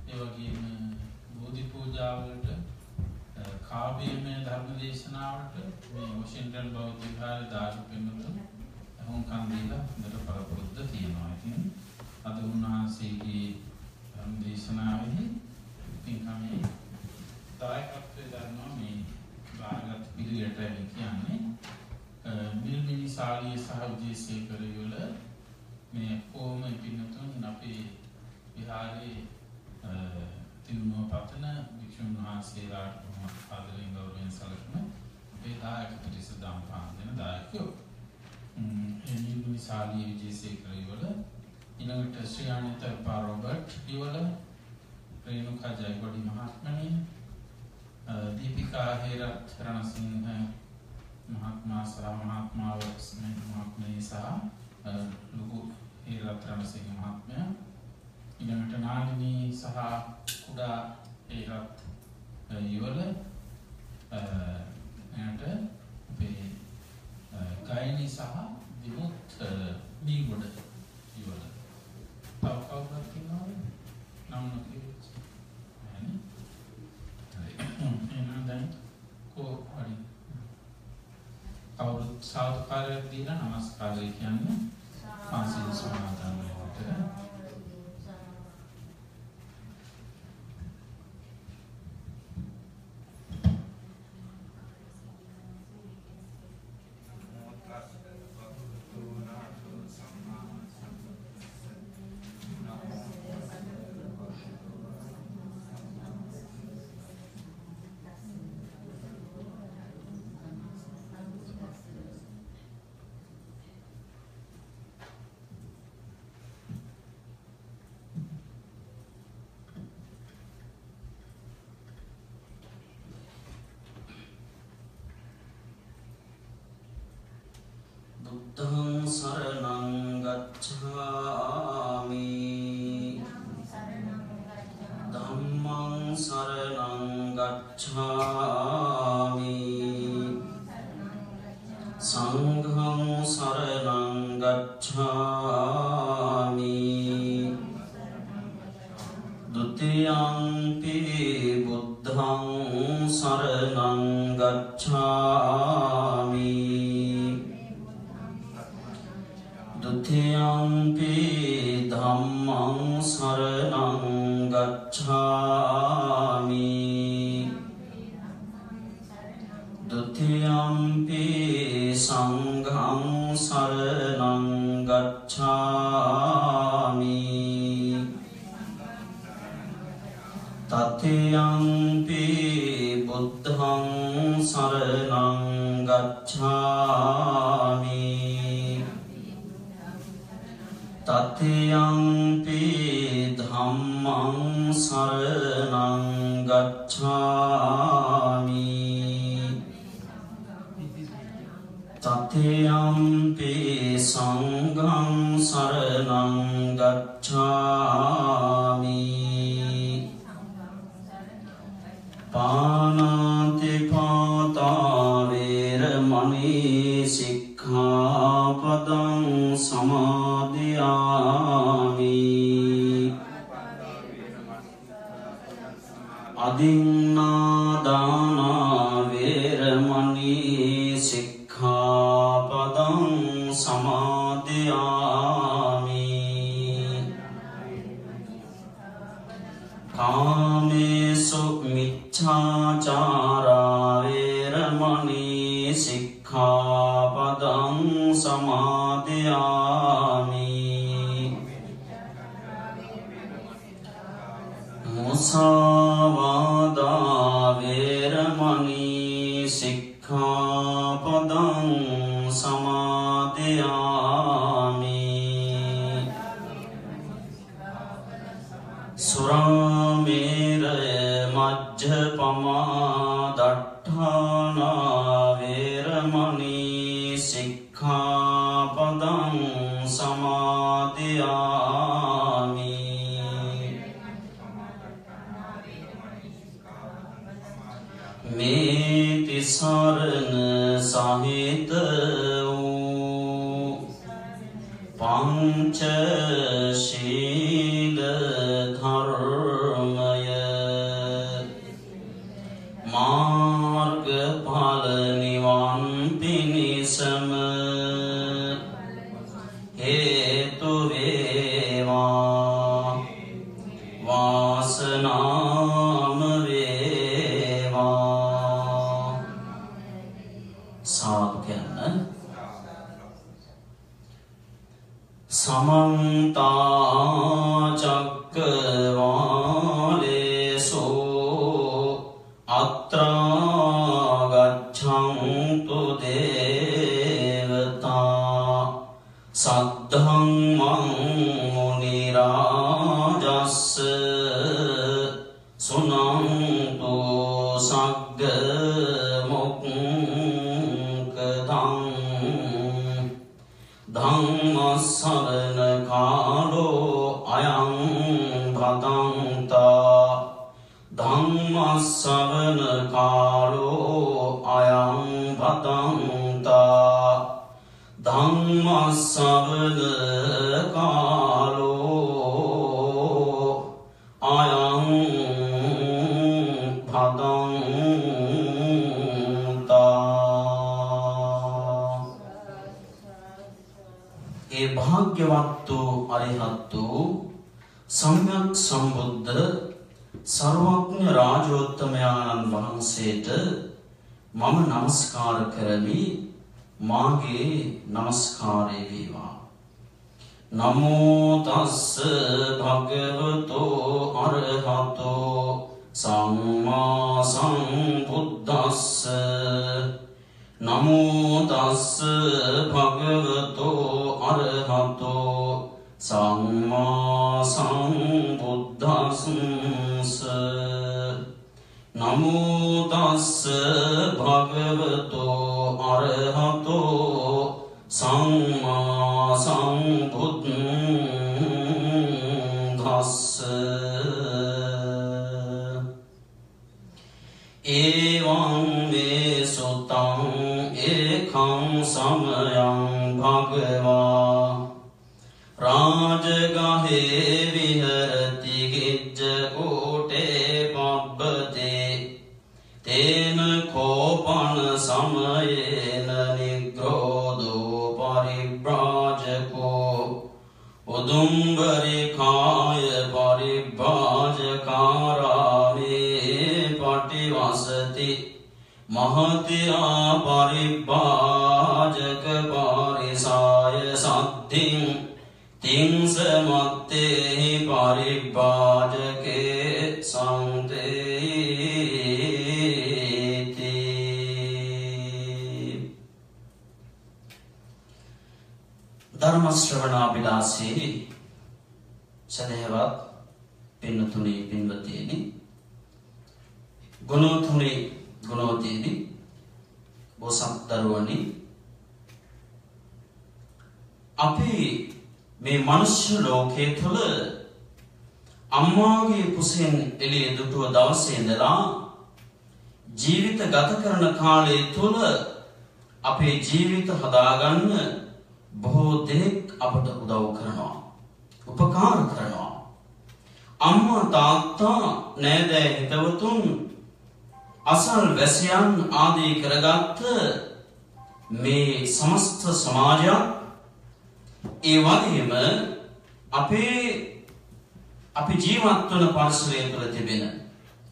ඒ වගේම බෝධි පූජාවලට කාව්‍යමය ධර්ම දේශනාවට මේ වොෂින්ටන් බෞද්ධ විහාරයේ දායක පින්වතුන් හුම්කම් දීලා හොඳට පළපොරුද්ද තියෙනවා. ඉතින් අද උන්වහන්සේගේ ධර්ම දේශනාවෙහි පින්කමේ දායකත්වයේ දරනවා මේ භාගත් පිළිවෙලට කියන්නේ මිල්මිනි සාලිය සහ විජේසේකර වල මේ කොම පින්වතුන් අපේ විහාරයේ තිරුණුව පතන වික්ෂුන් වහන්සේලාට ආදරයෙන් ගෞරවයෙන් සැලකෙන ඒ දායක පිරිස දාම්පාන දෙන දායකයෝ. මිල්මිනි සාලිය විජේසේකර වල ඊළඟට ශ්‍රී අනිත පාරොබර්ට් වල රේණුකා ජයගොඩි මහත්මණිය දීපිකා හේරත් රණසිංහ මහත්මයා සහ මහත්මා වස්මේ මහත්මයා සහ ලුකු හේරත් රණසිංහ මහත්මයා ඊළඟට නාලිනී සහ කුඩා හේරත් යවල එනට අපේ ගායනී සහ විමුත් දීගොඩ යවල තව කවුරුත් ඉන්නවද නම් දැන් කොහොමද කවුරුත් සාදුකාරයක් දීලා නමස්කාරය කියන්නේ පන්සිල් සමාදන් වෙනකොට බුද්ධං සරණං ගච්ඡාමි ධම්මං සරණං ගච්ඡාමි සංඝං සරණං ගච්ඡාමි ဒုတိယံ පි බුද්ධං සරණං ගච්ඡාමි द्वितीयंपि धम्मं शरणं गच्छामि द्वितीयंपि संघं शरणं गच्छामि तृतीयंपि बुद्धं शरणं गच्छामि तृतीयंपि धम्मं शरणं गच्छामि तृतीयंपि संघं शरणं गच्छामि पानातिपाता वेरमणि सिक्खापदं समादियामि अदिन्नादाना वेरमणि सिक्खापदं समादियामि कामेषु मिच्छाचारा वेरमणि सिक्खापदं समादियामि मुसावादा वेरमणि सिक्खापदं समादियामि सुरामेरय मज्जपमा दट्ठाना वेरमणि सिक्खापदं समादियामि मेति सरन साहित पंचशील धर्म වාසනාම වේවා. සාදු කියන්න. සමන්ත චක්කවාලේසු අත්‍රා ගච්ඡන්තු දේවතා සද්ධම්මං මුනි රාජස්ස සුනන්තු සග්ග මොක්ඛදං ධම්ම ශ්‍රවණ කාලෝ අයං භදන්තා ධම්ම ශ්‍රවණ කාලෝ අයං භදන්තා ධම්ම ශ්‍රවණ කාලෝ අයං භදන්තා. ඒ භාග්‍යවත් වූ අරිහත් වූ සම්්‍යක් සම්බුද්ධ සර්වඥ රාජෝත්තමයන්න් වහන්සේට මම නමස්කාර කරමි. මාගේ නමස්කාරය වේවා. නමෝ තස්ස භගවතෝ අරහතෝ සම්මා සම්බුද්දස්ස නමෝ තස්ස භගවතෝ අරහතෝ සම්මා සම්බුද්දස්ස නමෝ තස්ස භගවතෝ අරහතෝ සම්මා සම්බුද්දස්ස. එවං මේ සුතං ඒකං සමයං භගවා රාජගහේ විහරති ගිජ්ජ කෝටේ පබ්බතේ තේන කෝපන සමයේන නිග්‍රෝධෝ පරිබ්‍රාජකෝ උදුම්බරිකාය පරිබ්‍රාජකාරාමේ පටිවසති මහතියා පරිබ්‍රාජක පරිසාය සද්ධින් තිංස මත්තේ පරිබ්‍රාජකේ සංතේති. ධර්ම ශ්‍රවණාභිලාෂී සදහවත් පින්නතුනි පින්වතේනි ගුණතුනි ගුණවතේනි බෝසත් දරුවනි අපි මේ මනුෂ්‍ය ලෝකයේ තුල අම්මාගේ කුසෙන් එළිය දුටුව දවසේ ඉඳලා ජීවිත ගත කරන කාලය තුල අපේ ජීවිත හදාගන්න බොහෝ දෙනෙක් අපට උදව් කරනවා, උපකාර කරනවා. අම්මා තාත්තා නෑදෑ හිතවතුන් අසල් වැසියන් ආදී කරගත්ත මේ සමස්ත සමාජයක් ඒ වගේම අපි ජීවත් වන පරිසරය තුළ තිබෙන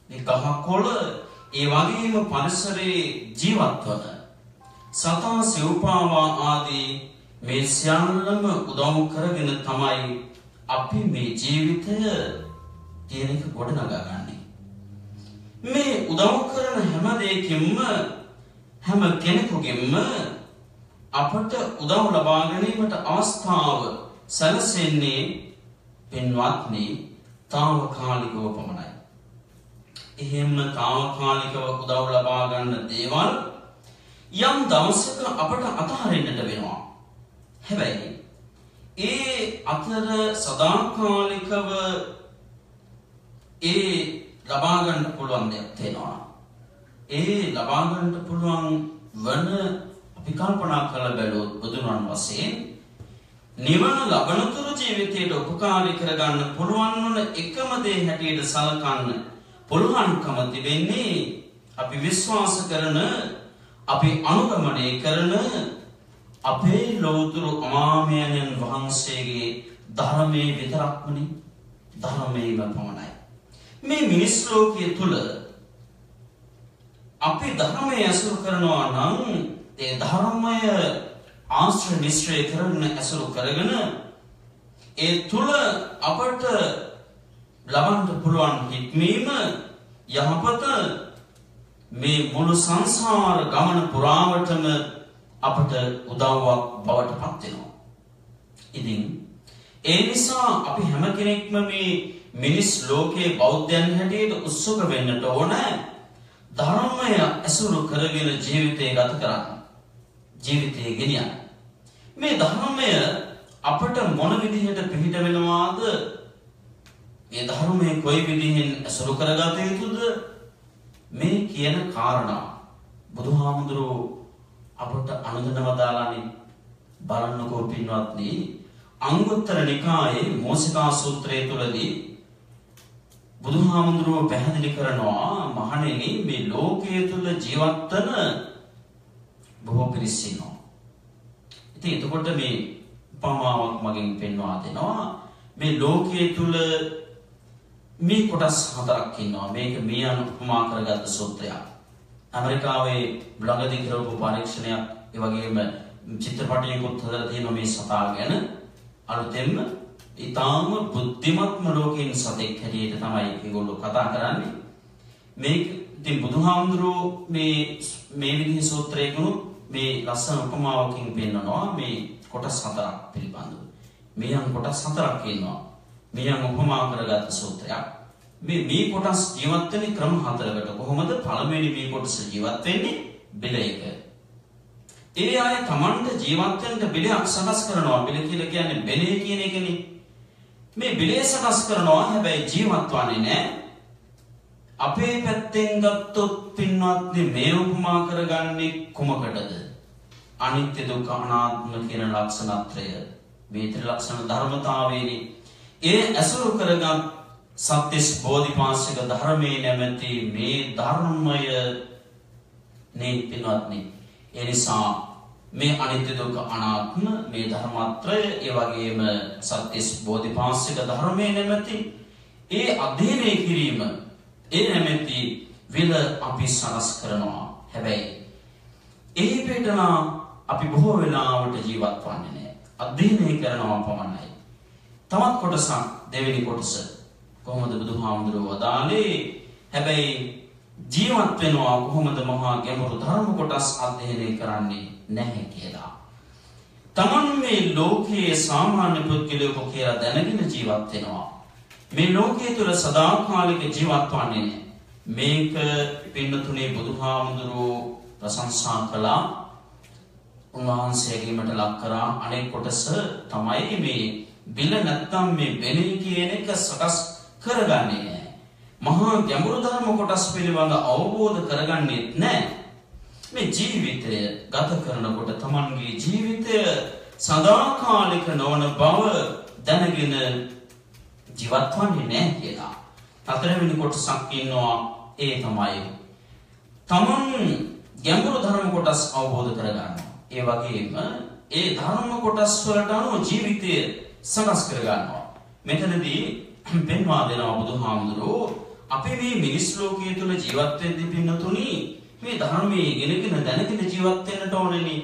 මේ ගහකොළ ඒ වගේම පරිසරයේ ජීවත් වන සතා සිව්පාවා ආදී මේ සියල්ලම උදව් කරගෙන තමයි අපි මේ ජීවිතය තියෙන එක ගොඩනගාගන්නේ. මේ උදව් කරන හැම දෙයකින්ම හැම කෙනෙකුගෙන්ම අපට උදව් ලබා ගැනීමට අවස්ථාව සැලසෙන්නේ පින්වත්නි తాවකාලිකව පමණයි. එහෙම తాවකාලිකව උදව් ලබා ගන්න දේවල් යම් දවසක අපට අතහරින්නට වෙනවා. හැබැයි ඒ අතර සදාකාලිකව ඒ ලබා ගන්න පුළුවන් දෙයක් තියෙනවා. ඒ ලබා ගන්න පුළුවන් වන අපි කල්පනා කරලා බැලුවොත් බුදුන් වහන්සේ නිවන ලබනතුරු ජීවිතයට උපකාරී කරගන්න පුළුවන් වන එකම දේ හැටියට සලකන්න පුළුවන්කම තිබෙන්නේ අපි විශ්වාස කරන, අපි අනුගමනය කරන අපේ ලෞතුරු අමාමයන්න් වහන්සේගේ ධර්මයේ විතරක්මනේ. ධර්මයේම පමණයි. මේ මිනිස් ලෝකයේ තුල අපි ධර්මයේ අසුර කරනවා නම් ඒ ධර්මය ආශ්‍රය නිශ්චය කරන අසුර කරගෙන ඒ තුල අපට ලබන්න පුළුවන් හික්මීම යහපත මේ මුළු සංසාර ගමන පුරාවටම අපට උදව්වක් බවට පත් වෙනවා. ඉතින් ඒ නිසා අපි හැම කෙනෙක්ම මේ මිනිස් ලෝකයේ බෞද්ධයන් හැටියට උත්සුක වෙන්නට ඕන ධර්මය අසුරු කරගෙන ජීවිතය ගත කරන්න. ජීවිතය ගෙනියන්න. මේ ධර්මය අපට මොන විදිහට පිහිට වෙනවාද? මේ ධර්මයේ කොයි විදිහෙන් අසුරු කරගත යුතුද? මේ කියන කාරණා බුදුහාමුදුරුවෝ අපට අනුදැනව දාලානේ. බලන්නකෝ පින්වත්නි, අංගුත්තර නිකායේ මෝසිකා සූත්‍රයේ තුලදී බුදුහාමුදුරුවෝ පැහැදිලි කරනවා මහණෙනි මේ ලෝකයේ තුල ජීවත් වන බොහෝ පිරිස් ඉන්නවා. ඉතින් එතකොට මේ උපමාවක් මගෙන් පෙන්වා දෙනවා. මේ ලෝකයේ තුල මේ කොටස් හතරක් ඉන්නවා. මේක මේ උපමා කරගත්ත සූත්‍රයක්. ඇමරිකාවේ ළඟදී කරපු පරීක්ෂණයක්, ඒ වගේම චිත්‍රපටයකුත් හදලා තියෙනවා මේ සතා ගැන. අලුතෙන්ම ඊටාම බුද්ධිමත්ම ලෝකයෙන් සතෙක් හැටියට තමයි ඒගොල්ලෝ කතා කරන්නේ. මේක ඉතින් බුදුහාමුදුරුවෝ මේ විදිහේ සූත්‍රයකුණු මේ ලස්සන උපමාවකින් පෙන්නනවා මේ කොටස් හතරක් පිළිබඳව. මේයන් කොටස් හතරක් ඉන්නවා. මේයන් උපමා කරගත්ත සූත්‍රයක්. මේ කොටස් ජීවත් වෙන්නේ ක්‍රම හතරකට. කොහොමද? පළවෙනි මේ කොටස ජීවත් වෙන්නේ බෙලයක. ඒ අය Tamanta ජීවත් වෙන්න බෙලයක් සකස් කරනවා. බෙල කියලා කියන්නේ බෙලේ කියන එකනේ. මේ බෙලේ සකස් කරනවා, හැබැයි ජීවත් වන්නේ නැහැ. අපේ පැත්තෙන් ගත්තොත් පින්වත්නි මේ උපමා කරගන්නේ කුමකටද? අනිත්‍ය දුක්ඛ අනාත්ම කියන ලක්ෂණත්‍රය. මේ ත්‍රිලක්ෂණ ධර්මතාවයේදී ඒ අසුරු කරගත් සත්‍යස් බෝධිපාශික ධර්මයේ නැමැති මේ ධර්මය නේ පින්වත්නි. ඒ නිසා මේ අනිත්‍ය දුක්ඛ අනාත්ම මේ ධර්මත්‍රය, ඒ වගේම සත්‍යස් බෝධිපාශික ධර්මයේ නැමැති ඒ අධ්‍යයනය කිරීම, ඒ නැමැති විල අපි සකස් කරනවා. හැබැයි ඒ පිටනා අපි බොහෝ වෙලාවට ජීවත් වන්නේ නැහැ. අධ්‍යයනය කරනවා පමණයි. තවත් කොටසක්, දෙවෙනි කොටස කොහොමද බුදුහාමුදුරුවෝ වදාළේ? හැබැයි ජීවත් වෙනවා කොහොමද? මහා ගැඹුරු ධර්ම කොටස් අධ්‍යයනය කරන්නේ නැහැ කියලා. තමන් මේ ලෝකයේ සාමාන්‍ය පුද්ගලයෙකු කියලා දැනගෙන ජීවත් වෙනවා. මේ ලෝකයේ තුල සදාකාලික ජීවත් වන්නේ නැහැ. මේක පින්නතුනේ බුදුහාමුදුරුවෝ ප්‍රශංසා කළා. උන්වහන්සේගෙමට ලක් කරා. අනෙක් කොටස තමයි මේ බිල නැත්තම් මේ බෙලී කියන එක සකස් කරගන්නේ නැහැ. මහා ගැඹුරු ධර්ම කොටස් පිළිබඳ අවබෝධ කරගන්නේ නැහැ. මේ ජීවිතය ගත කරනකොට තමන්ගේ ජීවිතය සදාකාලික නොවන බව දැනගෙන ජීවත් වන්නේ නැහැ කියලා. හතරවෙනි කොටසක් ඉන්නවා. ඒ තමයි තමන් ගැඹුරු ධර්ම කොටස් අවබෝධ කරගන්නවා. ඒ වගේම ඒ ධර්ම කොටස් වලට අනුව ජීවිතය සකස් කරගන්නවා. මෙතනදී පෙන්වා දෙනවා බුදුහාමුදුරුවෝ අපි මේ මිනිස් ලෝකයේ තුල ජීවත් වෙද්දී පින්නතුනි මේ ධර්මයේ ඉගෙනගෙන දැනගෙන ජීවත් වෙන්නට ඕනේනේ.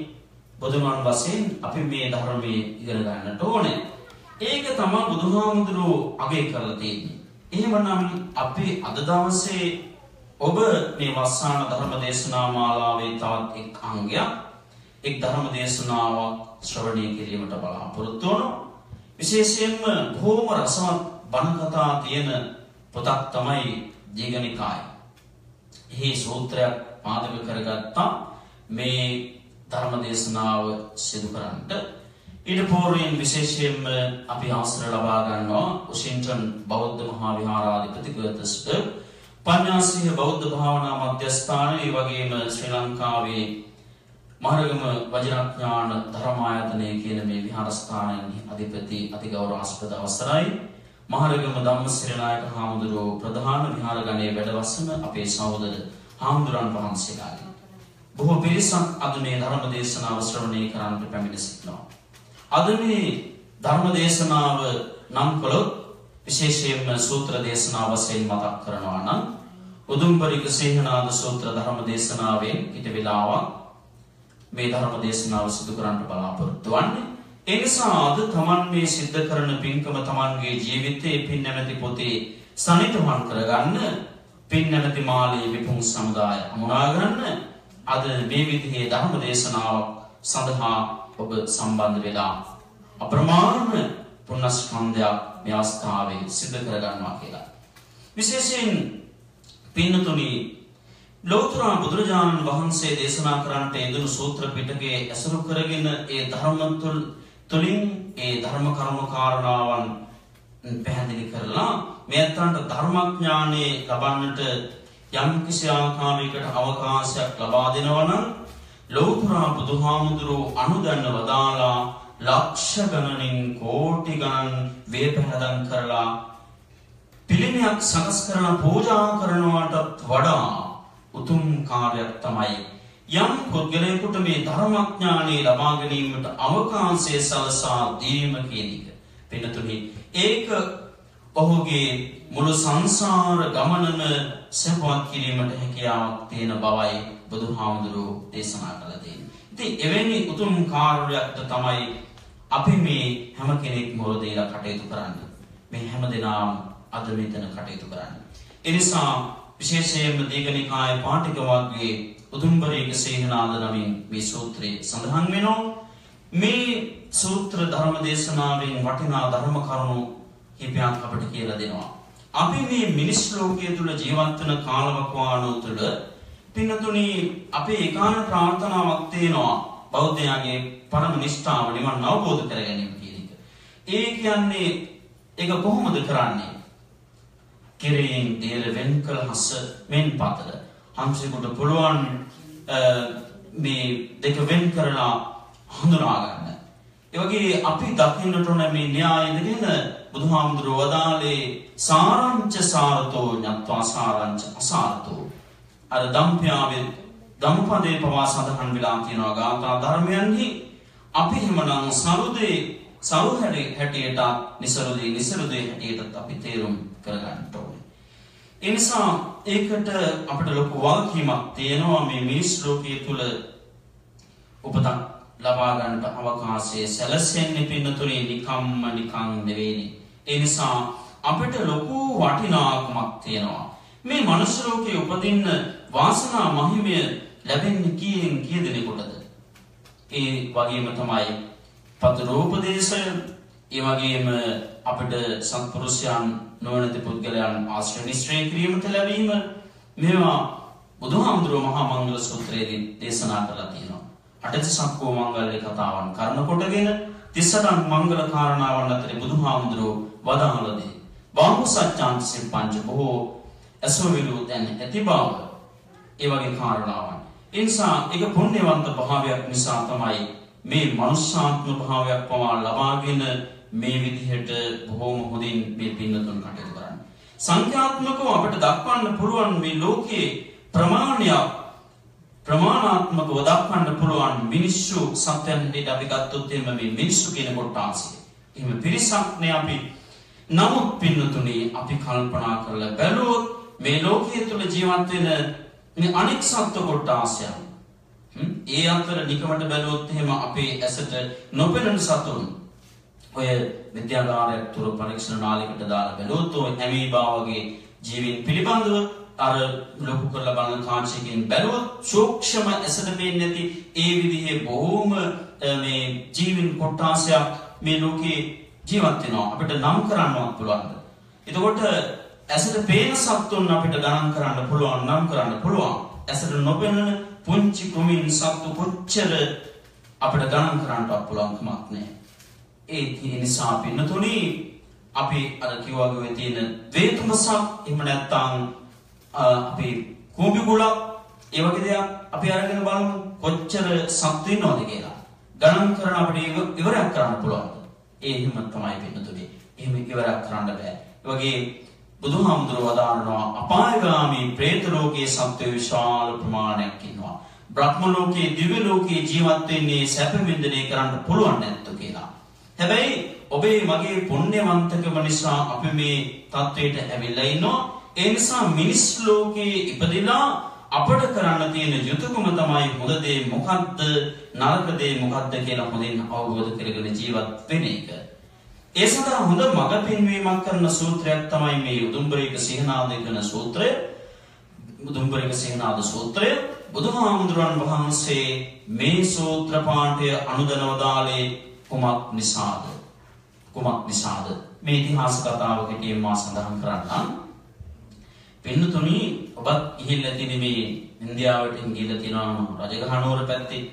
බුදුන් වහන්සේ අපි මේ ධර්මයේ ඉගෙන ගන්නට ඕනේ. ඒක තමයි බුදුහාමුදුරුවෝ අගය කරලා තියෙන්නේ. එහෙමනම් අපි අද දවසේ ඔබ මේ වස්සාන ධර්ම දේශනා මාලාවේ තවත් එක් අංගයක්, එක් ධර්ම දේශනාවක් ශ්‍රවණය කිරීමට බලාපොරොත්තු වෙනවා. විශේෂයෙන්ම බොහොම රසවත් බණ කතා තියෙන පොතක් තමයි දීඝනිකාය. එහි සූත්‍රයක් පාදක කරගත්තා මේ ධර්ම දේශනාව සිදු කරන්නට. ඊට පූර්වයෙන් විශේෂයෙන්ම අපි අවසර ලබා ගන්නවා වොෂින්ටන් බෞද්ධ මහා විහාරාධිපති ගර්තස්බර්ග් පඤ්ඤාසීහ බෞද්ධ භාවනා මධ්‍යස්ථාන, ඒ වගේම ශ්‍රී ලංකාවේ මහරගම වජිරඥාන ධර්මායතනය කියන මේ විහාරස්ථානයේ අධිපති අතිගෞරවාස්පද අවසරයි මහරගම ධම්මසිරි නායක හාමුදුරුවෝ ප්‍රධාන විහාරගණයේ වැඩවසන අපේ සහෝදර හාමුදුරන් වහන්සේලාගේ බොහෝ පිරිසක් අද මේ ධර්ම දේශනාව ශ්‍රවණය කරන්නට පැමිණ සිටිනවා. අද මේ ධර්ම දේශනාව නම් කළොත් විශේෂයෙන්ම සූත්‍ර දේශනාව වශයෙන් මතක් කරනවා නම් උදුම්බරික සිංහනාද සූත්‍ර ධර්ම දේශනාවෙන් ඊට වෙලාවක් මේ ධර්ම දේශනාව සිදු කරන්න බලාපොරොත්තු වෙන්නේ. ඒ නිසා අද තමන් මේ සිද්ධ කරන පින්කම තමන්ගේ ජීවිතයේ පින් නැමැති පොතේ සනිටුමන් කරගන්න, පින් නැමැති මාළේ විපුන් සමුදාය හමුනා ගන්න අද මේ විදිහේ ධර්ම දේශනාවක් සඳහා ඔබ සම්බන්ධ වෙලා අප්‍රමාණ පුණ්‍යස්කන්ධයක් මේ අවස්ථාවේ සිදු කරගන්නවා කියලා. විශේෂයෙන් පින්නතුනි ලෝතර බුදුරජාණන් වහන්සේ දේශනා කරන්නට යෙදුණු සූත්‍ර පිටකයේ ඇසුරු කරගෙන ඒ ධර්ම තුලින් ඒ ධර්ම කරුණු කාරණාවන් පැහැදිලි කරලා මේ අතන්ට ධර්මඥානෙ ලබන්නට යම් කිසි ආකාරයකට අවකාශයක් ලබා දෙනවා නම් ලෝතර බුදුහාමුදුරුවෝ අනුදන්න වදාලා ලක්ෂ ගණනින් කෝටි ගණන් වේපහදම් කරලා පිළිමයක් සකස් කරන පූජා කරනවාටත් වඩා උතුම් කාර්යයක් තමයි යම් පුද්ගලයෙකුට මේ ධර්මඥානෙ ලබා ගැනීමට අවකාශය සලසා දීම කියන එක. පින්නතුනි ඒක ඔහුගේ මුළු සංසාර ගමනම සපවත් කිරීමට හැකියාවක් තියෙන බවයි බුදුහාමුදුරුවෝ දේශනා කළා දෙන්නේ. ඉතින් එවැනි උතුම් කාර්යයක් තමයි අපි මේ හැම කෙනෙක් මොළ දෙලා කටයුතු කරන්නේ. මේ හැම දෙනාම අද මෙතන කටයුතු කරන්නේ. ඒ නිසා විශේෂයෙන්ම දීඝනිකාය පාටික වර්ගයේ උදුම්බරික සේනාද නමින් මේ සූත්‍රයේ සඳහන් වෙනවා. මේ සූත්‍ර ධර්ම දේශනාවෙන් වටිනා ධර්ම කරුණු කිහිපයක් අපට කියලා දෙනවා. අපි මේ මිනිස් ලෝකයේ තුල ජීවත් වෙන කාලවකවානුව තුළ පින්නතුනි අපේ ඒකාන ප්‍රාර්ථනාවක් තියෙනවා බෞද්ධයාගේ පරම නිෂ්ඨාව නිවන් අවබෝධ කර ගැනීම කියන එක. ඒ කියන්නේ ඒක කොහොමද කරන්නේ? කෙරෙන් දේල වෙන් කළ හස මෙන් පතල හම්සෙකුට පුළුවන් මේ දෙක වෙන් කරලා හඳුනා ගන්න. ඒ වගේ අපි දකින්නට ඕන මේ න්‍යාය දෙකෙන් බුදුහාමුදුරුවෝ වදාළේ සාරංච සාරතෝ ඤත්වා සාරංච අසාරතෝ. අර දම්ප්‍යාවේ ධම්පදේ පවා සඳහන් වෙලා තියෙනවා ගාථා ධර්මයන්හි. අපි එහෙමනම් සරුදේ සරුහැඩේ හැටියට නිසරුදේ හැටියට අපි තේරුම් කරගන්න ඕනේ. ඒ නිසා ඒකට අපිට ලොකු වගකීමක් තියෙනවා මේ මිනිස් ලෝකයේ තුල උපතක් ලබා ගන්නට අවකාශය සැලසෙන්නේ පින්නතුනේ නිකන් නෙවෙයි. ඒ නිසා අපිට ලොකු වටිනාකමක් තියෙනවා. මේ මනුස්ස ලෝකයේ උපදින්න වාසනා මහිමය ලැබෙන්නේ කී දෙනෙකුටද? ඒ වගේම තමයි පතරෝපදේශය, ඒ වගේම අපිට සත්පුරුෂයන් නොවනති පුද්ගලයන් ආශ්‍රය නිශ්චය කිරීමට ලැබීම, මේවා බුදුහාමුදුරුවෝ මහා මංගල සූත්‍රයේදී දේශනා කළා තියෙනවා. අටතිසක්කෝ මංගල්‍ය කතාවන් කරන කොටගෙන 38 මංගල කාරණාවන් අතරේ බුදුහාමුදුරුවෝ වදාළා දේ බාහු සත්‍යාන්තයෙන් පංච බොහෝ අසෝවිලු දැන් ඇති බව. ඒ වගේ කාරණාවන්. ඒ නිසා ඒක පුණ්‍යවන්ත භාවයක් නිසා තමයි මේ මනුෂ්‍යාත්ම භාවයක් පවා ලබාගෙන මේ විදිහට බොහෝම හොඳින් මේ පින්නතුන් කටයුතු කරන්නේ. සංඛ්‍යාත්මකව අපිට දක්වන්න පුළුවන් මේ ලෝකයේ ප්‍රමාණාත්මකව දක්වන්න පුළුවන් මිනිස්සු සත්‍යයන් දෙට අපි ගත්තොත් එහෙම මේ මිනිස්සු කියන කොටාසය. එහෙම පිරිසක් නේ අපි. නමුත් පින්නතුනේ අපි කල්පනා කරලා බැලුවොත් මේ ලෝකයේ තුල ජීවත් වෙන මේ අනෙක් සත්ත්ව කොටාසයන් ඒ අතර නිකමට බැලුවොත් එහෙම අපේ ඇසට නොපෙනෙන සතුන් ඔය විද්‍යාගාරයක් තුර පරීක්ෂණ නාලිකට දාලා බැලුවොත් ඔය ඇමීබා වගේ ජීවීන් පිළිබඳව අර ලොකු කරලා බලන කාංශයකින් බැලුවොත් සූක්ෂම ඇසට පේන්නේ නැති ඒ විදිහේ බොහොම මේ ජීවීන් කොටාසයක් මේ ලෝකේ ජීවත් වෙනවා. අපිට නම් කරන්නවත් පුළුවන්. එතකොට ඇසට පේන සත්තුන් අපිට ගණන් කරන්න පුළුවන්, නම් කරන්න පුළුවන්. ඇසට නොපෙනෙන පුංචි කුමින් සත්තු කොච්චර අපිට ගණන් කරන්නවත් පුළුවන් කමක් නැහැ. ඒ නිසා පින්නතුනි අපි අර කිව්වා වගේ තියෙන වේතුමසක් එහෙම නැත්නම් අපි කුඹි ගුලක් ඒ වගේ දේක් අපි අරගෙන බලමු කොච්චර සත්තු ඉන්නවද කියලා. ගණන් කරන අපිට ඉවරයක් කරන්න පුළුවන්. ඒ හිම තමයි පින්නතුනි. එහෙම ඉවරයක් කරන්න බෑ. ඒ වගේ බුදුහාමුදුරුවෝ වදාරනවා අපායගාමී പ്രേත ලෝකයේ සත්ත්ව විශාල ප්‍රමාණයක් ඉන්නවා. බ්‍රහ්ම ලෝකයේ දිව්‍ය ලෝකයේ ජීවත් වෙන්නේ සැප විඳිනේ කරන්න පුළුවන් නැත්තු කියලා. හැබැයි ඔබේ මගේ පුණ්‍යවන්තකම නිසා අපි මේ තත්වයට ඇවිල්ලා ඉන්නවා. ඒ නිසා මිනිස් ලෝකයේ ඉපදිලා අපට කරන්න තියෙන යුතුයකම තමයි හොඳ දේ මොකද්ද නරක දේ මොකද්ද කියලා හොඳින් අවබෝධ කරගෙන ජීවත් වෙන එක. ඒ සඳහා හොඳ මඟ පෙන්වීමක් කරන සූත්‍රයක් තමයි මේ උදුම්බරික සිහනාද කරන සූත්‍රය. උදුම්බරික සිහනාද සූත්‍රය බුදුහාමුදුරන් වහන්සේ මේ සූත්‍ර පාඨය අනුදනවදාලේ කුමක් නිසාද? කුමක් නිසාද? මේ ඉතිහාස කතාව කෙටියෙන් මා සඳහන් කරන්නම්. පින්නතුනි ඔබත් ගිහිල්ලා තියෙන මේ ඉන්දියාවට ගිහිල්ලා තියෙනවා රජගහනුවර පැත්තේ.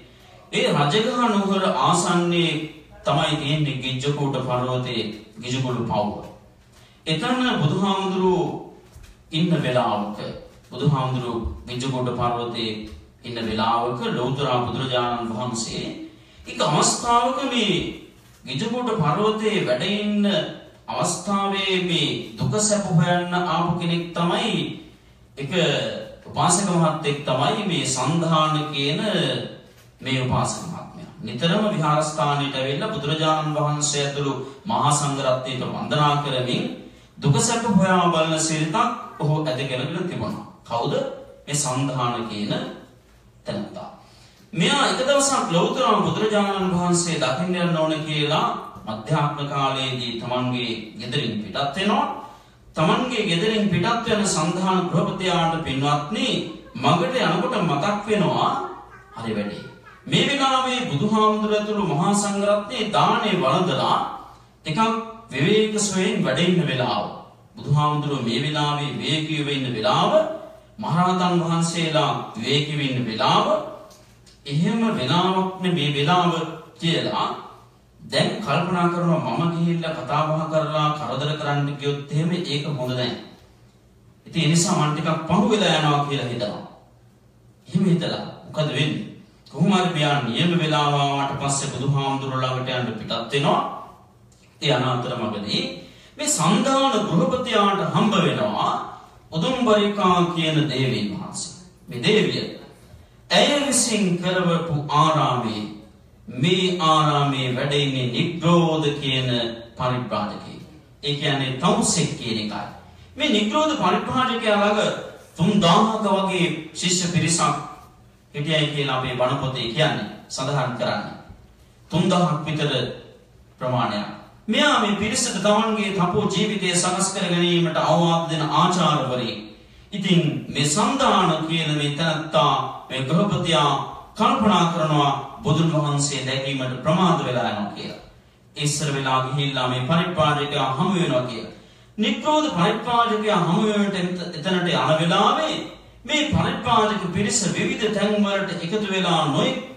ඒ රජගහනුවර ආසන්නයේ තමයි තියෙන්නේ ගිජ්ජකූට පර්වතයේ ගිජ්ජකූට පවුව. එතන බුදුහාමුදුරුවෝ ඉන්න වෙලාවක බුදුහාමුදුරුවෝ ගිජ්ජකූට පර්වතයේ ඉන්න වෙලාවක ලෞතර බුදුරජාණන් වහන්සේ එක අවස්ථාවක මේ ගිජ්ජකූට පර්වතයේ වැඩ ඉන්න අවස්ථාවේ මේ දුක සැප හොයන්න ආපු කෙනෙක් තමයි එක උපාසක මහත්තයෙක් තමයි මේ සන්ධාන කියන මේ උපාසක මහත්මයා. නිතරම විහාරස්ථානයට ඇවිල්ලා බුදුරජාණන් වහන්සේ ඇතුළු මහා සංඝරත්නයට වන්දනා කරමින් දුක සැප හොයා බලන සිරිතක් ඔහු ඇදගෙන තිබුණා. කවුද? මේ සන්ධාන කියන තැනත්තා. මෙයා එක දවසක් ලෞතර බුදුරජාණන් වහන්සේ දකින්න යන්න ඕන කියලා මධ්‍යාහ්න කාලයේදී තමන්ගේ ගෙදරින් පිටත් වෙනවා. තමන්ගේ ගෙදරින් පිටත් වෙන සන්ධාන ගෘහපතියාට පින්වත්නි මගට යනකොට මතක් වෙනවා හරි වැඩි. මේ වෙලාවේ බුදුහාමුදුර ඇතුළු මහා සංඝරත්නයේ දානේ වළඳලා ටිකක් විවේක සොයෙන් වැඩ ඉන්න වෙලාව. බුදුහාමුදුර මේ වෙලාවේ විවේකීව ඉන්න වෙලාව, මහරහතන් වහන්සේලා විවේකීව ඉන්න වෙලාව, එහෙම වෙලාවක් මේ වෙලාව කියලා දැන් කල්පනා කරනවා මම ගිහිල්ලා කතා බහ කරලා කරදර කරන්න ගියොත් එහෙම ඒක හොඳ නැහැ. ඉතින් ඒ නිසා මම ටිකක් පහු වෙලා යනවා කියලා හිතනවා. එහෙම හිතලා මොකද වෙන්නේ? කොහොම හරි මෙයා නියම වෙලාව ආවට පස්සේ බුදුහාමුදුරුවෝ ළඟට යන්න පිටත් වෙනවා. ඒ අනාතරමකදී මේ සන්ධාන ගෘහපතියාට හම්බ වෙනවා උදුම්බරිකා කියන දේවීන් වහන්සේ. මේ දේවිය ඇය විසින් කරවපු ආරාමයේ මේ ආරාමේ වැඩ ඉන්නේ නිග්‍රෝධ කියන පරිබ්‍රාජකයෙක්. ඒ කියන්නේ තවුසෙක් කියන එකයි. මේ නිග්‍රෝධ පරිබ්‍රාජකයා ළඟ 3000ක වගේ ශිෂ්‍ය පිරිසක් හිටියයි කියලා අපේ බණ පොතේ කියන්නේ සඳහන් කරන්නේ. 3000ක් විතර ප්‍රමාණයක්. මෙයා මේ පිරිසට තමන්ගේ තපෝ ජීවිතය සකස් කර ගැනීමට අවවාද දෙන ආචාර්යවරයෙක්. ඉතින් මේ සන්ධාන කියන මේ තනත්තා මේ ගෘහපතියා කල්පනා කරනවා බුදුන් වහන්සේ දැකීමට ප්‍රමාද වෙලා යනවා කියලා. ඉස්සර වෙලා ගිහිල්ලා මේ පරිප්‍රාජකයා හමු වෙනවා කියලා. නිග්‍රෝධ පරිප්‍රාජකයා හමු වෙනට එතනට යන වෙලාවේ මේ පරිප්‍රාජක පිරිස විවිධ තැන් වලට එකතු වෙලා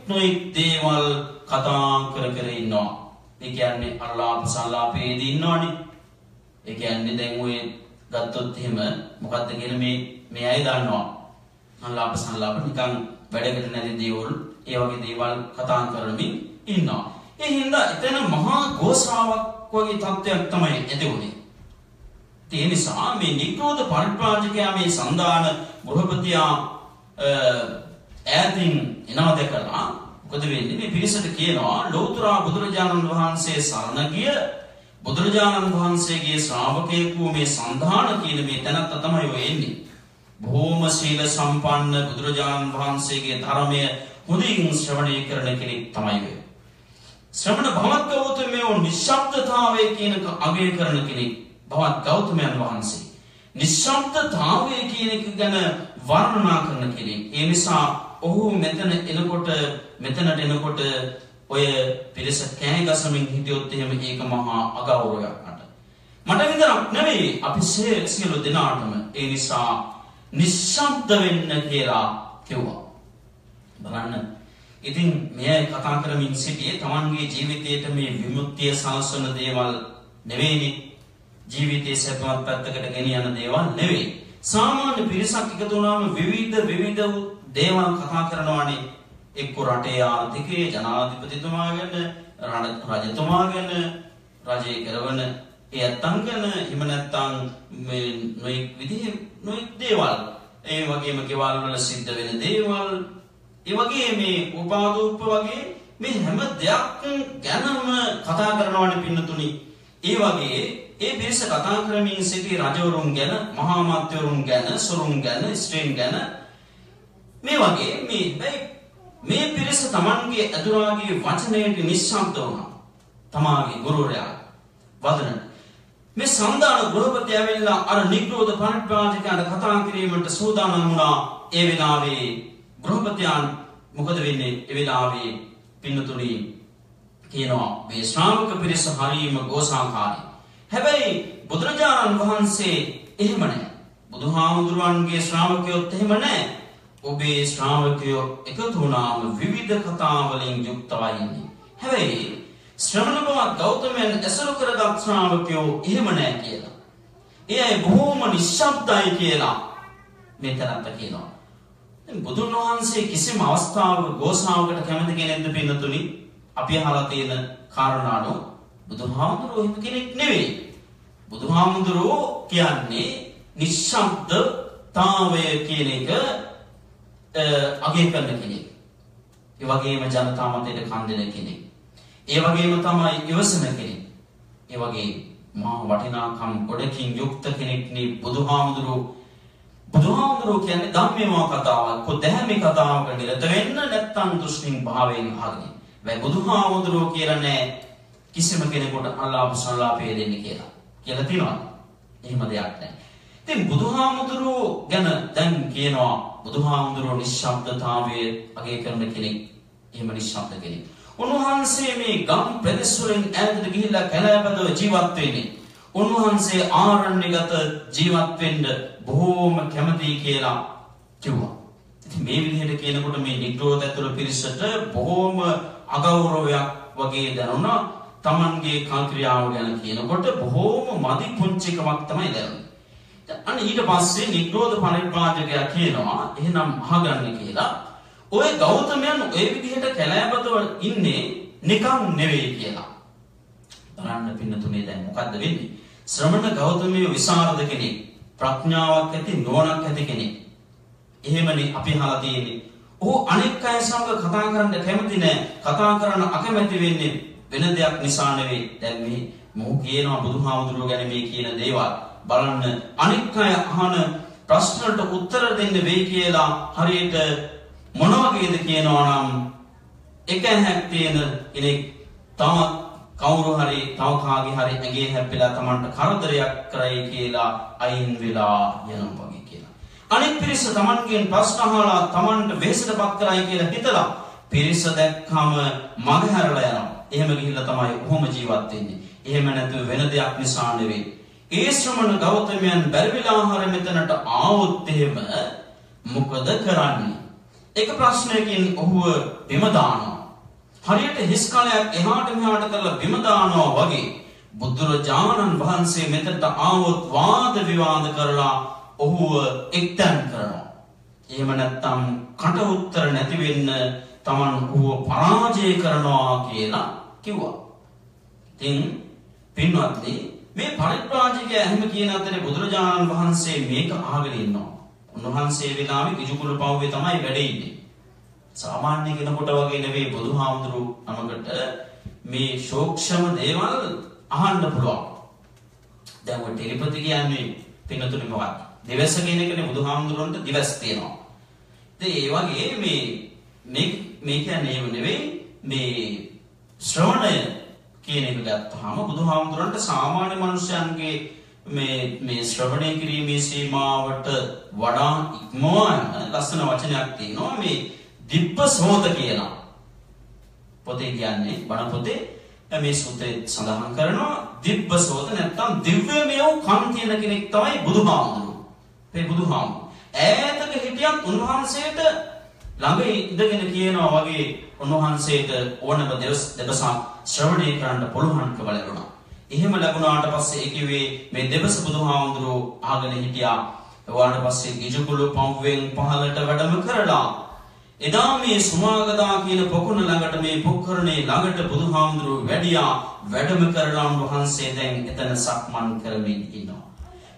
නොයෙක් දේවල් කතා කර ඉන්නවා. ඒ කියන්නේ අල්ලාප සල්ලාපේදී ඉන්නවනේ. ඒ කියන්නේ දැන් ඔය ගත්තොත් එහෙම මොකද්ද කියන මේ අය දන්නවා. අල්ලාප සල්ලාප නිකන් වැඩකට නැති දේවල් ඒ වගේ දේවල් කතා කරමින් ඉන්නවා. ඒ හින්දා එතන මහා ගෝසාවක් වගේ තත්ත්වයක් තමයි ඇති වුනේ. ඒ නිසා මේ නිග්‍රෝධ පරිප්‍රාජකයා මේ සන්ධාන ගෘහපතියා ඈතින් එනවා දැකලා මොකද වෙන්නේ? මේ පිරිසට කියනවා ලෞතර බුදුරජාණන් වහන්සේ සරණ ගිය බුදුරජාණන් වහන්සේගේ ශ්‍රාවකයෙකු මේ සන්ධාන කියන මේ තැනත්තා තමයි ඔය එන්නේ. බොහෝම සීල සම්පන්න බුදුරජාණන් වහන්සේගේ ධර්මය හොඳින් ශ්‍රවණය කරන කෙනෙක් තමයි ඔය. ශ්‍රමණ භවත් ගෞතමයෝ නිශ්ශබ්දතාවය කියන අගය කරන කෙනෙක් භවත් ගෞතමයන් වහන්සේ. නිශ්ශබ්දතාවය කියන එක ගැන වර්ණනා කරන කෙනෙක්. ඒ නිසා ඔහු මෙතනට එනකොට ඔය පිරිස කෑ ගසමින් හිටියොත් එහෙම ඒක මහා අගෞරවයක් මට විතරක් නෙවෙයි අපි සියලු දෙනාටම. ඒ නිසා නිශ්ශබ්ද වෙන්න කියලා කිව්වා. බලන්න. ඉතින් මෙය කතා කරමින් සිටියේ තමන්ගේ ජීවිතයට මේ විමුක්තිය සලස්වන දේවල් නෙවෙයිනේ. ජීවිතයේ සැපවත් පැත්තකට ගෙනියන දේවල් නෙවෙයි. සාමාන්‍ය පිරිසක් එකතු වුණාම විවිධ දේවල් කතා කරනවානේ. එක්ක රටේ ආර්ථිකය, ජනාධිපතිතුමා ගැන, රජතුමා ගැන, රජයේ කරවන ඒ අත්තන් ගැන, එහෙම නැත්නම් මේ නොයෙක් දේවල්. ඒ වගේම ගෙවල් වල සිද්ධ වෙන දේවල්, ඒ වගේ මේ උපාදූප වගේ මේ හැම දෙයක් ගැනම කතා කරනවානේ පින්නතුනි. ඒ වගේ ඒ පිරිස කතා කරමින් සිටි රජවරුන් ගැන, මහා මාත්‍යවරුන් ගැන, සොරුන් ගැන, ස්ත්‍රීන් ගැන මේ වගේ මේ පිරිස Tamanගේ අදුරාගේ වචනයට නිශ්ශබ්ද වුණා. තමාගේ ගුරුවරයා වදනට මේ සම්දාන ගෘහපති ඇවිල්ලා අර නිග්‍රෝධ පරිත්‍රාජකයන්ට කතා කිරීමට සූදානම් වුණා. ඒ වෙලාවේ ගෘහපතියන් මොකද වෙන්නේ? ඒ වෙලාවේ පින්නතුණි කියනවා මේ ශ්‍රාවක පිරිස හරීම ගෝසාකාරී. හැබැයි බුදුරජාණන් වහන්සේ එහෙම නැහැ. බුදුහාමුදුරුවන්ගේ ශ්‍රාවකයොත් එහෙම නැහැ. ඔබේ ශ්‍රාවකයෝ එකතු වුණාම විවිධ කතා වලින් යුක්තවයි ඉන්නේ. හැබැයි ශ්‍රමණ බවත් ගෞතමයන් ඇසුරු කරගත් ශ්‍රාවකයෝ එහෙම නැහැ කියලා. ඒ අය බොහෝම නිශ්ශබ්දයි කියලා මෙතනත් කියනවා. දැන් බුදුන් වහන්සේ කිසිම අවස්ථාවක ගෝසාවකට කැමති කෙනෙක්ද පින්නතුනි? අපි අහලා තියෙන කාරණානෝ බුදුහාමුදුරුවෝ එහෙම කෙනෙක් නෙවෙයි. බුදුහාමුදුරුවෝ කියන්නේ නිශ්ශබ්දතාවය කියන එක අගය කරන කෙනෙක්. ඒ වගේම ජනතා මතයට කන් දෙන කෙනෙක්. ඒ වගේම තමයි ඉවසන කෙනෙක්. ඒ වගේ මහා වටිනාකම් ගොඩකින් යුක්ත කෙනෙක් නේ බුදුහාමුදුරුවෝ. බුදුහාමුදුරුවෝ කියන්නේ ධම්මේමා කතාවක්, කොදැහැමි කතාවක නිරත වෙන්න නැත්තම් දෘෂ්ටිං භාවයෙන් අහගෙන. මේ බුදුහාමුදුරුවෝ කියලා නෑ කිසිම කෙනෙකුට අල්ලාහ් සල්ලාපේ දෙන්නේ කියලා. කියලා තියෙනවා. එහෙම දෙයක් නෑ. ඉතින් බුදුහාමුදුරුවෝ ගැන දැන් කියනවා බුදුහාමුදුරුවෝ නිශ්ශබ්දතාවයේ අගය කරන කෙනෙක්. එහෙම නිශ්ශබ්ද කෙනෙක්. උන්වහන්සේ මේ ගම් ප්‍රදේශ වලින් ඈතට ගිහිල්ලා කැලෑපදව ජීවත් වෙන්නේ. උන්වහන්සේ ආරණ්‍යගත ජීවත් වෙන්න බොහෝම කැමතියි කියලා කිව්වා. ඉතින් මේ විදිහට කියනකොට මේ නිග්‍රෝධ ඇතුළු පිරිසට බොහෝම අගෞරවයක් වගේ දැනුණා. Tamanගේ කාක්‍රියාව ගැන කියනකොට බොහෝම මදි පුංචිකමක් තමයි දැනුනේ. අන්න ඊට පස්සේ නිග්‍රෝධ පරිත්‍රාජකයා කියනවා එහෙනම් අහගන්න කියලා. ඔය ගෞතමයන් ඔය විදිහට කැලෑපදව ඉන්නේ නිකන් නෙවෙයි කියලා. බලන්න පින්නතුනේ දැන් මොකද්ද වෙන්නේ? ශ්‍රමණ ගෞතමයෝ විසරද කෙනෙක්, ප්‍රඥාවක් ඇති, නුවණක් ඇති කෙනෙක්. එහෙමනේ අපි අහලා තියෙන්නේ. ඔහු අනෙක් අය සමග කතා කරන්න කැමති නැහැ. කතා කරන්න අකමැති වෙන්නේ වෙන දෙයක් නිසා නෙවෙයි. දැන් මේ මොහු කියනවා බුදුහාමුදුරුවෝ ගැන මේ කියන දේවල් බලන්න අනෙක් අය අහන ප්‍රශ්න වලට උත්තර දෙන්න වෙයි කියලා හරියට මොන වගේද කියනවා නම් එක හැක් තියෙන කෙනෙක් තම කවුරු හරි තව කාගේ හරි ඇඟේ හැප්පෙලා Tamanට කරදරයක් කරයි කියලා අයින් වෙලා යනවා වගේ කියලා. අනිත් පිරිස Tamanගෙන් ප්‍රශ්න අහලා Tamanට වෙහෙසටපත් කරයි කියලා හිතලා පිරිස දැක්කම මගහැරලා යනවා. එහෙම ගිහිල්ලා තමයි ඔහොම ජීවත් වෙන්නේ. එහෙම නැතුව වෙන දෙයක් නිසා නෙවෙයි. ඒ ශ්‍රමණ ගෞතමයන් බැරිවිලා හර මෙතනට ආවොත් එහෙම මොකද කරන්නේ? එක ප්‍රශ්නයකින් ඔහුව බිම දානවා. හරියට හිස් කලයක් එහාට මෙහාට කරලා බිම දානවා වගේ බුදුරජාණන් වහන්සේ මෙතනට ආවොත් වාද විවාද කරලා ඔහුව එක්තැන් කරනවා. එහෙම නැත්නම් කට උත්තර නැති වෙන්න Taman ඔහුව පරාජය කරනවා කියලා කිව්වා. ඉතින් පින්වත්නි මේ පරිත්‍රාජකයා එහෙම කියන අතරේ බුදුරජාණන් වහන්සේ මේක අහගෙන ඉන්නවා. උන්වහන්සේ වෙලාවේ කිජුකුල පවුවේ තමයි වැඩ ඉන්නේ. සාමාන්‍ය කෙනෙකුට වගේ නෙවෙයි බුදුහාමුදුරුවෝ නමකට මේ සූක්ෂම දේවල් අහන්න පුළුවන්. දැන් ඔය ටෙලිපති කියන්නේ පින්නතුනි මොකක්ද? දිවස කියන එකනේ බුදුහාමුදුරුවන්ට දිවස් තියෙනවා. ඉතින් ඒ වගේ මේ කියන්නේ නෙවෙයි මේ ශ්‍රවණය කියන එක ගත්තාම බුදුහාමුදුරන්ට සාමාන්‍ය මනුෂ්‍යයන්ගේ මේ ශ්‍රවණය කිරීමේ සීමාවට වඩා ඉක්මවන ලස්සන වචනයක් තියෙනවා. මේ දිබ්බසෝත කියලා පොතේ කියන්නේ බණ පොතේ මේ සූත්‍රයේ සඳහන් කරනවා දිබ්බසෝත නැත්නම් දිව්‍යමය කන් තියෙන කෙනෙක් තමයි බුදුහාමුදුරුවෝ. මේ බුදුහාමුදුරුවෝ ඈතක හිටියත් උන්වහන්සේට ළඟ ඉඳගෙන කියනවා වගේ උන්වහන්සේට ඕනම දවසක් ශ්‍රවණය කරන්න පුළුවන්කම ලැබුණා. එහෙම ලැබුණාට පස්සේ ඒ කිව්වේ මේ දෙවස බුදුහාමුදුරුවෝ ආගෙන හිටියා. ඒවාට පස්සේ ගිජුකුළු පම්වෙන් පහලට වැඩම කරලා එදා මේ සුමාගදා කියන පොකුණ ළඟට මේ පොක්කරණේ ළඟට බුදුහාමුදුරුවෝ වැඩම කරලා උන්වහන්සේ දැන් එතන සක්මන් කරමින් ඉන්නවා.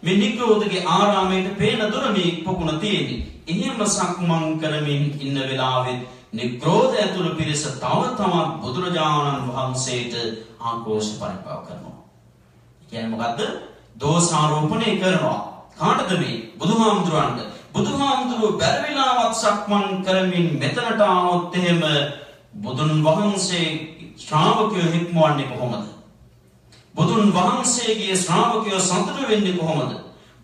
මේ නිග්‍රෝධගේ ආරාමයට පේන දුර මේ පොකුණ තියෙන්නේ. එහෙම සක්මන් කරමින් ඉන්න වෙලාවෙත් නිග්‍රෝධ ඇතුළු පිරිස තව තවත් බුදුරජාණන් වහන්සේට ආක්‍රෝෂ පරිපාක කරනවා. කියන්නේ මොකද්ද? දෝෂාරෝපණය කරනවා. කාටද මේ? බුදුහාමුදුරන්ට. බුදුහාමුදුරුවෝ බැරිවිලාවත් සක්මන් කරමින් මෙතනට ආවොත් එහෙම බුදුන් වහන්සේ ශ්‍රාවකයෝ හික්මවන්නේ කොහොමද? බුදුන් වහන්සේගේ ශ්‍රාවකයෝ සතුටු වෙන්නේ කොහොමද?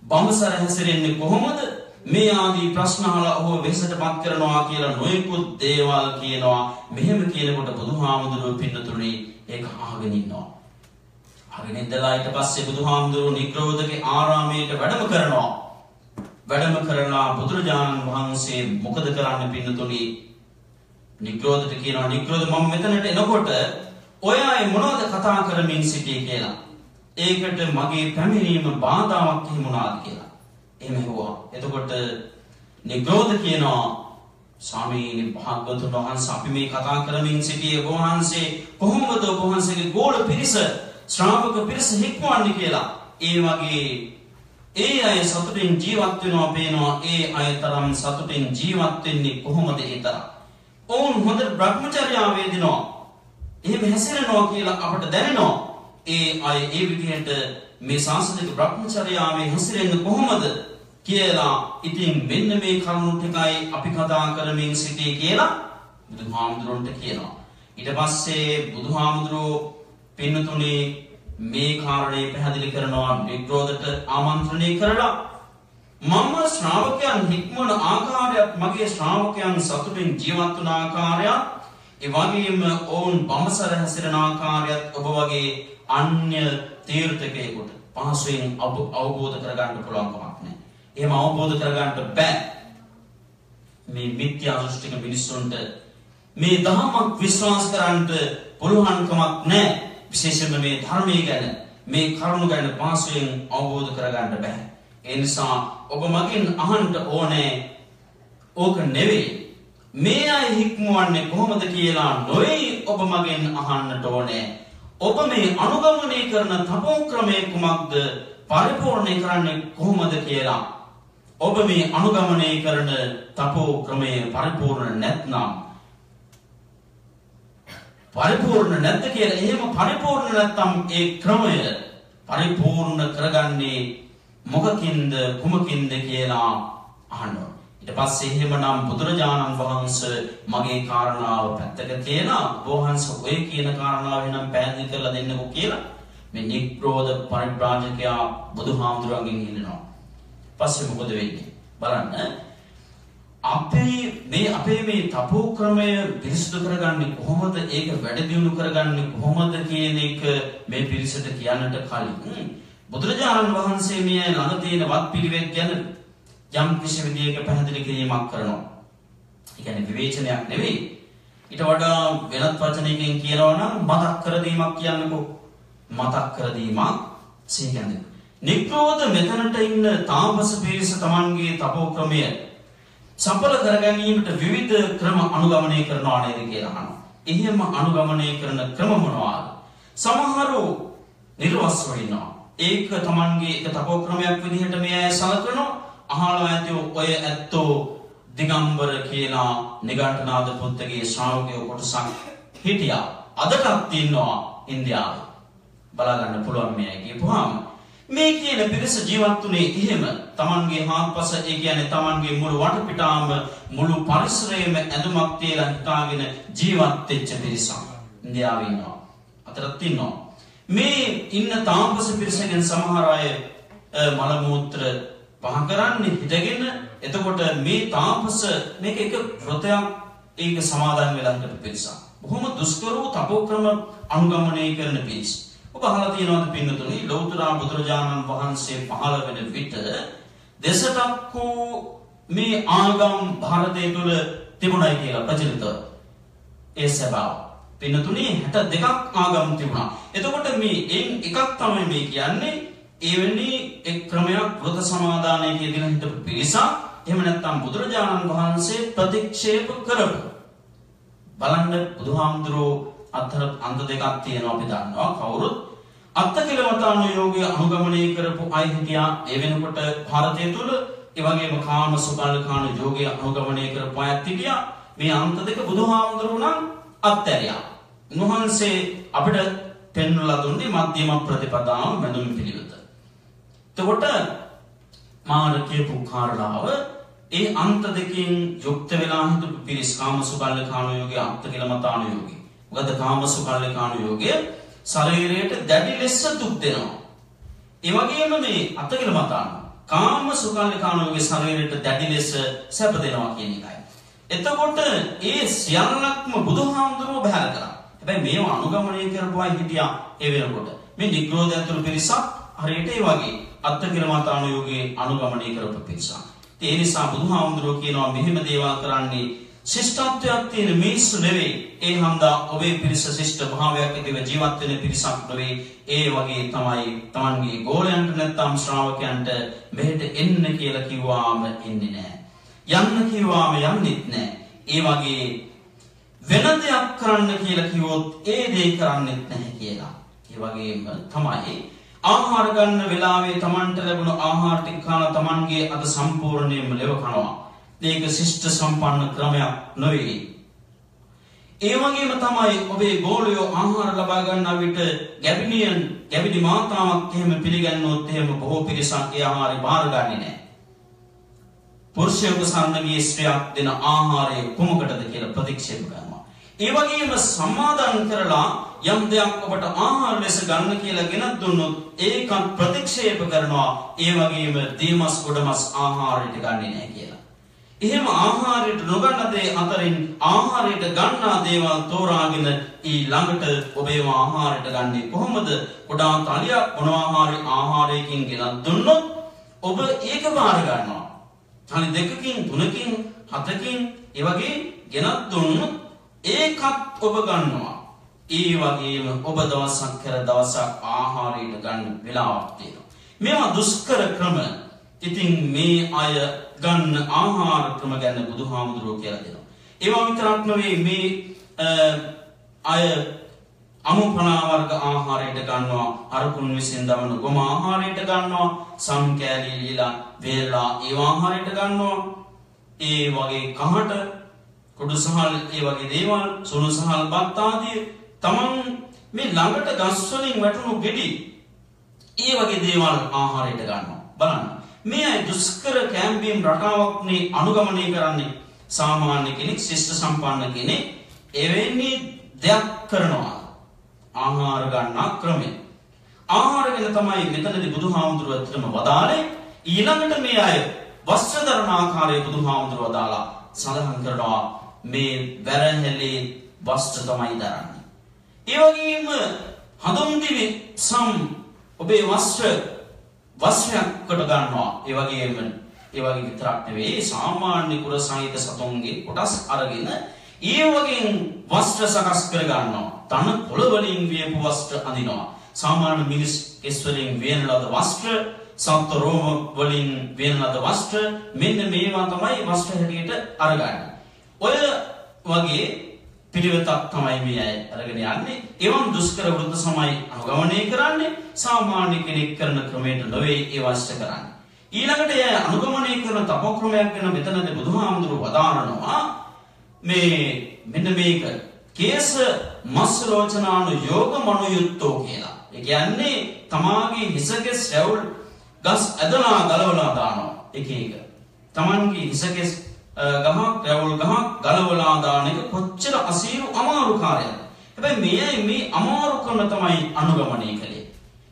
බඹසර හැසිරෙන්නේ කොහොමද? මේ ආදී ප්‍රශ්න අහලා ඔහු වෙහෙසටපත් කරනවා කියලා නොයෙකුත් දේවල් කියනවා. මෙහෙම කියනකොට බුදුහාමුදුරුවෝ පින්නතුනේ ඒක අහගෙන ඉන්නවා. අහගෙන ඉඳලා ඊට පස්සේ බුදුහාමුදුරුවෝ නිග්‍රෝධගේ ආරාමයට වැඩම කරනවා. වැඩම කරලා බුදුරජාණන් වහන්සේ මොකද කරන්න පින්නතුනේ? නිග්‍රෝධට කියනවා නිග්‍රෝධ මම මෙතනට එනකොට ඔය අය මොනවද කතා කරමින් සිටියේ කියලා. ඒකට මගේ පැමිණීම බාධාවක් එහෙම වුණාද කියලා. එහෙම හෙව්වා. එතකොට නිග්‍රෝධ කියනවා ස්වාමීනි භාග්‍යවතුන් වහන්සේ අපි මේ කතා කරමින් සිටියේ ඔබ වහන්සේ කොහොමද ඔබ වහන්සේගේ ගෝල පිරිස ශ්‍රාවක පිරිස හික්මවන්නේ කියලා. ඒ වගේ ඒ අය සතුටින් ජීවත් වෙනවා පේනවා. ඒ අය තරම් සතුටින් ජීවත් වෙන්නේ කොහොමද ඒ තරම්? ඔවුන් හොඳ බ්‍රහ්මචර්යාව වේදිනවා. එහෙම හැසිරෙනවා කියලා අපට දැනෙනවා. ඒ අය ඒ විදිහට මේ සාසනික බ්‍රහ්මචර්යාවේ හැසිරෙන්නේ කොහොමද කියලා ඉතින් මෙන්න මේ කරුණු ටිකයි අපි කතා කරමින් සිටියේ කියලා බුදුහාමුදුරන්ට කියනවා. ඊට පස්සේ බුදුහාමුදුරෝ පින්නතුනේ මේ කාරණේ පැහැදිලි කරනවා නිග්‍රෝධට ආමන්ත්‍රණය කරලා මම ශ්‍රාවකයන් හික්මන ආකාරයත් මගේ ශ්‍රාවකයන් සතුටින් ජීවත් වන ආකාරයත් ඒ වගේම ඔවුන් බඹසර හැසිරෙන ආකාරයත් ඔබ වගේ අන්‍ය තීර්ථකයෙකුට පහසුවෙන් අවබෝධ කරගන්න පුළුවන් කමක් නැහැ. එහෙම අවබෝධ කරගන්න බෑ. මේ මිත්‍යා දෘෂ්ටික මිනිස්සුන්ට මේ ධර්මයක් විශ්වාස කරන්න පුළුවන් කමක් නැහැ. විශේෂයෙන්ම මේ ධර්මයේ ගැන මේ කරුණු ගැන පහසුවෙන් අවබෝධ කරගන්න බෑ. ඒ නිසා ඔබ මගෙන් අහන්න ඕනේ ඕක නෙවෙයි මේ අය හික්මවන්නේ කොහොමද කියලා නොයි ඔබ මගෙන් අහන්නට ඕනේ. ඔබ මේ අනුගමනය කරන තපෝ ක්‍රමය කුමක්ද? පරිපූර්ණ කරන්නේ කොහොමද කියලා. ඔබ මේ අනුගමනය කරන තපෝ ක්‍රමය පරිපූර්ණ නැත්නම් පරිපූර්ණ නැද්ද කියලා එහෙම පරිපූර්ණ නැත්නම් ඒ ක්‍රමය පරිපූර්ණ කරගන්නේ මොකකින්ද කුමකින්ද කියලා අහනවා. ඊට පස්සේ එහෙමනම් බුදුරජාණන් වහන්සේ මගේ කාරණාව පැත්තක තියලා වහන්සේ ඔය කියන කාරණාව වෙනම් පැහැදිලි කරලා දෙන්නකෝ කියලා මේ නිග්‍රෝධ පරිබ්‍රාජකයා බුදුහාමුදුරන්ගෙන් ඉල්ලනවා. පස්සේ මොකද වෙන්නේ බලන්න. අපේ මේ තපෝ ක්‍රමය පිරිසිදු කරගන්නේ කොහොමද? ඒක වැඩි දියුණු කරගන්නේ කොහොමද කියන එක මේ පිරිසට කියන්නට කලින් බුදුරජාණන් වහන්සේ මේ ළඟ තියෙන වත් පිළිවෙත් ගැන යම් කිසි විදියක පැහැදිලි කිරීමක් කරනවා. ඒ කියන්නේ විවේචනයක් නෙවෙයි. ඊට වඩා වෙනත් වචනයකින් කියනවා නම් මතක් කර දීමක් කියන්නකෝ. මතක් කර දීමක් කියන්නේ. නිග්‍රෝධ මෙතනට ඉන්න තාපස පිරිස Tamanගේ තපෝ ක්‍රමය සඵල කර ගැනීමට විවිධ ක්‍රම අනුගමනය කරනවා නේද කියලා අහනවා. එහෙම අනුගමනය කරන ක්‍රම මොනවාද? සමහරව නිර්වස්ව වෙනවා. ඒක Tamanගේ එක තපෝ ක්‍රමයක් විදිහට මේ අය සලකනවා. අහලා ඇති ඔය ඇත්තෝ දිගම්බර කියලා නිගණ්ඨනාථ පුත්තගේ ශ්‍රාවකයෝ කොටසක් හිටියා. අදටත් ඉන්නවා ඉන්දියාවේ. බලා ගන්න පුළුවන් මේ අය කියපුවාම මේ කියන පිරිස ජීවත් වුණේ එහෙම. Tamanගේ හාත්පස ඒ කියන්නේ Tamanගේ මුළු වටපිටාම මුළු පරිසරයේම ඇඳුමක් තියලා හිටාගෙන ජීවත් වෙච්ච පිරිසක් ඉන්දියාවේ ඉන්නවා. අතරත් ඉන්නවා. මේ ඉන්න තාපස පිරිසෙන් සමහර අය මල මූත්‍ර පහ කරන්නේ හිටගෙන. එතකොට මේ තාපස මේක එක වෘතයක් ඒක සමාදන් වෙලා හිටපු පිරිසක්. බොහොම දුෂ්කර වූ තපෝක්‍රම අනුගමනය කරන පිරිස. ඔබ අහලා තියෙනවද පින්නතුනි ලෞතර බුදුරජාණන් වහන්සේ පහළ වෙන විට දෙසටක් වූ මේ ආගම් ಭಾರತයේ තුල තිබුණයි කියලා ප්‍රචලිතව. ඒ සබාව පින්නතුනි 62ක් ආගම් තිබුණා. එතකොට මේ එකක් තමයි මේ කියන්නේ එවැනි එක් ක්‍රමයක් වෘත සමාදානයේ කියන හිටපු පිරිසක්. එහෙම නැත්නම් බුදුරජාණන් වහන්සේ ප්‍රතික්ෂේප කරපු බලන්න බුදුහාමුදුරෝ අන්ත දෙකක් තියෙනවා අපි දන්නවා කවුරුත් අත්තකිලවතානුයෝගය අනුගමනය කරපු අය හිටියා ඒ වෙනකොට ಭಾರತයේ තුල. ඒ වගේම කාම සුඛල්කාණ යෝගය අනුගමනය කරපු අයත් හිටියා. මේ අන්ත දෙක බුදුහාමුදුරෝ නම් අත්හැරියා. උන්වහන්සේ අපිට පෙන්වලා දුන්නේ මධ්‍යම ප්‍රතිපදාව මැදුම් පිළිවෙත. එතකොට මාර කියපු කාරණාව ඒ අන්ත දෙකෙන් යුක්ත වෙලා හිටපු පිරිස් කාමසුකල්ලිකාණු යෝගයේ අත්තිකිලමතාණු යෝගී. මොකද කාමසුකල්ලිකාණු යෝගයේ ශරීරයට දැඩි ලෙස දුක් දෙනවා. ඒ වගේම මේ අත්තිකිලමතාණු කාමසුකල්ලිකාණු යෝගයේ ශරීරයට දැඩි ලෙස සැප දෙනවා කියන එකයි. එතකොට ඒ සියල්ලක්ම බුදුහාමුදුරුවෝ බහැර කරා. හැබැයි මේව අනුගමනය කරපුවා හිටියා ඒ වෙනකොට. මේ නිග්‍රෝධ ඇතුළු පිරිසක් හරියට ඒ වගේ අත්තිකිලමතාණු යෝගයේ අනුගමනය කරපු පිරිසක්. ඒ නිසා බුදුහාමුදුරුවෝ කියනවා මෙහෙම දේවල් කරන්නේ ශිෂ්ටත්වයක් තියෙන මිනිස්සු නෙවෙයි. ඒ හන්දා ඔබේ පිරිස ශිෂ්ට භාවයක් ඇතිව ජීවත් වෙන පිරිසක් නෙවෙයි. ඒ වගේ තමයි Tamanගේ ගෝලයන්ට නැත්නම් ශ්‍රාවකයන්ට මෙහෙට එන්න කියලා කිව්වාම එන්නේ නැහැ. යන්න කිව්වාම යන්නෙත් නැහැ. ඒ වගේ වෙන දෙයක් කරන්න කියලා කිව්වොත් ඒ දේ කරන්නෙත් නැහැ කියලා. ඒ වගේම තමයි ආහාර ගන්න වෙලාවේ Tamanට ලැබුණු ආහාර ටික කාලා Tamanගේ අද සම්පූර්ණයෙන්ම ලෙව කනවා. මේක ශිෂ්ට සම්පන්න ක්‍රමයක් නෙවෙයි. ඒ වගේම තමයි ඔබේ ගෝලයෝ ආහාර ලබා ගන්නා විට ගැබිනි මාතාවක් එහෙම පිළිගන්නොත් එහෙම බොහෝ පිරිසක් ඒ ආහාරය බාර ගන්නේ නැහැ. පුරුෂයෙකු සන්නගේ ස්ත්‍රියක් දෙන ආහාරය කොමකටද කියලා ප්‍රතික්ෂේප කරනවා. ඒ වගේම සම්මාදන් කරලා යම් දෙයක් ඔබට ආහාර ලෙස ගන්න කියලා ගෙනත් දුන්නොත් ඒකත් ප්‍රතික්ෂේප කරනවා. ඒ වගේම දීමස් ගොඩමස් ආහාරයට ගන්නේ නැහැ කියලා. එහෙම ආහාරයට නොගන්න දේ අතරින් ආහාරයට ගන්නා දේවල් තෝරාගෙන ඊළඟට ඔබේ ආහාරයට ගන්නේ කොහොමද? ගොඩාක් තලියක් මොනවා ආහාරයකින් ගෙනත් දුන්නොත් ඔබ ඒක බාර ගන්නවා. තනි දෙකකින් තුනකින් හතකින් ඒ වගේ ගෙනත් දුන්නොත් ඒකත් ඔබ ගන්නවා. ඒ වගේම ඔබ දවසක් කර දවසක් ආහාරයට ගන්න වෙලාවක් තියෙනවා. මේවා දුෂ්කර ක්‍රම. ඉතින් මේ අය ගන්න ආහාර ක්‍රම ගැන බුදුහාමුදුරුවෝ කියලා දෙනවා. ඒවා විතරක් නෙවෙයි මේ අය අමුපනා වර්ග ආහාරයට ගන්නවා, අරකුන් විසින් දමන ගොම ආහාරයට ගන්නවා, සම් කෑලි ලීලා වේලා ඒ ආහාරයට ගන්නවා. ඒ වගේ කහට කුඩු සහල් ඒ වගේ දේවල් සුණු සහල් බත් ආදී තමන් මේ ළඟට ගස් වලින් වැටුණු ගෙඩි ඒ වගේ දේවල් ආහාරයට ගන්නවා. බලන්න මේ අය දුෂ්කර කැම්බීම් රටාවක්නේ අනුගමනය කරන්නේ. සාමාන්‍ය කෙනෙක් ශිෂ්ට සම්පන්න කෙනෙක් එවැනි දෙයක් කරනවා. ආහාර ගන්නා ක්‍රමය. ආහාර ගැන තමයි මෙතනදී බුදුහාමුදුරුවෝ අත්‍තරම වදාළේ. ඊළඟට මේ අය වස්ත්‍ර දරන ආකාරය බුදුහාමුදුරුවෝ වදාලා සඳහන් කරනවා මේ වැරහැලේ වස්ත්‍ර තමයි දරන්නේ. ඒ වගේම හඳුන් දිවි සම් ඔබේ වස්ත්‍රයකට ගන්නවා. ඒ වගේ විතරක් නෙවෙයි සාමාන්‍ය කුල සහිත සතුන්ගේ කොටස් අරගෙන ඒ වගේ වස්ත්‍ර සකස් කර ගන්නවා. තන පොළ වලින් වියපු වස්ත්‍ර අඳිනවා. සාමාන්‍ය මිනිස් කෙස් වලින් වියන ලද වස්ත්‍ර, සත්ත්ව රෝම වලින් වියන ලද වස්ත්‍ර, මෙන්න මේවා තමයි වස්ත්‍ර හැටියට අරගන්නේ. ඔය වගේ පිළිවෙතක් තමයි මේ අය අරගෙන යන්නේ. එවන් දුෂ්කර වෘත්ත සමයි අනුගමනය කරන්නේ. සාමාන්‍ය කෙනෙක් කරන ක්‍රමයට නොවේ ඒ වස්ත්‍ර කරන්නේ. ඊළඟට එය අනුගමනය කරන තපෝක්‍රමයක් ගැන මෙතනදී බුදුහාමුදුරුවෝ වදාරනවා. මේ මෙන්න මේක කේස මස්සලෝචනානු යෝග මනුයුත්තෝ කියලා. ඒ කියන්නේ තමාගේ හිසකෙස් රැවුල් ගස් ඇදලා ගලවලා දානවා එක එක. තමන්ගේ හිසකෙස් ගහක් රැවුල් ගහක් ගලවලා දාන එක කොච්චර අසීරු අමාරු කාර්යයක්ද. හැබැයි මේ අමාරුකම තමයි අනුගමනය කළේ.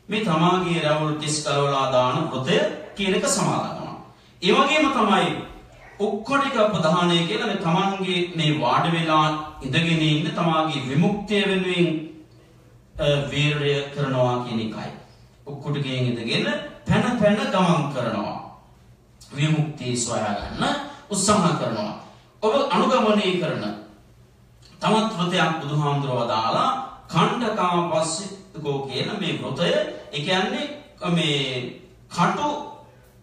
මේ තමාගේ රැවුල් කිස් ගලවලා දාන වෘතය කියන එක සමාදන් වෙනවා. ඒ වගේම තමයි උක්කොටික ප්‍රධානය කියලා මේ තමන්ගේ මේ වාඩි වෙලා ඉඳගෙන ඉන්න තමාගේ විමුක්තිය වෙනුවෙන් වීරය කරනවා කියන එකයි. උක්කොටිකයෙන් ඉඳගෙන පැන ගමන් කරනවා. විමුක්තිය සොයා ගන්න උත්සාහ කරනවා. ඔබ අනුගමනය කරන තමත් වෘතයක් බුදුහාමුදුරුවෝ දාලා ඛණ්ඩකාපස්සිකෝ කියන මේ වෘතය ඒ කියන්නේ මේ කටු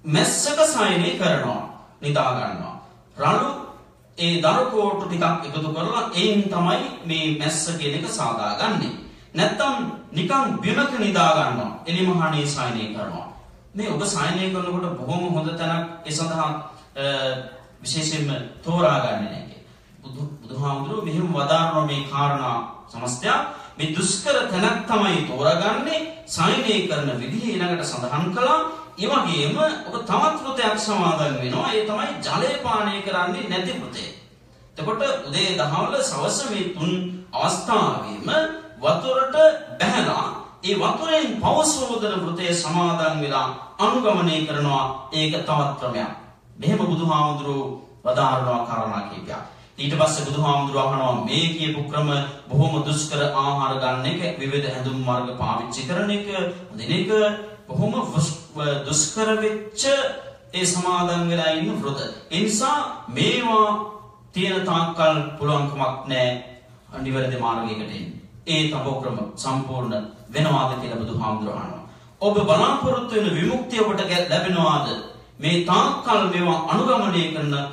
මැස්සක සයනය කරනවා. නිදා ගන්නවා. රළු ඒ දරු කෝටු ටිකක් එකතු කරලා එයින් තමයි මේ මැස්ස කියන එක සාදාගන්නේ. නැත්තම් නිකන් බිමක නිදා ගන්නවා. එලිමහානේ සයනය කරනවා. මේ ඔබ සයනය කරනකොට බොහොම හොඳ තැනක් ඒ සඳහා විශේෂයෙන්ම තෝරා ගන්න නැහැ. බුදුහාමුදුරුවෝ මෙහෙම වදාරන මේ කාරණා සමස්තය මේ දුෂ්කර තැනක් තමයි තෝරාගන්නේ සායනය කරන විදිහ ඊළඟට සඳහන් කළා. ඒ වගේම ඔබ තවත් වෘතයක් සමාදන් වෙනවා. ඒ තමයි ජලය පානය කරන්නේ නැති වෘතය. එතකොට උදේ දහවල සවස මේ තුන් අවස්ථාවෙම වතුරට බැහැලා ඒ වතුරෙන් පවසෝදන වෘතය සමාදන් වෙලා අනුගමනය කරනවා. ඒක තවත් ක්‍රමයක්. මෙහෙම බුදුහාමුදුරුවෝ වදාරනවා කාරණා කීපයක්. ඊට පස්සේ බුදුහාමුදුරුවෝ අහනවා මේ කියපු ක්‍රම බොහොම දුෂ්කර ආහාර ගන්න එක, විවිධ හැඳුම් මාර්ග පාවිච්චි කරන එක, දින එක බොහොම දුෂ්කර වෙච්ච ඒ සමාදන් වෙලා ඉන්න වෘත. ඒ නිසා මේවා තියෙන තාක්කල් පුළුවන්කමක් නැහැ අනිවැරදි මාර්ගයකට එන්න. ඒ තපෝ ක්‍රම සම්පූර්ණ වෙනවාද කියලා බුදුහාමුදුරුවෝ අහනවා. ඔබ බලාපොරොත්තු වෙන විමුක්තිය ඔබට ලැබෙනවාද? මේ තාක්කල් මේවා අනුගමනය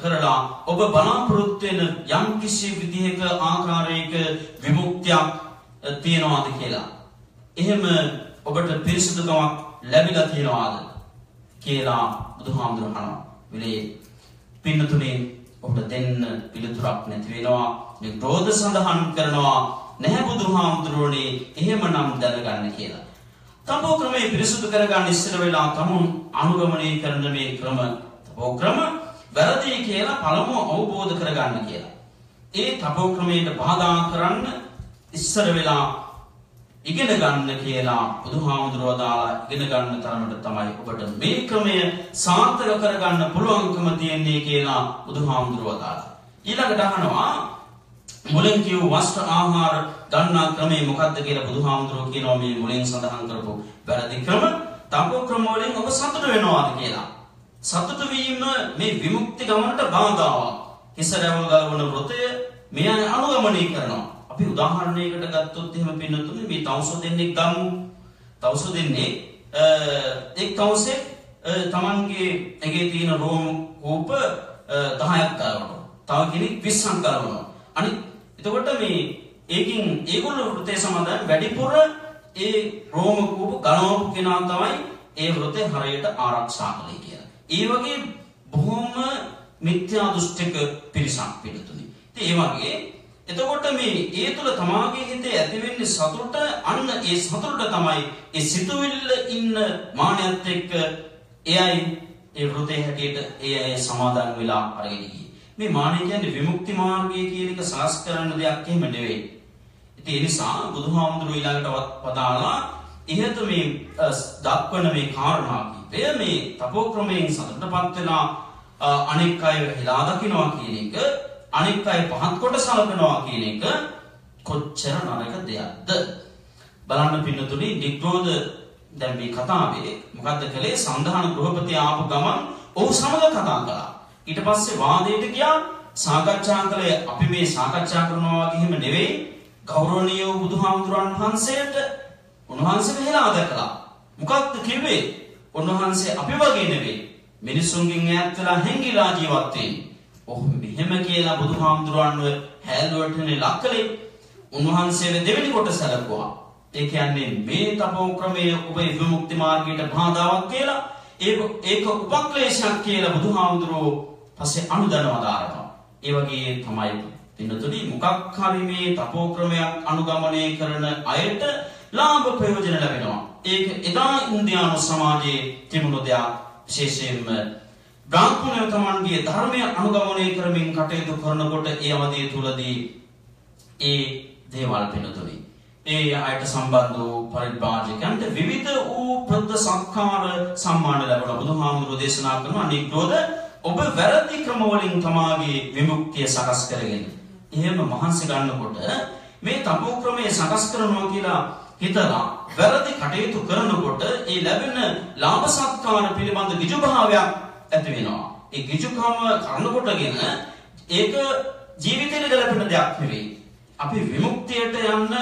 කරලා ඔබ බලාපොරොත්තු වෙන යම් කිසි විදිහක ආකාරයක විමුක්තියක් තියනවාද කියලා. එහෙම ඔබට පිරිසුදුකමක් ලැබිලා තියනවාද කියලා බුදුහාමුදුරුවෝ අහනවා. විලේ පින්නතුනේ ඔබට දෙන්න පිළිතුරක් නැති වෙනවා. මේ ක්‍රෝධ සඳහන් කරනවා නැහැ බුදුහාමුදුරුවනේ එහෙමනම් දැනගන්න කියලා. තපෝ ක්‍රමයේ පිරිසුදු කරගන්න ඉස්සර වෙලා තමුන් අනුගමනය කරන මේ ක්‍රම තපෝ ක්‍රම වැරදි කියලා පළමුව අවබෝධ කරගන්න කියලා. ඒ තපෝ ක්‍රමයට බාධා කරන්න ඉස්සර වෙලා ඉගෙන ගන්න කියලා බුදුහාමුදුරුවෝ දාලා ඉගෙන ගන්න තරමට තමයි ඔබට මේ ක්‍රමය සාර්ථක කරගන්න පුළුවන්කම තියෙන්නේ කියලා බුදුහාමුදුරුවෝ දාලා. ඊළඟට අහනවා මුලින් කියව වස්ත්‍ර ආහාර ගන්නා ක්‍රමය මොකක්ද කියලා බුදුහාමුදුරුවෝ කියනවා මේ මුලින් සඳහන් කරපු වැරදි ක්‍රම තපෝ ක්‍රම වලින් ඔබ සතුට වෙනවාද කියලා. සතුට වීම මේ විමුක්ති ගමනට බාධාවක්. හිසරවල් ගලවන වෘතය මේ අනුගමනය කරනවා. අපි උදාහරණයකට ගත්තොත් එහෙම පින්නතුනේ මේ තවුස දෙන්නෙක් ගමු. තවුස දෙන්නේ එක් තවුසෙක් තමන්ගේ ඇගේ තියෙන රෝම කූප 10ක් ගලවනවා. තව කෙනෙක් 20ක් ගලවනවා. අනිත් එතකොට මේ ඒකින් ඒගොල්ලෝ වෘතේ සමාදන් වැඩිපුර ඒ රෝම කූප ගලවපු කෙනා තමයි ඒ වෘතේ හරියට ආරක්ෂා කළේ කියලා. ඒ වගේ බොහොම මිත්‍යා දෘෂ්ටික පිරිසක් පිළිතුනේ. ඉතින් ඒ වගේ එතකොට මේ ඒ තුල තමාගේ හිතේ ඇතිවෙන්නේ සතුට. අන්න ඒ සතුට තමයි ඒ සිතුවිල්ල ඉන්න මානයත් එක්ක එයයි ඒ වෘතේ හැටියට ඒ සමාදන් වෙලා අරගෙන ගියේ. මේ මානෙ කියන්නේ විමුක්ති මාර්ගය කියන එක සලස් කරන්න දෙයක් එහෙම නෙවෙයි. ඉතින් ඒ නිසා බුදුහාමුදුරුවෝ ඊළඟට පදාලා ඉහත මේ දක්වන මේ කාරණා කීපය මේ තපෝ ක්‍රමයෙන් සතුටපත් වෙලා අනෙක් අය හිලා දකින්නවා කියන එක, අනෙක් අය පහත් කොට සලකනවා කියන එක කොච්චර නරක දෙයක්ද බලන්න පින්නතුනි. නිග්‍රෝධ දැන් මේ කතාවේ මොකද්ද කළේ? සන්ධාන ගෘහපති ආපු ගමන් ඔහු සමග කතා කළා. ඊට පස්සේ වාදයට ගියා. සාකච්ඡා කළේ අපි මේ සාකච්ඡා කරනවා වගේ එහෙම නෙවෙයි. ගෞරවනීය බුදුහාමුදුරන් වහන්සේට උන්වහන්සේ මෙහෙලා දැකලා මොකක්ද කිව්වේ? උන්වහන්සේ අපි වගේ නෙවෙයි. මිනිසුන්ගෙන් ඈත් වෙලා හැංගිලා ජීවත් වෙන්නේ. ඔහු මෙහෙම කියලා බුදුහාමුදුරන්ව හැල්ලුවටනේ ලක්කලේ. උන්වහන්සේ දෙවෙනි කොට සැලකුවා. ඒ කියන්නේ මේ තපෝ ක්‍රමයේ ඔබේ විමුක්ති මාර්ගයට බාධාවක් කියලා. ඒක උපක්ලේශයක් කියලා බුදුහාමුදුරෝ පස්සේ අනුදැනව දානවා. ඒ වගේ තමයි පින්නතුනි මොකක් හරි මේ තපෝ ක්‍රමයක් අනුගමනය කරන අයට ලාභ ප්‍රයෝජන ලැබෙනවා. ඒක එදා ඉන්දියානු සමාජයේ තිබුණු දෙයක්. විශේෂයෙන්ම බ්‍රාහ්මණයෝ තමන්ගේ ධර්මය අනුගමනය කරමින් කටයුතු කරනකොට ඒ අවධිය තුලදී ඒ දේවල් පින්නතුනි ඒ අයට සම්බන්ධ වූ පරිබ්‍රාජකයන්ට විවිධ වූ ප්‍රද සත්කාර සම්මාන ලැබුණා. බුදුහාමුදුරුවෝ දේශනා කරන අනික්‍රෝධ ඔබ වැරදි ක්‍රම වලින් තමාගේ විමුක්තිය සකස් කරගෙන එහෙම මහන්සි ගන්නකොට මේ තපෝ ක්‍රමයේ සකස් කරනවා කියලා හිතලා වැරදි කටයුතු කරනකොට ඒ ලැබෙන ලාභ සත්කාර පිළිබඳ ගිජුභාවයක් ඇති වෙනවා. ඒ ගිජුකම කරනකොටගෙන ඒක ජීවිතේට ගැලපෙන දෙයක් නෙවෙයි. අපි විමුක්තියට යන්න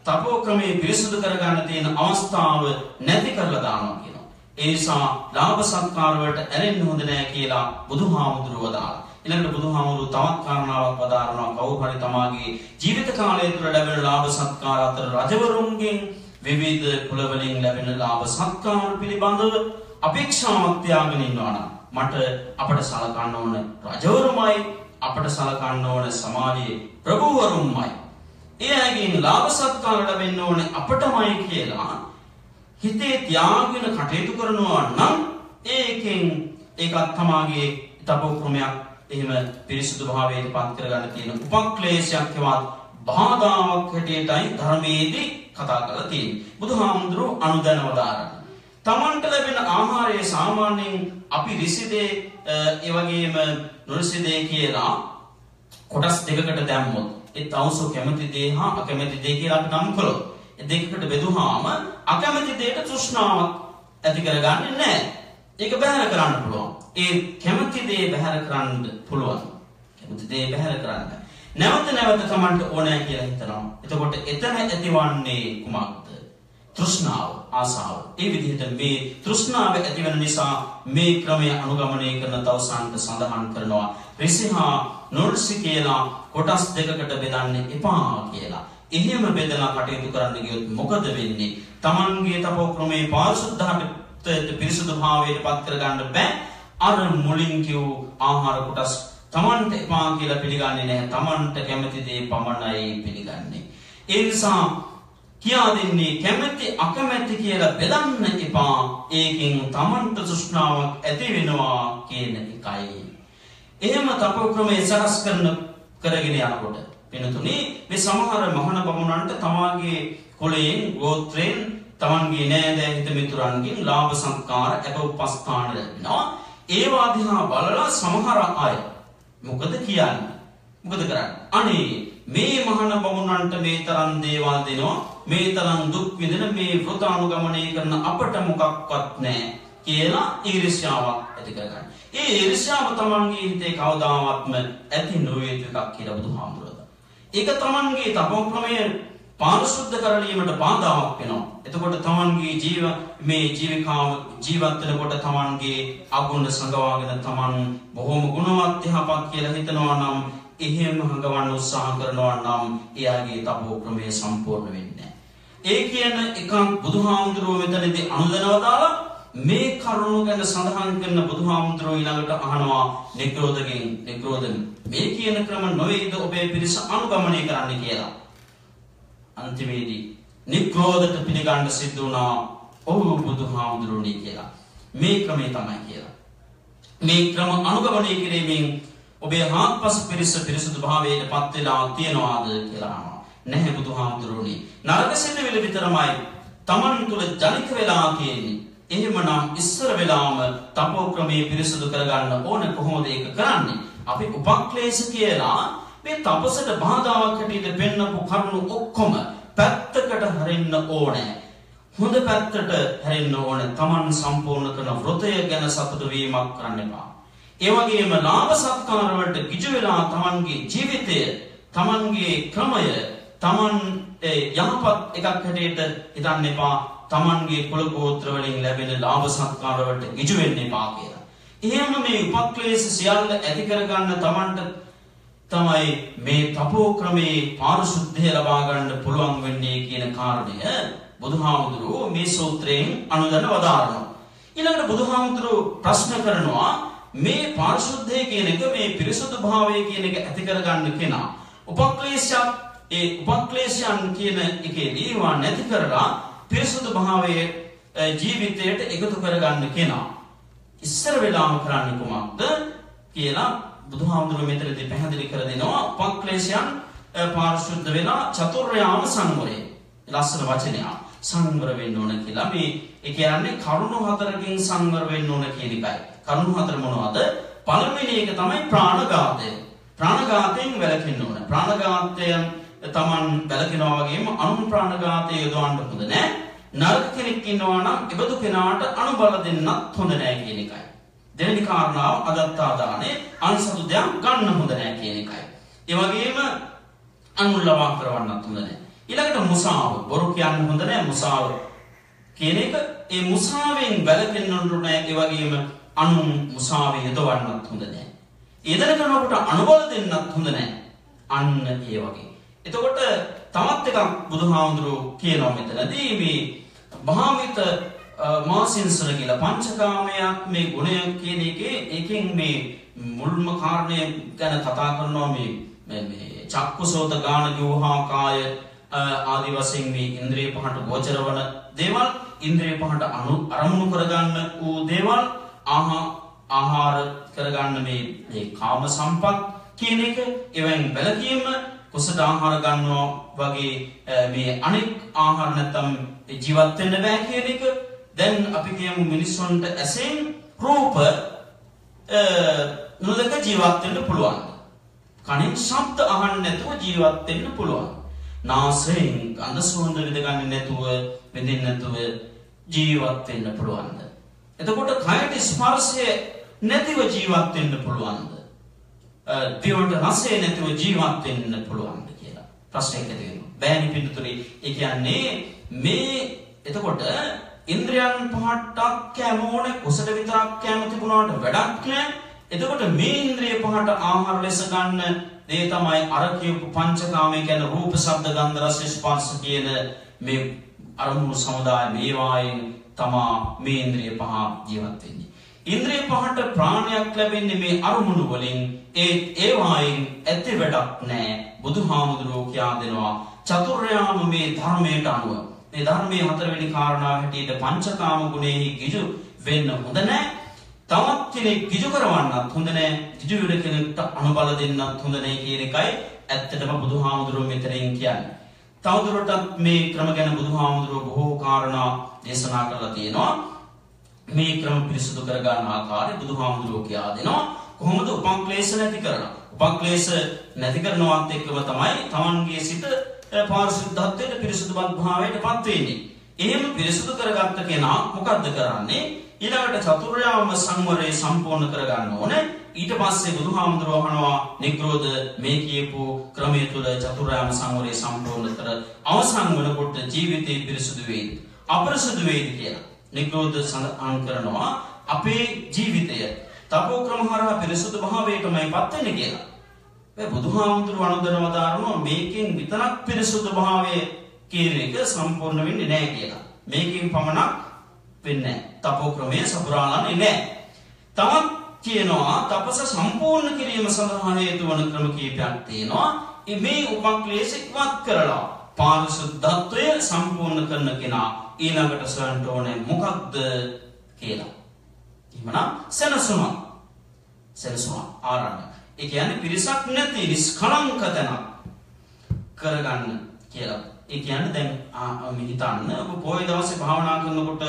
තපෝ ක්‍රමයේ පිරිසුදු කරගන්න තියෙන අවස්ථාව නැති කරලා දානවා කියනවා. ඒ නිසා ලාභ සත්කාර වලට ඇලෙන්න හොඳ නැහැ කියලා බුදුහාමුදුරුවෝ දාලා. ඊළඟට බුදුහාමුදුරුවෝ තවත් කාරණාවක් වදාරනවා. කවුරු හරි තමාගේ ජීවිත කාලය තුළ ලැබෙන ලාභ සත්කාර අතර රජවරුන්ගෙන් විවිධ කුල වලින් ලැබෙන ලාභ සත්කාර පිළිබඳව අපේක්ෂාවක් තියාගෙන ඉන්නවා නම් මට අපට සලකන්න ඕන රජවරුමයි, අපට සලකන්න ඕන සමාජයේ ප්‍රභූවරුන්මයි. ඒ අයගෙන් ලාභ සත්කාර ලැබෙන්න ඕනේ අපටමයි කියලා හිතේ තියාගෙන කටයුතු කරනවා නම් ඒකෙන් ඒකත් තමාගේ තපෝක්‍රමයක් එහෙම පිරිසුදු භාවයට පත් කරගන්න තියෙන උපක්ලේශයක් හෙවත් බාධාවක් හැටියටයි ධර්මයේදී කතා කරලා තියෙන්නේ. බුදුහාමුදුරුවෝ අනුදැනවදාරන. තමන්ට ලැබෙන ආහාරයේ සාමාන්‍යයෙන් අපි රිසිදේ ඒ වගේම නොරිසිදේ කියලා කොටස් දෙකකට දැම්මොත් ඒ තවුසෝ කැමති දේ හා අකමැති දේ කියලා අපි නම් කළොත් ඒ දෙකකට බෙදුවාම අකමැති දේට තෘෂ්ණාවක් ඇති කරගන්නේ නැහැ. ඒක බැහැර කරන්න පුළුවන්. ඒ කැමති දේ බැහැර කරන්න පුළුවන්. කැමති දේ බැහැර කරන්න. නැවත නැවත තමන්ට ඕනෑ කියලා හිතනවා. එතකොට එතන ඇතිවන්නේ කුමක්ද? තෘෂ්ණාව, ආසාව. ඒ විදිහට මේ තෘෂ්ණාව ඇති වෙන නිසා මේ ක්‍රමය අනුගමනය කරන තවුසන්ට සඳහන් කරනවා රිසිහා නොරිසි කියලා කොටස් දෙකකට බෙදන්න එපා කියලා. එහෙම බෙදලා කටයුතු කරන්න ගියොත් මොකද වෙන්නේ? තමන්ගේ තපෝක්‍රමයේ පාරිශුද්ධ පිරිසුදු භාවයට පත් කරගන්න බෑ. අර මුලින් කිව් ආහාර කොටස් තමන්ට එපා කියලා පිළිගන්නේ නැහැ. තමන්ට කැමති දේ පමණයි පිළිගන්නේ. ඒ නිසා කියා දෙන්නේ කැමති අකමැති කියලා බෙදන්න එපා. ඒකෙන් තමන්ට තෘෂ්ණාවක් ඇති වෙනවා කියන එකයි. එහෙම තපෝක්‍රමයේ සකස් කරගෙන යනකොට වෙනතුනේ මේ සමහර මහාන බමුණන්ට තමාගේ කුලයෙන් ගෝත්‍රයෙන් තමන්ගේ නෑදෑ හිත මිතුරන්ගෙන් ලාභ සත්කාර අපෝපස්ථාන ලැබෙනවා. ඒවා දිහා බලලා සමහර අය මොකද කියන්නේ? මොකද කරන්නේ? අනේ මේ මහාන බමුණන්ට මේ තරම් දේවල් දෙනවා, මේ තරම් දුක් විඳින මේ වෘතානුගමනය කරන අපට මොකක්වත් නැහැ කියලා ඊර්ෂ්‍යාවක් ඇති කරගන්න. ඒ ඊර්ෂ්‍යාව තමන්ගේ හිතේ කවදාවත්ම ඇති නොවේ එකක් කියලා බුදුහාමුදුරුවෝ. ඒක තමන්ගේ තපෝක්‍රමය පාරිශුද්ධ කරලීමට බාධාවක් වෙනවා. එතකොට තමන්ගේ ජීවිකාව ජීවත් වෙනකොට තමන්ගේ අගුණ සංගවාගෙන තමන් බොහොම ගුණවත් යහපත් කියලා හිතනවා නම් එහෙම හංගවන්න උත්සාහ කරනවා නම් එයාගේ තපෝක්‍රමය සම්පූර්ණ වෙන්නේ නැහැ. ඒ කියන එකක් බුදුහාමුදුරුවෝ මෙතනදී අනුදැනව දාලා මේ කරුණු ගැන සඳහන් කරන බුදුහාමුදුරුවෝ ඊළඟට අහනවා නික්‍රෝධෙන් මේ කියන ක්‍රම නොවේද ඔබේ පිරිස අනුගමනය කරන්න කියලා. අන්තිමේදී නික්‍රෝධට පිළිගන්න සිද්ධ වුණා ඔව් බුදුහාමුදුරුවනේ කියලා. මේ ක්‍රමය තමයි කියලා. මේ ක්‍රම අනුගමනය කිරීමෙන් ඔබේ හාත්පස පිරිස පිරිසුදු භාවයට පත් වෙලා තියනවාද කියලා අහනවා. නැහැ බුදුහාමුදුරුවනේ. නරක සිතුවිලි විතරමයි තමන් තුළ ජනිත වෙලා තියෙන්නේ. එහෙමනම් ඉස්සර වෙලාම තපෝක්‍රමයේ පිරිසුදු කරගන්න ඕන කොහොමද ඒක කරන්නේ? අපි උපක්ලේශ කියලා මේ තපසට බාධාවක් හැටියට පෙන්නපු කරුණු ඔක්කොම පැත්තකට හරින්න ඕනේ. හොඳ පැත්තට හැරෙන්න ඕනේ. තමන් සම්පූර්ණ කරන වෘතය ගැන සතුටු වීමක් කරන්න එපා. ඒ වගේම ලාභ සත්කාර වලට ගිජු වෙලා තමන්ගේ ජීවිතය, තමන්ගේ ක්‍රමය, තමන් යහපත් එකක් හැටියට හිතන්න එපා. තමන්ගේ කුල ගෝත්‍ර වලින් ලැබෙන ලාභ සත්කාර වලට ගිජු වෙන්න එපා කියලා. එහෙම මේ උපක්ලේශ සියල්ල ඇති කරගන්න තමන්ට තමයි මේ තපෝක්‍රමේ පාරිශුද්ධය ලබා ගන්න පුළුවන් වෙන්නේ කියන කාරණය බුදුහාමුදුරුවෝ මේ සූත්‍රයෙන් අනුදැන වදාරනවා. ඊළඟට බුදුහාමුදුරුවෝ ප්‍රශ්න කරනවා මේ පාරිශුද්ධය කියන එක, මේ පිරිසුදු භාවය කියන එක ඇති කරගන්න කෙනා උපක්ලේශයන් කියන එකේදී ඒවා නැති කරලා පිරිසුදු භාවයේ ජීවිතයට එකතු කරගන්න කෙනා ඉස්සර වෙලාම කරන්නේ කොහොමද කියලා බුදුහාමුදුරුවෝ මෙතනදී පැහැදිලි කර දෙනවා. උපක්ලේශයන් පාරිශුද්ධ වෙලා චතුර්යාම සංවරය, ලස්සන වචනය, සංවර වෙන්න ඕන කියලා. මේ ඒ කියන්නේ කරුණු හතරකින් සංවර වෙන්න ඕන කියන එකයි. කරුණු හතර මොනවද? පළවෙනි එක තමයි ප්‍රාණඝාතය. ප්‍රාණඝාතයෙන් වැළකෙන්න ඕන. ප්‍රාණඝාතයෙන් තමන් වැළකෙනවා වගේම අනුන් ප්‍රාණඝාතය යොදවන්න හොඳ නැහැ. නරක කෙනෙක් ඉන්නවා නම් ඒබඳු කෙනාට අනුබල දෙන්නත් හොඳ නැහැ කියන එකයි. දෙවෙනි කාරණාව අදත්තාදානේ, අන්සතු දෙයක් ගන්න හොඳ නැහැ කියන එකයි. ඒ වගේම අනුල්ලවා කරවන්නත් හොඳ නැහැ. ඊළඟට මුසාව, බොරු කියන්න හොඳ නැහැ. මුසාව කියන එක, ඒ මුසාවෙන් වැළකෙන්න ඕනේ. ඒ වගේම අනුන් මුසාවේ යොදවන්නත් හොඳ නැහැ. ඊදර කරනකොට අනුබල දෙන්නත් හොඳ නැහැ. අන්න ඒ වගේ. එතකොට තවත් එකක් බුදුහාමුදුරුවෝ කියනවා මෙතනදී මේ භාවිත මාසින්සර කියලා පංචකාමයක් මේ ගුණය කියන එකේ එකෙන් මේ මුල්ම කාරණය ගැන කතා කරනවා. මේ මේ චක්කුසෝත ගාන ජෝහා කාය ආදි වශයෙන් මේ ඉන්ද්‍රිය පහට ගෝචර වන දේවල්, ඉන්ද්‍රිය පහට අරමුණු කරගන්න වූ දේවල්, ආහාර කරගන්න මේ කාම සම්පත් කියන එක, එවෙන් බැලකීම, කුසට ආහාර ගන්නවා වගේ මේ අනෙක් ආහාර නැත්තම් ජීවත් වෙන්න බෑ කියන එක. දැන් අපි කියමු මිනිස්සුන්ට ඇසෙන් රූප නොදක ජීවත් වෙන්න පුළුවන්. කනින් ශබ්ද අහන්න නැතුව ජීවත් වෙන්න පුළුවන්. නාසයෙන් ගඳ සුවඳ විඳගන්නේ නැතුව, විඳින්න නැතුව ජීවත් වෙන්න පුළුවන්ද? එතකොට කයට ස්පර්ශය නැතිව ජීවත් වෙන්න පුළුවන්ද? දිවට රසය නැතිව ජීවත් වෙන්න පුළුවන්ද කියලා ප්‍රශ්නයක් ඇති වෙනවා. බෑනි පිටුතුනේ. ඒ කියන්නේ මේ එතකොට ඉන්ද්‍රියන් පහටක් කැම ඕනේ, කුසල විතරක් කැම තිබුණාට වැඩක් නෑ. එතකොට මේ ඉන්ද්‍රිය පහට ආහාර ලෙස ගන්න දේ තමයි අර කියපු පංචකාමයේ කියන රූප, ශබ්ද, ගන්ධ, රස, ස්පර්ශ කියන මේ අරමුණු සමුදාය. මේවායින් තමා මේ ඉන්ද්‍රිය පහ ජීවත් වෙන්නේ. ඉන්ද්‍රිය පහට ප්‍රාණයක් ලැබෙන්නේ මේ අරමුණු වලින්. ඒවායින් ඇති වැඩක් නෑ. බුදුහාමුදුරුවෝ කියා දෙනවා චතුර්යාම මේ ධර්මයට අනුව, මේ ධර්මයේ හතරවෙනි කාරණාව හැටියට පංචකාම ගුණෙහි ගිජු වෙන්න හොඳ නෑ. තවත් කෙනෙක් ගිජු කරවන්නත් හොඳ නෑ. ගිජු වෙන කෙනෙක්ට අනුබල දෙන්නත් හොඳ නෑ කියන එකයි ඇත්තටම බුදුහාමුදුරුවෝ මෙතනින් කියන්නේ. තවදුරටත් මේ ක්‍රම ගැන බුදුහාමුදුරුවෝ බොහෝ කාරණා දේශනා කරලා තියෙනවා. මේ ක්‍රම පිරිසුදු කරගන්න ආකාරය බුදුහාමුදුරුවෝ කියා දෙනවා. කොහොමද උපක්ලේශ නැති කරනවා? උපක්ලේශ නැති කරනවත් එක්කම තමයි තමන්ගේ සිත පාරිශුද්ධත්වයට, පිරිසුදුවත් භාවයට පත් වෙන්නේ. එහෙම පිරිසුදු කරගත්ත කෙනා මොකද්ද කරන්නේ? ඊළඟට චතුර්යාම සංවරය සම්පූර්ණ කරගන්න ඕනේ. ඊට පස්සේ බුදුහාමුදුරුවෝ අහනවා නිග්‍රෝධ මේ කියපු ක්‍රමයේ තුල චතුර්යාම සංවරය සම්පූර්ණ කර අවසන් වෙනකොට ජීවිතේ පිරිසුදු වේද, අපරිසුදු වේද කියලා. නිග්‍රෝධ සඳහන් කරනවා අපේ ජීවිතය තපෝ ක්‍රම හරහා පිරිසුදු භාවයටමයි පත් වෙන්නේ කියලා. මේ බුදුහාමුදුරුවෝ අනුදැනව දානවා මේකෙන් විතරක් පිරිසුදු භාවය කියන එක සම්පූර්ණ වෙන්නේ නැහැ කියලා. මේකෙන් පමණක් වෙන්නේ නැහැ. තපෝ ක්‍රමයේ සපුරාලන්නේ නැහැ. තවත් කියනවා තපස සම්පූර්ණ කිරීම සඳහා හේතු වන ක්‍රම කීපයක් තියෙනවා. මේ උපක්ලේශ ඉවත් කරලා පාරිශුද්ධත්වය සම්පූර්ණ කරන කෙනා ඊළඟට සොයන්න ඕනේ මොකක්ද කියලා. එහෙමනම් සෙනසුන ආරණ්‍ය. ඒ කියන්නේ පිරිසක් නැති නිස්කලංක තැනක් කරගන්න කියලා. ඒ කියන්නේ දැන් මේ හිතන්න ඔබ පොයේ දවසේ භාවනා කරනකොට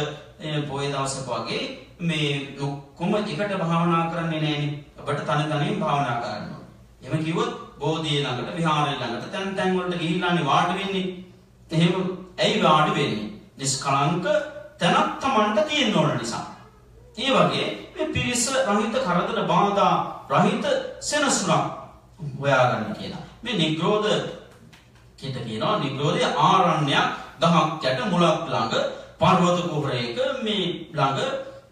පොයේ දවසක වගේ මේ කොම එකට භාවනා කරන්නේ නැහෙනි. ඔබට තනියෙන් භාවනා කරන්න ඕනේ. එහෙම කිව්වොත් බෝධිය ළඟට, විහාරය ළඟට තැන් වලට ගිහිල්ලානේ වාඩි වෙන්නේ. එහෙම ඇයි වාඩි වෙන්නේ? නිස්කලංක තැනක් Tamanට තියෙන්න ඕන නිසා. ඒ වගේ මේ පිරිස රහිත, කරදර බාධා රහිත සෙනසුනක් හොයාගන්න කියලා. මේ නිග්‍රෝධ කිට කියනවා නිග්‍රෝධය ආරණ්‍යයක්, ගහක් යට මුලක් ළඟ, පර්වත කුහරයක මේ ළඟ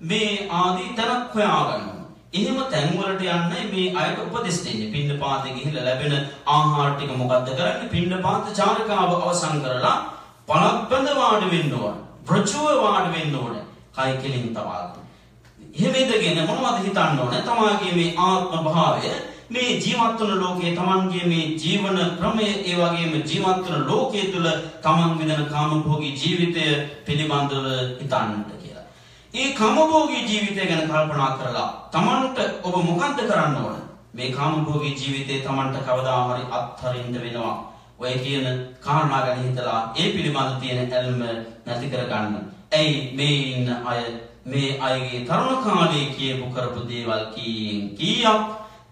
මේ ආදී තැනක් හොයාගන්න. එහෙම තැන් වලට යන්නයි මේ අයට උපදෙස් දෙන්නේ. පින්නපාතේ ගිහිල්ලා ලැබෙන ආහාර ටික මොකද්ද කරන්නේ? පින්නපාත චාරිකාව අවසන් කරලා පළක් බඳ වාඩි වෙන්න ඕන. වෘචුව වාඩි වෙන්න ඕන. කය කෙලින් තබාගෙන. එහෙම ඉඳගෙන මොනවද හිතන්න ඕන? තමාගේ මේ ආත්ම භාවය, මේ ජීවත් වන ලෝකයේ තමන්ගේ මේ ජීවන ක්‍රමය, ඒ වගේම ජීවත් වන ලෝකයේ තුල තමන් විඳින කාමභෝගී ජීවිතය පිළිබඳව හිතන්නට කියලා. ඒ කාමභෝගී ජීවිතය ගැන කල්පනා කරලා තමන්ට ඔබ මොකද්ද කරන්න ඕන? මේ කාමභෝගී ජීවිතේ තමන්ට කවදා හරි අත්හරින්න වෙනවා. ඔය කියන කාරණා ගැන හිතලා ඒ පිළිබඳ තියෙන ඇල්ම නැති කරගන්න. ඇයි මේ ඉන්න අය මේ අයගේ තරුණ කාලේ කියපු කරපු දේවල් කීයක්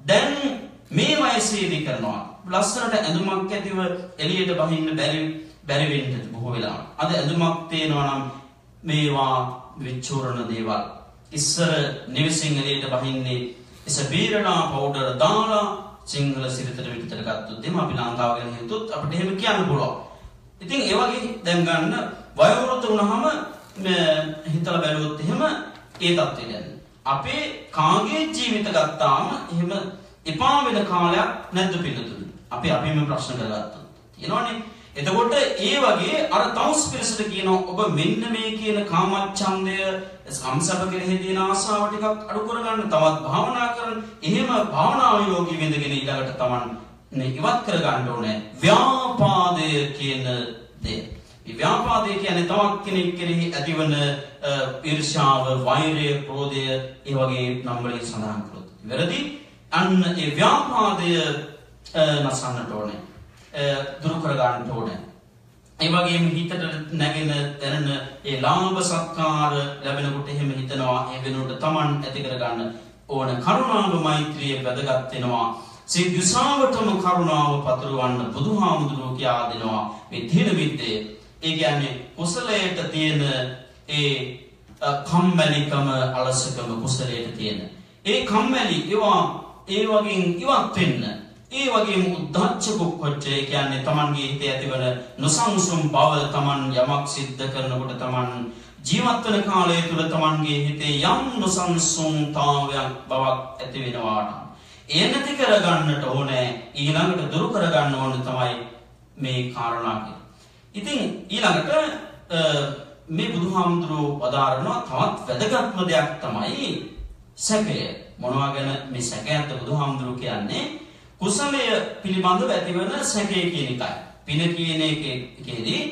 දැන් මේ වයසේදී කරනවා. ලස්සනට ඇඳුමක් ඇතිව එළියට බහින්න බැරි වෙන්න බොහෝ වෙලාවට. අද ඇඳුමක් තේනවා නම් මේවා විචෝරණ දේවල්. ඉස්සර නිවසින් එළියට බහින්නේ ඉස බීරණා පවුඩර් දාලා සිංහල සිරිතට විතර ගත්තොත් එම අපි ලංකාව ගැන හිතුවොත් අපිට එහෙම කියන්න පුළුවන්. ඉතින් ඒ වගේ දැන් ගන්න වයෝවෘද්ධ වුණාම හිතලා බැලුවොත් එහෙම ඒ තත්ත්වෙට යන්නේ. අපේ කාගේ ජීවිත ගත්තාම එහෙම එපා වෙන කාලයක් නැද්ද පිළිතුරු? අපිම ප්‍රශ්න කරගත්තා. තියෙනවනේ. එතකොට ඒ වගේ අර තවුස් පිරිසට කියනවා ඔබ මෙන්න මේ කියන කාමච්ඡන්දය, සම්සබ කෙරෙහි තියෙන ආසාව ටිකක් අඩු කරගන්න, තවත් භාවනා කරන්න. එහෙම භාවනා යෝගී වෙඳගෙන ඊළඟට Taman ඉවත් කර ගන්න ඕනේ ව්‍යාපාදය කියන දේ. මේ ව්‍යාපාදය කියන්නේ තවත් කෙනෙක් කෙරෙහි ඇතිවන ඊර්ෂ්‍යාව, වෛරය, ක්‍රෝධය ඒ වගේ නම් වලින් සඳහන් කළොත්. වැරදි අන්න ඒ ව්‍යාපාදය නසන්නට ඕනේ. දුරු කර ගන්නට ඕනේ. ඒ වගේම හිතට නැගෙන දැනෙන ඒ ලාභ සත්කාර ලැබෙනකොට එහෙම හිතනවා ඒ වෙනුවට Taman ඇති කර ගන්න ඕන කරුණාව මෛත්‍රිය වැදගත් වෙනවා. සිද්දුසාවටම කරුණාව පතුරවන්න බුදුහාමුදුරුවෝ කියා දෙනවා මේ තීන විද්දේ. ඒ කියන්නේ කුසලයට තියෙන ඒ කම්මැලිකම අලසකම කුසලයට තියෙන. ඒ කම්මැලි ඒවා ඒ වගේ ඉවත් වෙන්න. ඒ වගේම උද්දච්ච කුක්කොච්චය කියන්නේ Tamanගේ හිතේ ඇතිවන නොසන්සුන් බව Taman යමක් සිද්ධ කරනකොට Taman ජීවත් වෙන කාලය තුල Tamanගේ හිතේ යම් නොසන්සුන්තාවයක් බවක් ඇති වෙනවා. ඒ නැති කර ගන්නට ඕනේ ඊළඟට දුරු කර ගන්න ඕනේ තමයි මේ කාරණා. ඉතින් ඊළඟට මේ බුදුහාමුදුරුවෝ වදාරනවා තවත් වැදගත්ම දෙයක් තමයි සැකය. මොනවා ගැන මේ සැකයන්ට බුදුහාමුදුරුවෝ කියන්නේ කුසලය පිළිබඳව ඇතිවන සැකය කියන එකයි. පින කියන එකේදී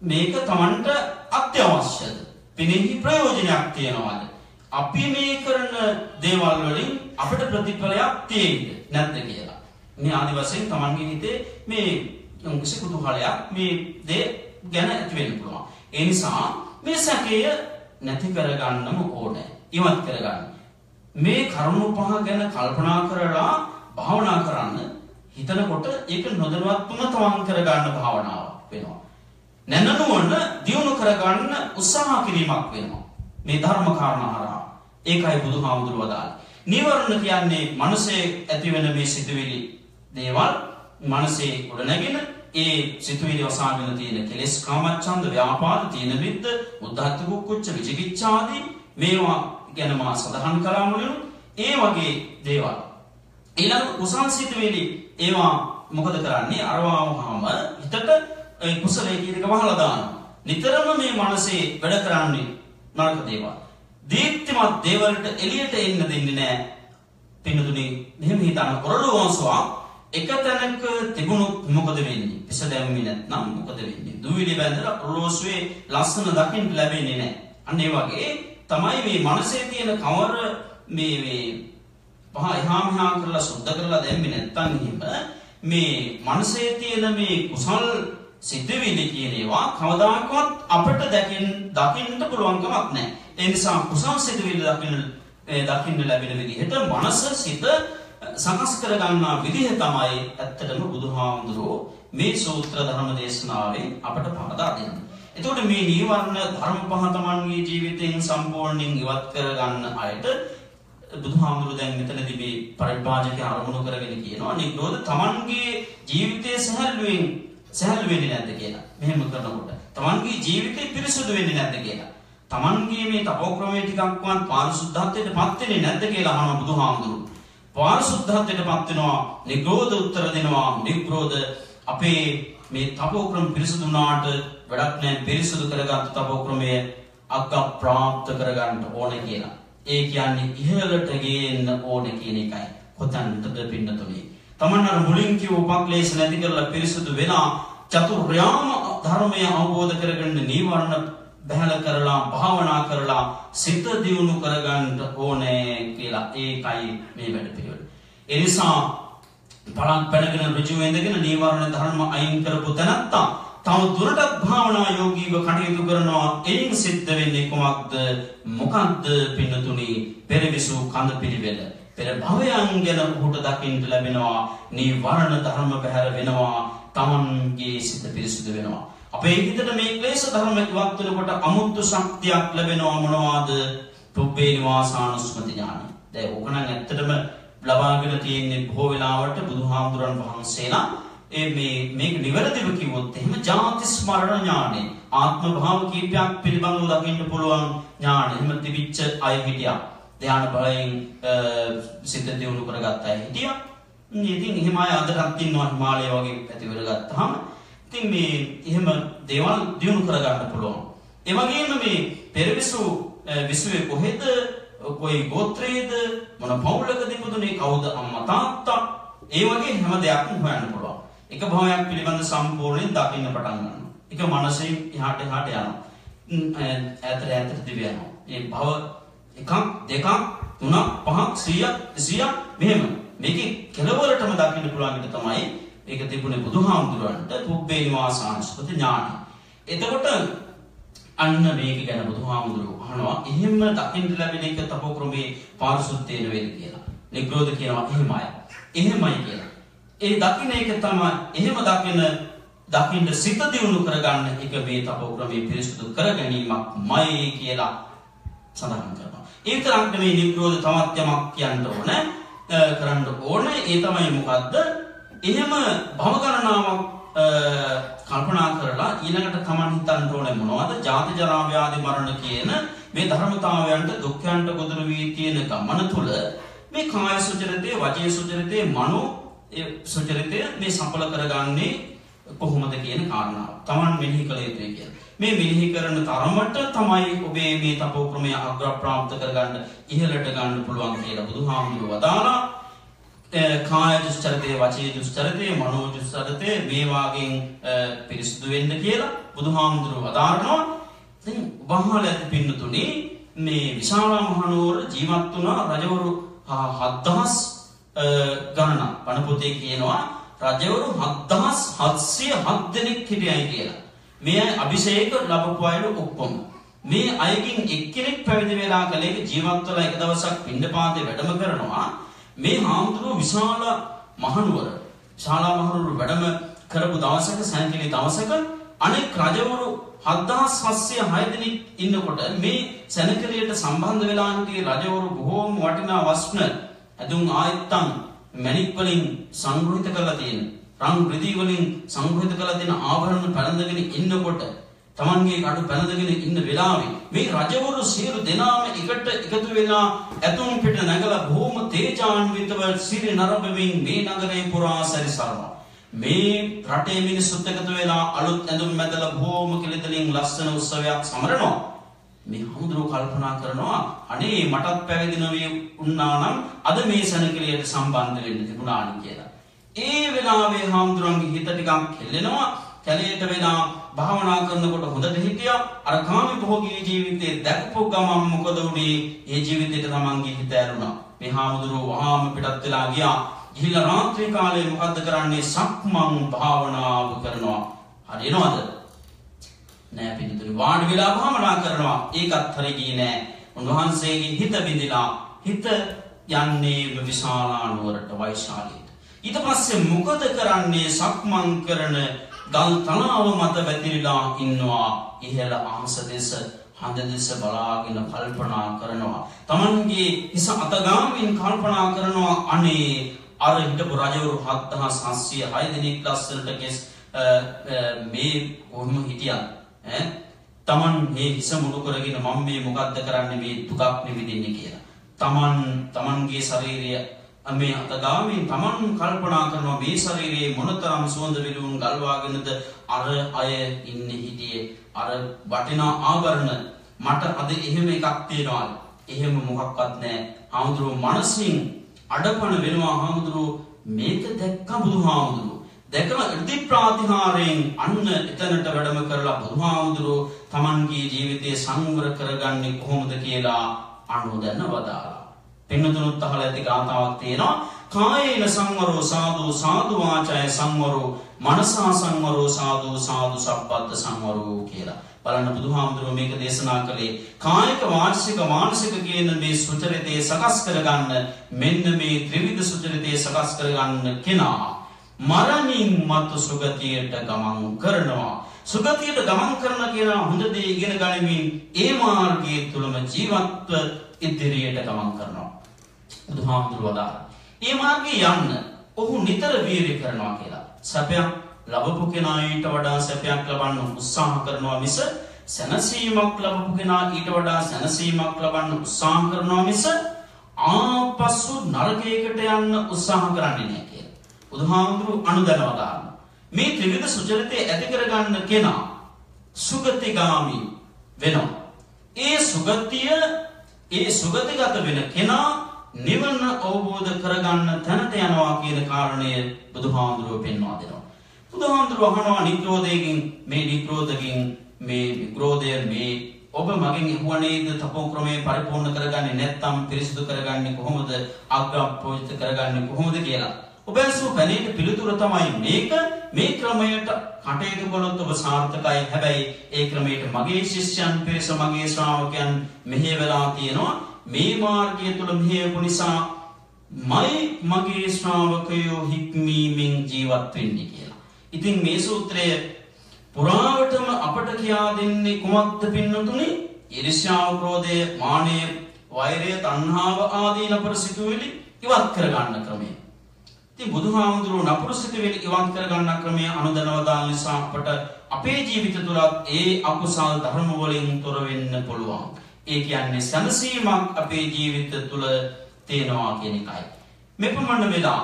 මේක Tamanට අත්‍යවශ්‍යද? පිනෙහි ප්‍රයෝජනයක් තියනවාද? අපි මේ කරන දේවල් වලින් අපිට ප්‍රතිඵලයක් තියෙයිද නැද්ද කියලා. මේ ආදි වශයෙන් Tamanගේ හිතේ මේ කිසි කුතුහලයක් මේ දේ ගැන ඇති වෙන්න පුළුවන්. ඒ නිසා මේ සැකය නැති කරගන්නම ඕනේ. ඉවත් කරගන්න. මේ කරුණු පහ ගැන කල්පනා කරලා භාවනා කරන්න හිතනකොට ඒක නොදැනුවත්වම තවන් කරගන්න භාවනාවක් වෙනවා. නැනනුවන්න දියුණු කරගන්න උත්සාහ කිරීමක් වෙනවා. මේ ධර්ම කාරණා හරහා. ඒකයි බුදුහාමුදුරුවෝ වදාළේ. නිවර්ණ කියන්නේ මනසේ ඇතිවෙන මේ සිතුවිලි දේවල් මනසේ උඩ නැගෙන ඒ සිතුවිලි වසාගෙන තියෙන කෙලෙස් කාමච්ඡන්ද ව්‍යාපාද තීන මිද්ද උද්ධච්ච කුක්කුච්ච විචිකිච්ඡා ආදී මේවා ගැන මා සඳහන් කළා මුලින් ඒ වගේ දේවල් ඊළඟ කුසල් සිතුවිලි ඒවා මොකද කරන්නේ අරවාවහම හිතට ඒ කුසලයේ කියන එක වහලා දානවා. නිතරම මේ මනසේ වැඩ කරන්නේ නරක දේවල්. දීප්තිමත් දේවල්ට එළියට එන්න දෙන්නේ නැහැ. පින්නතුනි මෙහෙම හිතන්න ඔරලෝසුවා එක තැනක තිබුණොත් මොකද වෙන්නේ? පිස දැම්මේ නැත්නම් මොකද වෙන්නේ? දුවිලි බැඳලා ඔරලෝසුවේ ලස්සන දකින්න ලැබෙන්නේ නැහැ. අන්න ඒ වගේ තමයි මේ මනසේ තියෙන කවර මේ පහ එහා මෙහා කරලා සුද්ධ කරලා දැම්මේ නැත්නම් එහෙම මේ මනසේ තියෙන මේ කුසල් සිද්ධවිලි කියන ඒවා කවදාකවත් අපිට දකින්න පුළුවන් කමක් නැහැ. ඒ නිසා කුසල් සිද්ධවිලි දකින්න ලැබෙන විදිහට මනස සිත සකස් කර ගන්නා විදිහ තමයි ඇත්තටම බුදුහාමුදුරුවෝ මේ සූත්‍ර ධර්ම දේශනාවෙන් අපට පහදා දෙන්නේ. එතකොට මේ නීවරණ ධර්ම පහ තමන්ගේ ජීවිතයෙන් සම්පූර්ණයෙන් ඉවත් කර ගන්න අයට බුදුහාමුදුරුවෝ දැන් මෙතනදී මේ පරිභාජකේ අරමුණු කරගෙන කියනවා නිරෝධ තමන්ගේ ජීවිතයේ සහැල්ලු වෙන්නේ නැද්ද කියලා. මෙහෙම කරනකොට තමන්ගේ ජීවිතේ පිරිසුදු වෙන්නේ නැද්ද කියලා. තමන්ගේ මේ තපෝක්‍රමයේ ටිකක්වත් පාරිශුද්ධත්වයට පත් වෙන්නේ නැද්ද කියලා අහන බුදුහාමුදුරුවෝ. පාරිශුද්ධත්වයට පත් වෙනවා නිරෝධ උත්තර දෙනවා. නිරෝධ අපේ මේ තපෝක්‍රම පිරිසුදු වුණාට වැඩක් නැහැ. පිරිසුදු කරගත්තු තපෝක්‍රමයේ අග්ග ප්‍රාප්ත කරගන්න ඕනේ කියලා. ඒ කියන්නේ ඉහළට ගේන්න ඕනේ කියන එකයි. කොතනද පින්නතුනේ? තමන් අර මුලින් කිව්ව උපක්ලේශ නැති කරලා පිරිසුදු වෙනා චතුර්යාම ධර්මය අවබෝධ කරගන්න නීවරණ බහැල කරලා භාවනා කරලා සිත දියුණු කරගන්න ඕනේ කියලා. ඒකයි මේ වැඩ පිළිවෙල. ඒ නිසා බලන් පැනගෙන ඍජු වෙඳගෙන නීවරණ ධර්ම අයින් කරපු තැනත්තා තව දුරටත් භාවනා යෝගීව කටයුතු කරනවා. එයින් සිද්ධ වෙන්නේ කොමක්ද? මොකක්ද පින්නතුනි? පෙරවිසු කඳ පිළිවෙල. පෙර භවයන් ගැන ඔහුට දකින්න ලැබෙනවා. නීවරණ ධර්ම බැහැර වෙනවා. තමන්ගේ සිත පිරිසුදු වෙනවා. අපේ හිතට මේ ක්ලේශ ධර්ම ඉවත් වෙනකොට අමුතු ශක්තියක් ලැබෙනවා. මොනවාද? පුබ්බේ නිවාසානුස්මති ඥානයි. දැන් ඕක නම් ඇත්තටම ලබාගෙන තියෙන්නේ බොහෝ වෙලාවට බුදුහාමුදුරන් වහන්සේලා මේක නිවැරදිව කිව්වොත් එහෙම ජාති ස්මරණ ඥානෙ ආත්ම භාව කීපයක් පිළිබඳව දකින්න පුළුවන් ඥානෙ එහෙම තිබිච්ච අය හිටියා. ධ්‍යාන බලයෙන් සිත දියුණු කරගත්ත අය හිටියා. ඉතින් එහෙම අය අදටත් ඉන්නවා හිමාලය වගේ පැතිවල ගත්තාම. ඉතින් මේ එහෙම දේවල් දියුණු කරගන්න පුළුවන්. ඒ වගේම මේ පෙරවිසු විසුවේ කොහෙද කොයි ගෝත්‍රයේද මොන පවුලකද ඉපදුනේ කවුද අම්මා තාත්තා ඒ වගේ හැම දෙයක්ම හොයන්න පුළුවන්. එක භවයක් පිළිබඳ සම්පූර්ණයෙන් දකින්න පටන් ගන්නවා. එක මනසෙන් එහාට යනවා. ඈතට දිව යනවා. මේ භව එකක් දෙකක් තුනක් පහක් 100ක් මෙහෙම මේකේ කෙලවරටම දකින්න පුළුවන් එක තමයි මේක තිබුණේ බුදුහාමුදුරන්ට පුබ්බේ නිවාසානුස්සති ඥානයි. එතකොට අන්න මේක ගැන බුදුහාමුදුරුවෝ අහනවා එහෙම දකින්න ලැබෙන එක තපෝ ක්‍රමේ පාරිශුද්ධ වේද කියලා. නිග්‍රෝධ කියනවා එහෙමයි කියලා. ඒ දකින්න එක තමයි එහෙම දකින්න සිත දියුණු කරගන්න එක මේ තපෝ ක්‍රමේ පිරිසුදු කර ගැනීමක්මයි කියලා සඳහන් කරනවා. ඒ විතරක් නෙවෙයි නිග්‍රෝධ තවත් යමක් කියන්න ඕනේ කරන්න ඕනේ. ඒ තමයි මොකද්ද? එහෙම භව ගණනාවක් කල්පනා කරලා ඊළඟට තමන් හිතන්න ඕනේ මොනවද? ජාති ජරා ව්‍යාධි මරණ කියන මේ ධර්මතාවයන්ට දුක්ඛයන්ට ගොදුරු වී තියෙන ගමන තුල මේ කාය සුචරිතේ, වචී සුචරිතේ, මනෝ සුචරිතේ මේ සඵල කරගන්නේ කොහොමද කියන කාරණාව. තමන් මෙනෙහි කළ යුතුයි කියලා. මේ මෙනෙහි කරන තරමට තමයි ඔබේ මේ තපෝ ක්‍රමය අග්‍රප්‍රාප්ත කරගන්න ඉහළට ගන්න පුළුවන් කියලා බුදුහාමුදුරුවෝ වදාලා. කාය දුස්චරිතේ, වචී දුස්චරිතේ, මනෝ දුස්චරිතේ මේ වාගෙන් පිරිසුදු වෙන්න කියලා බුදුහාමුදුරුවෝ වදාරනවා. ඉතින් වහල ඇති පින්නතුනේ මේ විශාලා මහනුවර ජීවත් වුණා රජවරු 7000 ගණනක්. බණ පොතේ කියනවා රජවරු 7707 දෙනෙක් හිටියයි කියලා. මේ අභිෂේක ලැබපු අයලු ඔක්කොම. මේ අයකින් එක්කෙනෙක් පැවිදි වෙලා කලේක ජීවත් වෙලා එක දවසක් පින්ඩපාතේ වැඩම කරනවා. මේ හාමුදුරුවෝ විශාල මහනුවර වැඩම කරපු දවසක සැනකෙළි දවසක අනෙක් රජවරු 7706 දෙනෙක් ඉන්නකොට මේ සැනකෙළියට සම්බන්ධ වෙලා හිටිය රජවරු බොහෝම වටිනා වස්ත්‍ර ඇඳුම් ආයත්තම් මණික් වලින් සංග්‍රහිත කරලා තියෙන රන් රිදී වලින් සංග්‍රහිත කරලා තියෙන ආභරණ පැළඳගෙන ඉන්නකොට තමන්ගේ කඩු පැළඳගෙන ඉන්න වෙලාවේ මේ රජවරු සියලු දෙනාම එකතු වෙලා ඇතුම් පිට නැගලා බොහොම තේජාන්විතව සිරි නරඹමින් මේ නගරේ පුරා සැරිසරනවා. මේ රටේ මිනිස්සුත් එකතු වෙලා අලුත් ඇඳුම් මැදලා බොහොම කෙලිතලින් ලස්සන උත්සවයක් සමරනවා. මේ හමුදුරු කල්පනා කරනවා අනේ මටත් පැවිදි නොවී වුණා නම් අද මේ සැනකෙළියට සම්බන්ධ වෙන්න තිබුණානි කියලා. ඒ වෙලාවේ හමුදුරන්ගේ හිත ටිකක් කෙල්ලෙනවා. කැලේට වෙලා භාවනා කරනකොට හොඳට හිටියා. අර කාමී භෝගී ජීවිතේ දැක්පු ගමන් මොකද උනේ? ඒ ජීවිතේට තමන්ගේ හිත ඇරුණා. මේ හාමුදුරුවෝ වහාම පිටත් වෙලා ගියා. ගිහිලා රාත්‍රී කාලේ මොකද්ද කරන්නේ? සක්මන් භාවනාව කරනවා. හරියනවද? නෑ පිටුතුනි. වාඩි වෙලා භාවනා කරනවා. ඒකත් හරි ගියේ නෑ. උන්වහන්සේගේ හිත බිඳිලා හිත යන්නේ විශාලා නුවරට වෛශාලියට. ඊට පස්සේ මොකද කරන්නේ? සක්මන් කරන ගල් තලාව මත වැතිරිලා ඉන්නවා. ඉහළ අහස දෙස හඳ දෙස බලාගෙන කල්පනා කරනවා. තමන්ගේ හිස අතගාමින් කල්පනා කරනවා අනේ අර හිටපු රජවරු 7706 දෙනෙක් ලස්සනට කෙස් මේ කොහොම හිටියත් තමන් මේ හිස මුණු කරගෙන මම මේ මොකද්ද කරන්නේ මේ දුකක් නිවිදින්නේ කියලා. තමන්ගේ ශරීරය මේ අතගාමින් තමන් කල්පනා කරනවා මේ ශරීරයේ මොනතරම් සුවඳ විලවුන් ගල්වාගෙනද අර අය ඉන්නේ හිටියේ. අර වටිනා ආභරණ මට අද එහෙම එකක් තියෙනවා. එහෙම මොකක්වත් නැහැ. හාමුදුරුවෝ මනසින් අඩපණ වෙනවා. හාමුදුරුවෝ මේක දැක්ක බුදුහාමුදුරුවෝ දැකලා ඉර්ධි ප්‍රාතිහාරයෙන් අන්න එතනට වැඩම කරලා බුදුහාමුදුරුවෝ තමන්ගේ ජීවිතය සංවර කරගන්නේ කොහොමද කියලා අනුදැන වදාළා. පින්නතුනුත් අහලා ඇති ගාථාවක් තියෙනවා. කායේන සංවරෝ සාදු සාදු වාචාය සංවරෝ මනසා සංවරෝ සාදු සාදු සබ්බත් සංවරෝ කියලා. බලන්න බුදුහාමුදුරුවෝ මේක දේශනා කළේ කායික වාචික මානසික කියන මේ සුචරිතේ සකස් කරගන්න මෙන්න මේ ත්‍රිවිධ සුචරිතේ සකස් කරගන්න කෙනා මරණින් මතු සුගතියට ගමන් කරනවා. සුගතියට ගමන් කරන කෙනා හොඳ දේ ඉගෙන ගනිමින් ඒ මාර්ගයේ තුලම ජීවත්ව ඉදිරියට ගමන් කරනවා. බුදුහාමුදුරුවෝ වදාළා ඒ මාර්ගයේ යන්න ඔහු නිතර වීර්ය කරනවා කියලා. සැපයක් ලැබපු කෙනා ඊට වඩා සැපයක් ලබන්න උත්සාහ කරනවා මිස සැනසීමක් ලැබපු කෙනා ඊට වඩා සැනසීමක් ලබන්න උත්සාහ කරනවා මිස ආපසු නරකයකට යන්න උත්සාහ කරන්නේ නැහැ කියලා. බුදුහාමුදුරුවෝ අනුදැනවා දාන්න. මේ ත්‍රිවිධ සුචරිතේ ඇති කරගන්න කෙනා සුගතිගාමි වෙනවා. ඒ සුගතිගත වෙන කෙනා නිවන අවබෝධ කරගන්න තැනට යනවා කියන කාරණය බුදුහාමුදුරුවෝ පෙන්වා දෙනවා. බුදුහාමුදුරුවෝ අහනවා නික්‍රෝධයෙන් මේ නික්‍රෝධය මේ ඔබ මගෙන් ඉහුවනේද තපෝ ක්‍රමයේ පරිපූර්ණ කරගන්නේ නැත්නම් පිරිසිදු කරගන්නේ කොහොමද? අග්‍රපෝෂිත කරගන්නේ කොහොමද කියලා. ඔබ ඇසු පැනීට පිළිතුර තමයි මේක. මේ ක්‍රමයට කටයුතු කළොත් ඔබ සාර්ථකයි. හැබැයි ඒ ක්‍රමයට මගේ ශිෂ්‍යයන් පිරිස මගේ ශ්‍රාවකයන් මෙහෙ වෙලා තියෙනවා. මේ මාර්ගය තුල මෙහෙයපු නිසා මගේ ශ්‍රාවකයෝ හික්මීමෙන් ජීවත් වෙන්නේ කියලා. ඉතින් මේ සූත්‍රය පුරාවටම අපට කියා දෙන්නේ කුමක්ද පින්නතුනි? ඊර්ෂ්‍යාව, ක්‍රෝධය, මානය, වෛරය, තණ්හාව ආදී නපුරු සිතුවිලි ඉවත් කර ගන්න ක්‍රමය. ඉතින් බුදුහාමුදුරුවෝ නපුරු සිතුවිලි ඉවත් කර ගන්න ක්‍රමය අනුදැනව දාන නිසා අපට අපේ ජීවිත තුලත් ඒ අකුසල් ධර්ම වලින් තොර වෙන්න පුළුවන්. ඒ කියන්නේ සැනසීමක් අපේ ජීවිත තුල තේනවා කියන එකයි. මෙපමණ වෙලා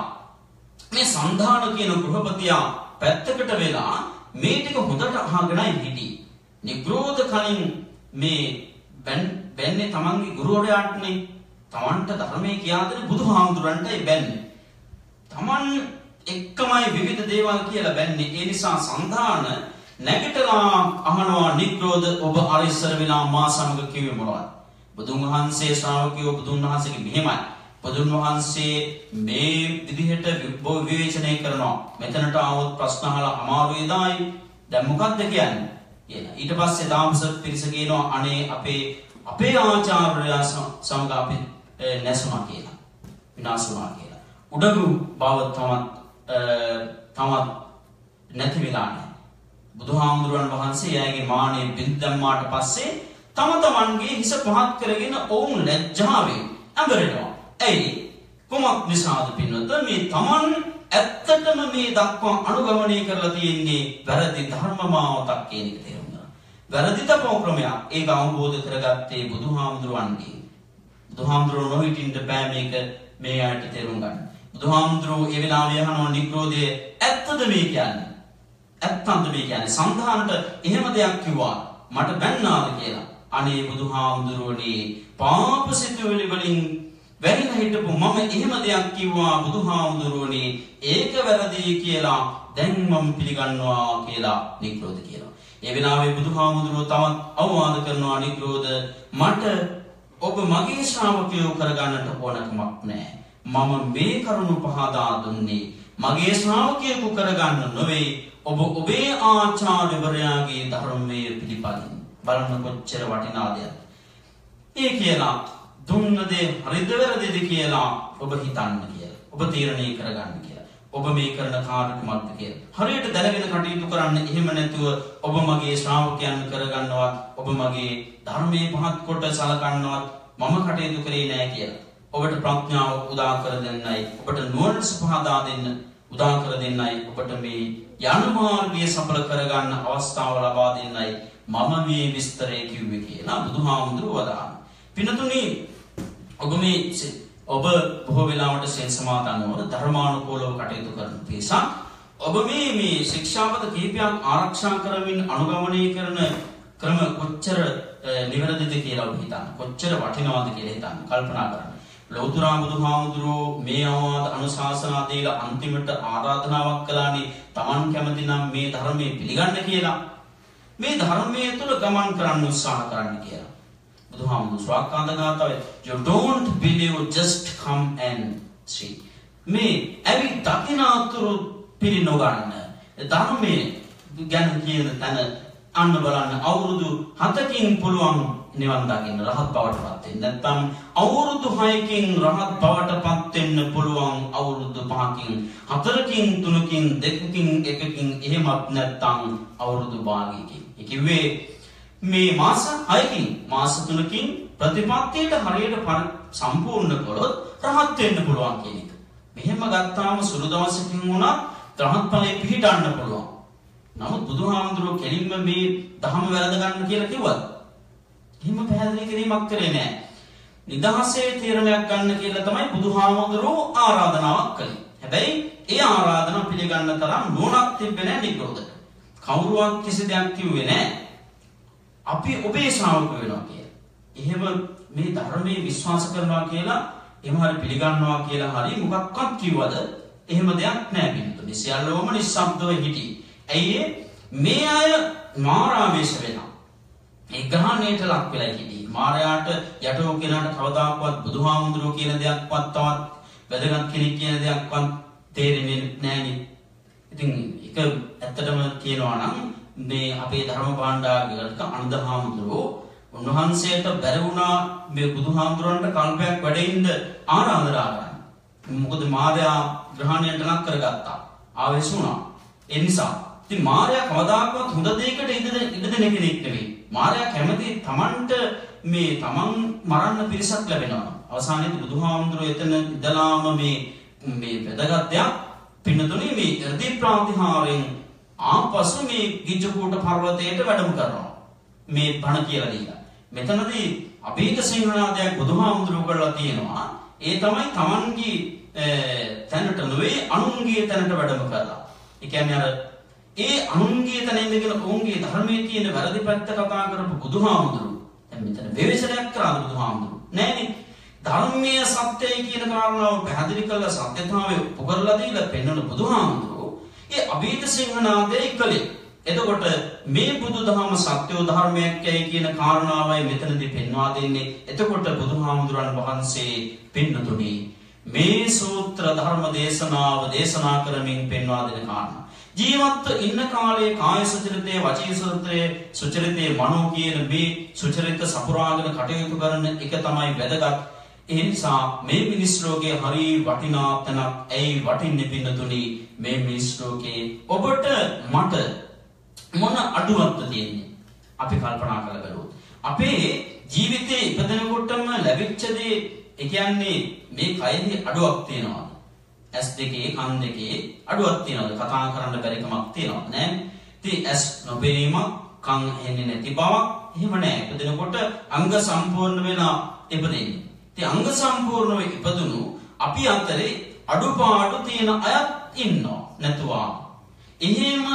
මේ සන්ධාන කියන ගෘහපතියා පැත්තකට වෙලා මේ ටික හොඳට අහගෙනයි හිටියේ. නිග්‍රෝධ කලින් මේ බැන්නේ තමන්ගේ ගුරුවරයාටනේ. තමන්ට ධර්මයේ කියා දෙන බුදුහාමුදුරන්ටයි බැන්නේ. තමන් එක්කමයි විවිධ දේවල් කියලා බැන්නේ. ඒ නිසා සන්ධාන නැගිටලා අහනවා නිග්‍රෝධ ඔබ අර ඉස්සර වෙලා මා සමග කිව්වේ මොනවද? බුදුන් වහන්සේ ශ්‍රාවකයෝ බුදුන් වහන්සේගේ මෙහෙමයි. බුදුන් වහන්සේ මේ විදිහට විවේචනය කරනවා. මෙතනට ආවොත් ප්‍රශ්න අහලා අමාරුයි දායි. දැන් මොකක්ද කියන්නේ? කියලා. ඊට පස්සේ දාම්ස පිරිස කියනවා අනේ අපේ ආචාර්යයා සමග අපි නැසුණා කියලා. විනාශ වුණා කියලා. උඩගු බව තමත් නැති වෙලා නැහැ. බුදුහාමුදුරන් වහන්සේ එයාගේ මානෙ බිඳ දැම්මාට පස්සේ තමන්ගේ හිස පහත් කරගෙන ඔවුන් ලැජ්ජාවෙන් අඹරනවා. ඇයි? කොමක් නිසාද පින්නත මේ තමන් ඇත්තටම මේ දක්වා අනුගමනය කරලා තියෙන්නේ වැරදි ධර්මමාවතක් කියන එක තේරුම් ගන්න. වැරදි තපෝ ක්‍රමයක් ඒක අවබෝධ කරගත්තේ බුදුහාමුදුරන්ගේ. බුදුහාමුදුරෝ නොහිටින්න බෑ මේක මේ ආයත තේරුම් ගන්න. බුදුහාමුදුරෝ ඒ වෙලාවේ අහනවා නිග්‍රෝධය ඇත්තද මේ කියන්නේ? ඇත්තන්ද මේ කියන්නේ? සන්ධානට එහෙම දෙයක් කිව්වා මට බැන්නාද කියලා. අනේ බුදුහාමුදුරෝනේ පාපසිතුවිලි වලින් වැරිලා හිටපු මම එහෙම දෙයක් කිව්වා බුදුහාමුදුරෝනේ ඒක වැරදි කියලා දැන් මම පිළිගන්නවා කියලා නිග්‍රෝධ කියනවා. ඒ වෙලාවේ බුදුහාමුදුරෝ තවත් අවවාද කරනවා නිග්‍රෝධ මට ඔබ මගේ ශ්‍රාවකයෝ කරගන්නට ඕනකමක් නැහැ. මම මේ කරුණු පහදා දුන්නේ මගේ ශ්‍රාවකයෙකු කරගන්න නොවේ. ඔබ ඔබේ ආචාර්යවරයාගේ ධර්මයේ පිළිපදින්න. බලන්න කොච්චර වටිනාද ඒ කියලා දුන්න දේ හරිද වැරදිද කියලා ඔබ හිතන්න කියලා. ඔබ තීරණය කරගන්න කියලා. ඔබ මේ කරන කාර්ය කුමක්ද කියලා. හරියට දැනගෙන කටයුතු කරන්න. එහෙම නැතුව ඔබ මගේ ශ්‍රාවකයන් කරගන්නවත් ඔබ මගේ ධර්මයේ පහත් කොට සලකන්නවත් මම කටයුතු කරේ නැහැ කියලා. ඔබට ප්‍රඥාව උදා කර දෙන්නයි, ඔබට නුවණ සපහදා දෙන්න උදා කර දෙන්නයි, ඔබට මේ යන මාර්ගය සඵල කරගන්න අවස්ථාව ලබා දෙන්නයි මම මේ විස්තරය කිව්වේ කියලා බුදුහාමුදුරුවෝ වදාළා. පින්නතුනි ඔබ බොහෝ වෙලාවට සෙන් සමාදන්වන ධර්මානුකූලව කටයුතු කරන නිසා ඔබ මේ ශික්ෂාපද කීපයක් ආරක්ෂා කරමින් අනුගමනය කරන ක්‍රම කොච්චර නිවැරදිද කියලා ඔබ හිතන්න. කොච්චර වටිනවද කියලා හිතන්න. කල්පනා කරන්න. ලෞතර බුදුහාමුදුරුවෝ මේ අවවාද අනුශාසනා දීලා අන්තිමට ආරාධනාවක් කළානේ Taman කැමති නම් මේ ධර්මයේ පිළිගන්න කියලා. මේ ධර්මයේ තුල ගමන් කරන්න උත්සාහ කරන්න කියලා. බුදුහාමුදුරුවෝ ස්වාක්කාන්ත ගාථාවේ you don't believe just come and see. මේ ඇවි දකිනාතුරු පිළිනොගන්න. ධර්මයේ ගැන කියන තැන අන්න බලන්න අවුරුදු 7කින් පුළුවන් නිවන් දකින්න රහත් බවට පත් වෙන්න. නැත්නම් අවුරුදු 6කින් රහත් බවට පත් වෙන්න පුළුවන් අවුරුදු 5කින් 4කින් 3කින් 2කින් 1කින් එහෙමත් නැත්නම් අවුරුදු භාගයකින්. ඒ කිව්වේ මේ මාස 6කින් මාස 3කින් ප්‍රතිපත්තියට හරියට සම්පූර්ණ කළොත් රහත් වෙන්න පුළුවන් කියන එක. මෙහෙම ගත්තාම සුළු දවසකින් වුණත් රහත් ඵලෙ පිහිටන්න පුළුවන්. නමුත් බුදුහාමුදුරුවෝ කෙලින්ම මේ ධර්ම වැළඳ ගන්න කියලා කිව්වද? එහෙම පැහැදිලි කිරීමක් කරේ නැහැ. නිදහසේ තීරණයක් ගන්න කියලා තමයි බුදුහාමුදුරුවෝ ආරාධනාවක් කළේ. හැබැයි ඒ ආරාධනාව පිළිගන්න තරම් නුවණක් තිබ්බේ නැහැ නිග්‍රෝධට. කවුරුවත් කිසි දෙයක් කිව්වේ නැහැ. අපි ඔබේ ශ්‍රාවක වෙනවා කියලා. එහෙම මේ ධර්මයේ විශ්වාස කරනවා කියලා එහෙම හරි පිළිගන්නවා කියලා හරි මොකක්වත් කිව්වද එහෙම දෙයක් නැහැ පිටුනේ. සියල්ලෝම නිශ්ශබ්දව හිටියේ. ඇයි මේ අය මාරාවේශ වෙනවා. ඒ ග්‍රහණයට ලක් වෙලා හිටියේ. මාරයාට යටෝ කෙනාට කවදාකවත් බුදුහාමුදුරුවෝ කියන දෙයක්වත් තවත් වැදගත් කෙනෙක් කියන දෙයක්වත් තේරෙන්නේ නැහැනේ. ඉතින් ඒක ඇත්තටම කියනවා නම් මේ අපේ ධර්ම භාණ්ඩාගාරික අනුදහාමුදුරුවෝ උන්වහන්සේට බැරි වුණා මේ බුදුහාමුදුරන්ට කල්පයක් වැඩ ඉන්න ආරාධනා කරන්න. මොකද මාර්යා ග්‍රහණයට ලක් කරගත්තා. ආවේශ වුණා. ඒ නිසා ඉතින් මාර්යා කවදාකවත් හොඳ දෙයකට ඉඩ දෙන කෙනෙක් නෙවෙයි. මාර්යා කැමති තමන්ට මේ තමන් මරන්න පිරිසක් ලැබෙනවා. අවසානයේදී බුදුහාමුදුරුවෝ එතන ඉඳලාම මේ වැදගත් දෙයක් පින්නතුනේ මේ irdi ප්‍රාතිහාරයෙන් ආපසු මේ ගිජ්ජකූට පර්වතයට වැඩම කරනවා. මේ බණ කියලා දීලා. මෙතනදී අභීත සිංහනාදයක් බුදුහාමුදුරුවෝ කරලා තියෙනවා. ඒ තමයි තමන්ගේ තැනට නෙවෙයි අනුන්ගේ තැනට වැඩම කරලා. ඒ කියන්නේ අර ඒ අනුන්ගේ තැන ඉඳගෙන ඔවුන්ගේ ධර්මයේ තියෙන වැරදි පැත්ත කතා කරපු බුදුහාමුදුරුවෝ. දැන් මෙතන විවේචනයක් කරා බුදුහාමුදුරුවෝ. නෑනේ. ධර්මීය සත්‍යයි කියන කාරණාව පැහැදිලි කරලා සත්‍යතාවය ඔප්පු කරලා දීලා පෙන්වන බුදුහාමුදුරුවෝ ඒ අභීත සිංහනාදයේ කලේ. එතකොට මේ බුදුදහම සත්‍ය ධර්මයක්යි කියන කාරණාවයි මෙතනදී පෙන්වා දෙන්නේ. එතකොට බුදුහාමුදුරන් වහන්සේ පින්නතුනි මේ සූත්‍ර ධර්ම දේශනාව දේශනා කරමින් පෙන්වා දෙන කාරණා. ජීවත්ව ඉන්න කාලේ කාය සුචරිතේ වචී සූත්‍රයේ සුචරිතේ මනෝ කියන මේ සුචරිත සපුරාගෙන කටයුතු කරන එක තමයි වැදගත්. ඒ නිසා මේ මිනිස් ලෝකයේ හරි වටිනා තැනක් ඇයි වටින්නේ පින්නතුනි මේ මිනිස් ලෝකේ ඔබට මට මොන අඩුවක්ද තියෙන්නේ අපි කල්පනා කරලා බලුවොත් අපේ ජීවිතේ ඉපදෙනකොටම ලැබිච්ච දේ ඒ කියන්නේ මේ කයෙහි අඩුවක් තියෙනවා. ඇස් දෙකේ කන් දෙකේ අඩුවක් තියෙනවා. කතා කරන්න බැරි කමක් තියෙනවා නෑ. ඉතින් ඇස් නොපෙනීම කන් ඇහෙන්නේ නැති බවක් එහෙම නෑ. ඉපදෙනකොට අංග සම්පූර්ණ වෙලා ඉපදෙන්නේ. ඉතින් අංග සම්පූර්ණව ඉපදුණු අපි අතරේ අඩුපාඩු තියෙන අයත් ඉන්නවා නැතුවා. එහෙම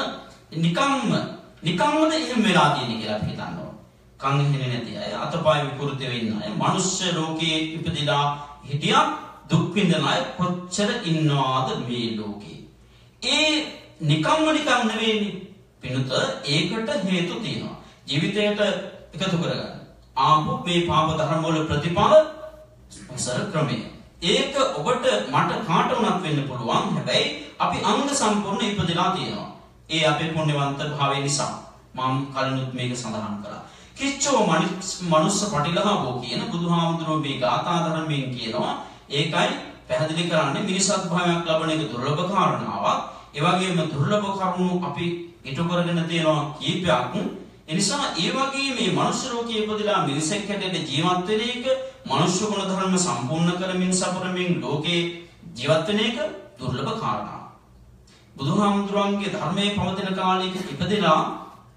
නිකම්මද එහෙම වෙලා තියෙන්නේ කියලා අපි හිතනවා. කන් ඇහෙන්නේ නැති අය, අතපය විකෘති වෙන්න අය, මනුෂ්‍ය ලෝකයේ ඉපදිලා හිටියා දුක් විඳින අය කොච්චර ඉන්නවාද මේ ලෝකේ. ඒ නිකම් නෙවෙයිනේ. පිනුත ඒකට හේතු තියෙනවා. ජීවිතයට එකතු කරගන්න. ආපු මේ පාප ධර්ම වල ප්‍රතිඵල සර ක්‍රමය. ඒක ඔබට මට කාට වුණත් වෙන්න පුළුවන්. හැබැයි අපි අංග සම්පූර්ණ ඉපදලා තියෙනවා. ඒ අපේ පුණ්‍යවන්ත භාවය නිසා මම කලිනුත් මේක සඳහන් කළා. කිච්චෝ මනුස්ස පටිලහවෝ කියන බුදුහාමුදුරුවෝ මේ ගාථා ධර්මයෙන් කියනවා. ඒකයි පැහැදිලි කරන්නේ මිනිසත් භාවයක් ලබන එක දුර්ලභ කාරණාවක්. ඒ වගේම දුර්ලභ කරුණු අපි ඉටු කරගෙන තියෙනවා කීපයක්. ඒ නිසා ඒ වගේ මේ මනුෂ්‍ය ලෝකයේ ඉපදලා මිනිසෙක් හැටියට ජීවත් වෙන එක මනුෂ්‍ය ගුණ ධර්ම සම්පූර්ණ කරමින් සපුරමින් ලෝකේ ජීවත් වෙන එක දුර්ලභ කාරණාවක්. බුදුහාමුදුරන්ගේ ධර්මයේ පවතින කාලයක ඉපදෙලා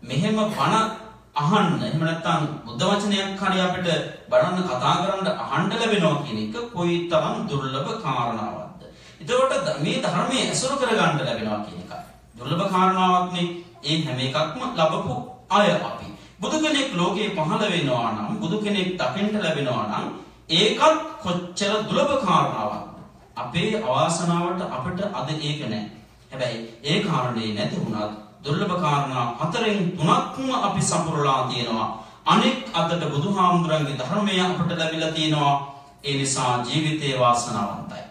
මෙහෙම බණ අහන්න එහෙම නැත්නම් බුද්ධ වචනයක් හරි අපිට බලන්න කතා කරන්න අහන්න ලැබෙනවා කියන එක කොයිතරම් දුර්ලභ කාරණාවක්ද. එතකොට මේ ධර්මයේ ඇසුරු කරගන්න ලැබෙනවා කියන එක දුර්ලභ කාරණාවක් නේ. ඒ හැම එකක්ම ලැබපු අය අපි. බුදු කෙනෙක් ලෝකේ පහළ වෙනවා නම් බුදු කෙනෙක් දකින්න ලැබෙනවා නම් ඒකත් කොච්චර දුර්ලභ කාරණාවක්ද. අපේ අවාසනාවට අපිට අද ඒක නැහැ. හැබැයි ඒ කාරණේ නැති වුණත් දුර්ලභ කාරණා 4න් 3ක්ම අපි සපුරලා තියෙනවා. අනෙක් අතට බුදුහාමුදුරන්ගේ ධර්මය අපට ලැබිලා තියෙනවා. ඒ නිසා ජීවිතේ වාසනාවන්තයි.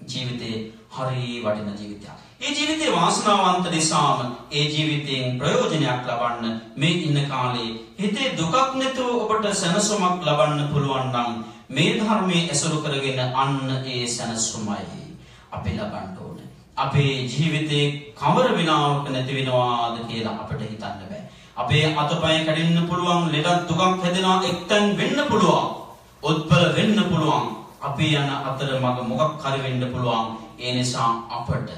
ජීවිතේ හරි වටින ජීවිතයක්. ඒ ජීවිතේ වාසනාවන්ත නිසාම ඒ ජීවිතයෙන් ප්‍රයෝජනයක් ලබන්න මේ ඉන්න කාලේ හිතේ දුකක් නැතුව ඔබට සැනසුමක් ලබන්න පුළුවන් නම් මේ ධර්මයේ ඇසුරු කරගෙන අන්න ඒ සැනසුමයි අපි ලබන්න ඕනේ. අපේ ජීවිතේ කවර විනාවක නැති වෙනවාද කියලා අපිට හිතන්න බෑ. අපේ අතපය කැඩෙන්න පුළුවන්, ලෙඩක් දුකක් හැදෙනවා, එක්තෙන් වෙන්න පුළුවන්, උත්පල වෙන්න පුළුවන්. අපි යන අතරමඟ මොකක් හරි වෙන්න පුළුවන්. ඒ නිසා අපට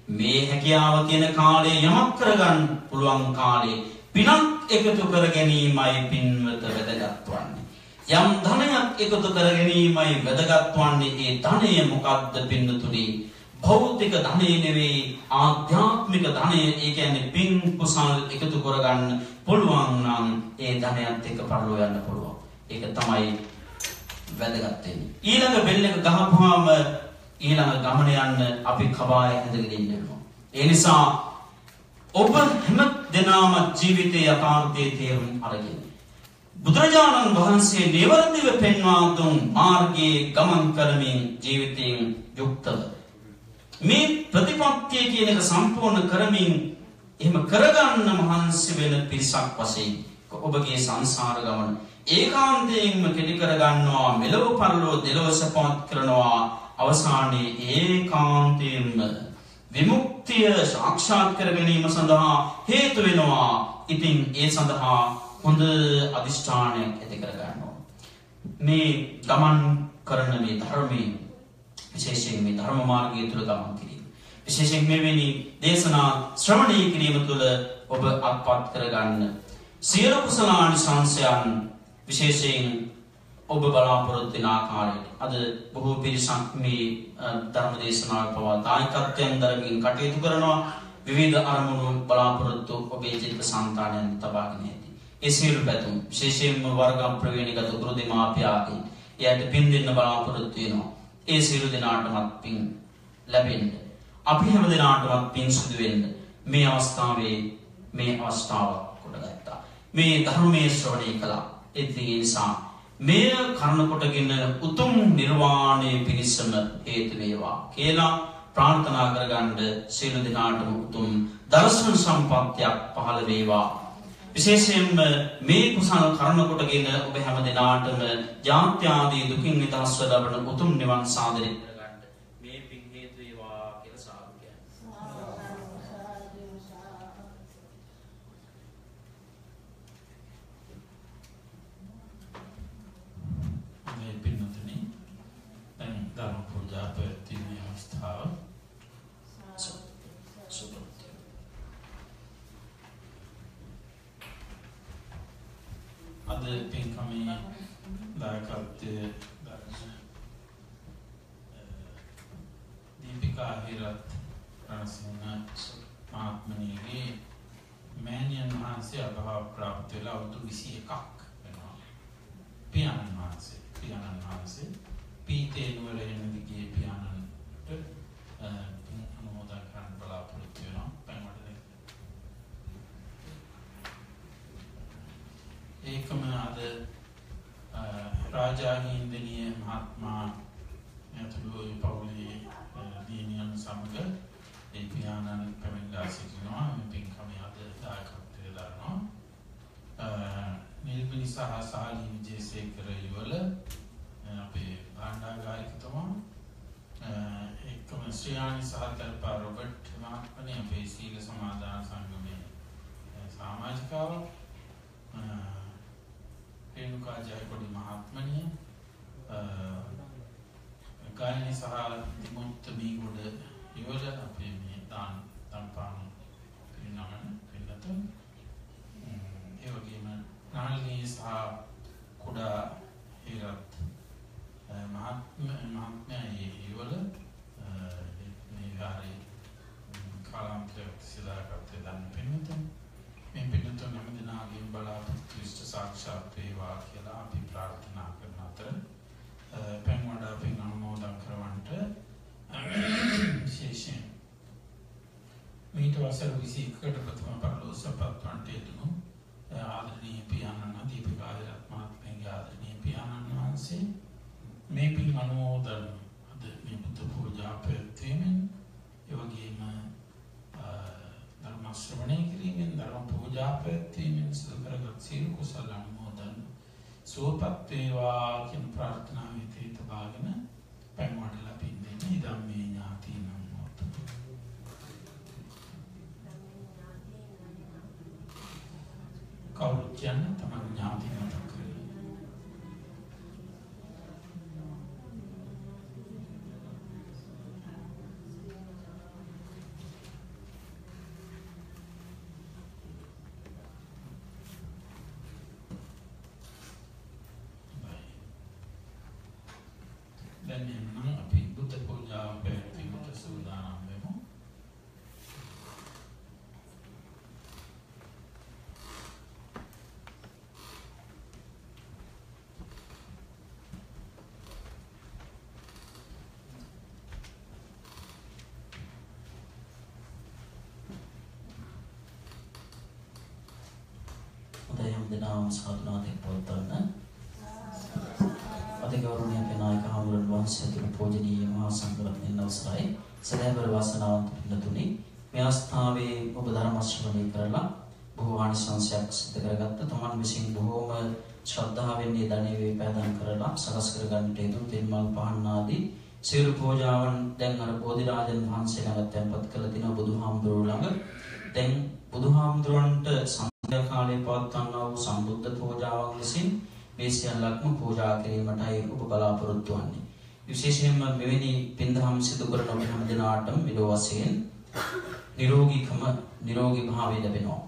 මේ හැකියාව තියෙන කාලේ යමක් කරගන්න පුළුවන් කාලේ පිනක් එකතු කර ගැනීමයි පින්වත වැදගත් වන්නේ. යම් ධනයක් එකතු කර ගැනීමයි වැදගත් වන්නේ. ඒ ධනය මොකක්ද පින්තුනි? භෞතික ධනෙ නෙවෙයි, ආධ්‍යාත්මික ධනෙ. ඒ කියන්නේ පින් කුසල් එකතු කරගන්න පුළුවන් නම් ඒ ධනයත් එක්ක පරලෝ යන්න පුළුවන්. ඒක තමයි වැදගත් වෙන්නේ. ඊළඟ බෙල් එක ගහපුවාම ඊළඟ ගමන යන්න අපි කබාය ඇඳගෙන ඉන්නවා. ඒ නිසා ඔබ හැම දෙනාම ජීවිතයේ යථාර්ථයේ තේරුම් අරගෙන බුදුරජාණන් වහන්සේ නිවර්දිව පෙන්වා දුන් මාර්ගයේ ගමන් කරමින් ජීවිතයෙන් යුක්තව මේ ප්‍රතිපත්තිය කියන එක සම්පූර්ණ කරමින් එහෙම කරගන්න මහන්සි වෙන පිරිසක් වශයෙන් ඔබගේ සංසාර ගමන ඒකාන්තයෙන්ම කෙටි කරගන්නවා මෙලොව පරලොව දෙලොව සපවත් කරනවා අවසානයේ ඒකාන්තයෙන්ම විමුක්තිය සාක්ෂාත් කර ගැනීම සඳහා හේතු වෙනවා. ඉතින් ඒ සඳහා හොඳ අදිෂ්ඨානයක් ඇති කර ගන්නවා. මේ ගමන් කරන මේ ධර්මයේ විශේෂයෙන් මේ ධර්ම මාර්ගය තුල ගමන් කිරීම. විශේෂයෙන් මෙවැනි දේශනා ශ්‍රවණය කිරීම තුළ ඔබ අත්පත් කරගන්න සියලු කුසලානිසංසයන් විශේෂයෙන් ඔබ බලාපොරොත්තු වෙන ආකාරයට අද බොහෝ පිරිසක් මේ ධර්ම දේශනාව පවා දායකත්වයෙන් දරමින් කටයුතු කරනවා. විවිධ අරමුණු බලාපොරොත්තු ඔබේ චිත්ත සංතානයන් තබාගෙන ඇති. ඒ සියලු පැතුම් විශේෂයෙන්ම වර්ග ප්‍රවේණිගත ගුරු දෙමාපියාගෙන් එයට පින් දෙන්න බලාපොරොත්තු වෙනවා. ඒ සියලු දෙනාටමත් පින් ලැබෙන්න අපි හැම දෙනාටමත් පින් සිදු වෙන්න මේ අවස්ථාවේ මේ අවස්ථාව කොටගත්තා. මේ ධර්මයේ ශ්‍රවණය කළා. ඒ නිසා මේ කර්ණ කොටගෙන උතුම් නිර්වාණය පිණිසම හේතු වේවා කියලා ප්‍රාර්ථනා කරගන්න සියලු දෙනාටම උතුම් දර්ශන සම්පත්තියක් පහළ වේවා. විශේෂයෙන්ම මේ කුසල කර්ණ කොටගෙන ඔබ හැම දෙනාටම ජාත්‍ය ආදී දුකින් නිදහස්ව ලබන උතුම් නිවන් සාදනය කරගන්න මේ පින් හේතු වේවා කියලා සාදු ධර්ම පූජා පැවැත්වීමේ අවස්ථාව අද පින්කමේ දායකත්වයේ දීපිකා හිරත් රණසිංහ මහත්මණියගේ මෑණියන් වහන්සේ අභාව ප්‍රාප්ත වෙලා අවුරුදු 21ක් වෙනවා. පියාණන් වහන්සේ පීතේ නුවරේනදී ගියේ පියාණන්ට අනුමෝදන් කරන්න බලාපොරොත්තු වෙනවා. පැන්වඩේ ඒකම අද රාජාහින්දනීය මහත්මයා ඇතුළු පවුලේ දිනියන් සමග ඒ පියාණන් පැමිණලා සිටිනවා. මේ පින්කමේ අද දායකත්වය දරනවා. නිල්පිනි සහ සාලි විජේසේකර යුවල අපේ භාණ්ඩාගාරිකතුමා එක්කම ශ්‍රියානි සහතරපා රොබර්ට් මහත්මයා අපේ සීල සමාදාන සංගමේ සමාජිකාව රේණුකා ජයකොඩි මහත්මනිය ගායනි සහ දිමුත් මීගොඩ යුවල අපේ මේ දාන තම්පාන පිරිනමන පින්නතුන් ඒ වගේම නාලිනී සහ කුඩා හිරත් මහත්මයා යුවල මේ විහාරයේ කාලාන්තරයක් සිදාගත්තේ දන්න පින්නතුන් මේ පින්නතුන් හැම දිනාගෙන් බලාපොරොත්තු ඉෂ්ට සාක්ෂාත් වේවා කියලා අපි ප්‍රාර්ථනා කරන අතර පැන් වඩා පින් අනුමෝදන් කරවන්නට විශේෂයෙන් මීට වසර 21කට ප්‍රථම පරිලෝසපත් වන්ට යෙදුණු ආදරණීය පියාණන් දීපිකා හිරත් මහත්මයාගේ ආදරණීය පියාණන් වහන්සේ මේ පින් අනුමෝදන් අද මේ බුද්ධ පූජා පැවැත්වීමෙන් ඒ වගේම ධර්ම ශ්‍රවණය කිරීමෙන් ධර්ම පූජා පැවැත්වීමෙන් සිදු කරගත් සියලු කුසල අනුමෝදන් සුවපත් වේවා කියන ප්‍රාර්ථනාවෙන් තබාගෙන පැන් වඩලා පින් දෙන්න ඉදම්මේ ඥාතීනම් හොතු. කවුරුත් කියන්නේ තමන් ඥාතීන් මතක් කරගන්න. දැන් එන්නම් අපි බුද්ධ පූජාව පැවැත්වීමට සූදානම් වෙමු. නාම සාධනාවෙන් පවත්වන්න අධිගෞරවනීය නායක හමුදුරන් වහන්සේ තුළු පූජනීය මහා සංඝරත්නයන් අවසරයි සදහැවර වාසනාවන්ත පින්තුනි මේ අවස්ථාවේ ඔබ ධර්ම ශ්‍රවණය කරලා බොහෝ ආනිසංසයක් සිදු කරගත්ත තමන් විසින් බොහෝම ශ්‍රද්ධාවෙන් මේ ධනෙ වේපෑදම් කරලා සකස් කරගන්නට හේතු තෙල්මල් පහන් ආදී සියලු පූජාවන් දැන් අර බෝධිරාජන් වහන්සේ ළඟ තැන්පත් කළ දින බුදුහාමුදුරුවෝ ළඟ දැන් බුදුහාමුදුරන්ට සන්ධ්‍යා කාලයේ පවත්වන්නා වූ සම්බුද්ධ පූජාවන් විසින් මේ සියල්ලක්ම පූජා කිරීමටයි ඔබ බලාපොරොත්තු වෙන්නේ. විශේෂයෙන්ම මෙවැනි පින්දහම් සිදු කරන ඔබ හැම දිනාටම මෙලොව වශයෙන් නිරෝගී භාවය ලැබෙනවා.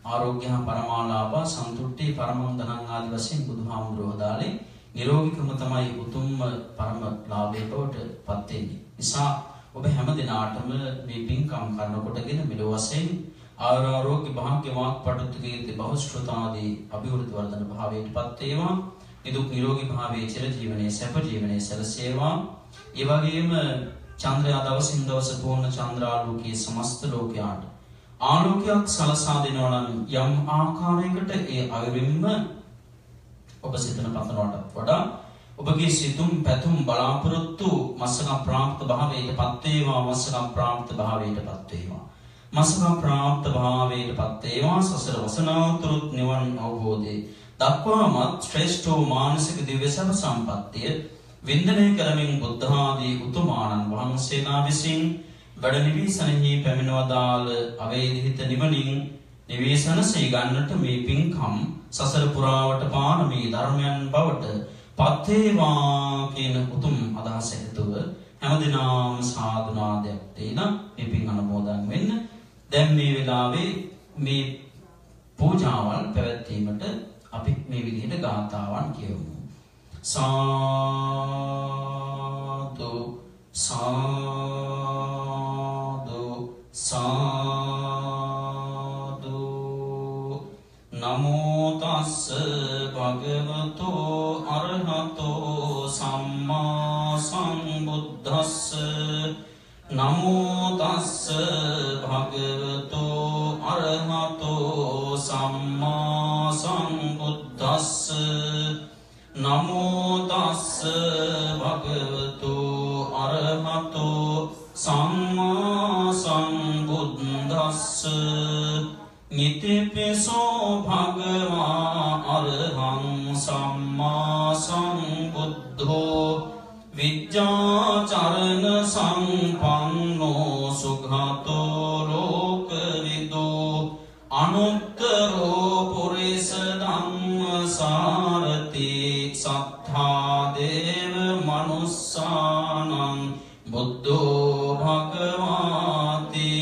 ආරෝග්‍ය පරමාලාභ සන්තුට්ටි පරමං ධනං ආදී වශයෙන් බුදුහාමුදුරුවෝ දාලේ නිරෝගීකම තමයි උතුම්ම පරම ලාභය බවට පත් වෙන්නේ. නිසා ඔබ හැම දිනාටම මේ පින්කම් කරනකොටගෙන මෙලොව වශයෙන් ආරෝග්‍ය භාග්‍යවත් පටුතු කීර්ති බහුශ්‍රතාදී අභිවෘද්ධි වර්ධන භාවයට පත් වේවා. නිදුක් නිරෝගී භාවයේ චිර ජීවනයේ සැප ජීවනයේ සැලසේවා. ඒ වගේම චන්ද්‍රයා දවසින් දවස පූර්ණ චන්ද්‍රාලෝකයේ සමස්ත ලෝකයාට ආලෝකයක් සලසා දෙනවා නම් යම් ආකාරයකට ඒ අයුරින්ම ඔබ සිතන පතනවටත් වඩා ඔබගේ සිතුම් පැතුම් බලාපොරොත්තු මස්සක ප්‍රාප්ත භාවයට පත් වේවා. මස්සක ප්‍රාප්ත භාවයට පත් වේවා. මස්සක ප්‍රාප්ත භාවයට පත් වේවා. සසර වසනාතුරුත් නිවන් අවබෝධේ දක්වාමත් ශ්‍රේෂ්ඨ මානසික දිව්‍ය සම්පත්තිය වින්දනය කරමින් බුද්ධ ආදී උතුමාණන් වහන්සේලා විසින් වැඩ නිවිසනෙහි පැමිණවදාළ අවේදිත නිවනින් නිවේසන සී ගන්නට මේ පින්කම් සසර පුරාවට පාරමී ධර්මයන් බවට පත් වේවා කියන උතුම් අදහස ඇතුව හැමදිනම සාදුනාදයක් දෙන මේ පින් අනුමෝදන් වෙන්න. දැන් මේ වෙලාවේ මේ පූජාවල් පැවැත්වීමට අපි මේ විදිහට ගාථාවන් කියමු. සාදු සාදු සාදු නමෝ තස්ස භගවතෝ අරහතෝ සම්මා සම්බුද්දස්ස නමෝ තස්ස භගවතෝ අරහතෝ සම්මා සම්බුද්දස්ස නමෝ තස්ස භගවතෝ අරහතෝ සම්මා සම්බුද්දස්ස නිතිපිසෝ භගවා අරහං සම්මා සම්බුද්ධෝ විද්‍යාචරණ සම්පන්නෝ සුඛතෝ ලෝකවිදෝ අනුත්තරෝ පුරිස ධම්මසාරති සත්තා දේව මනුස්සානං බුද්ධෝ භගවාති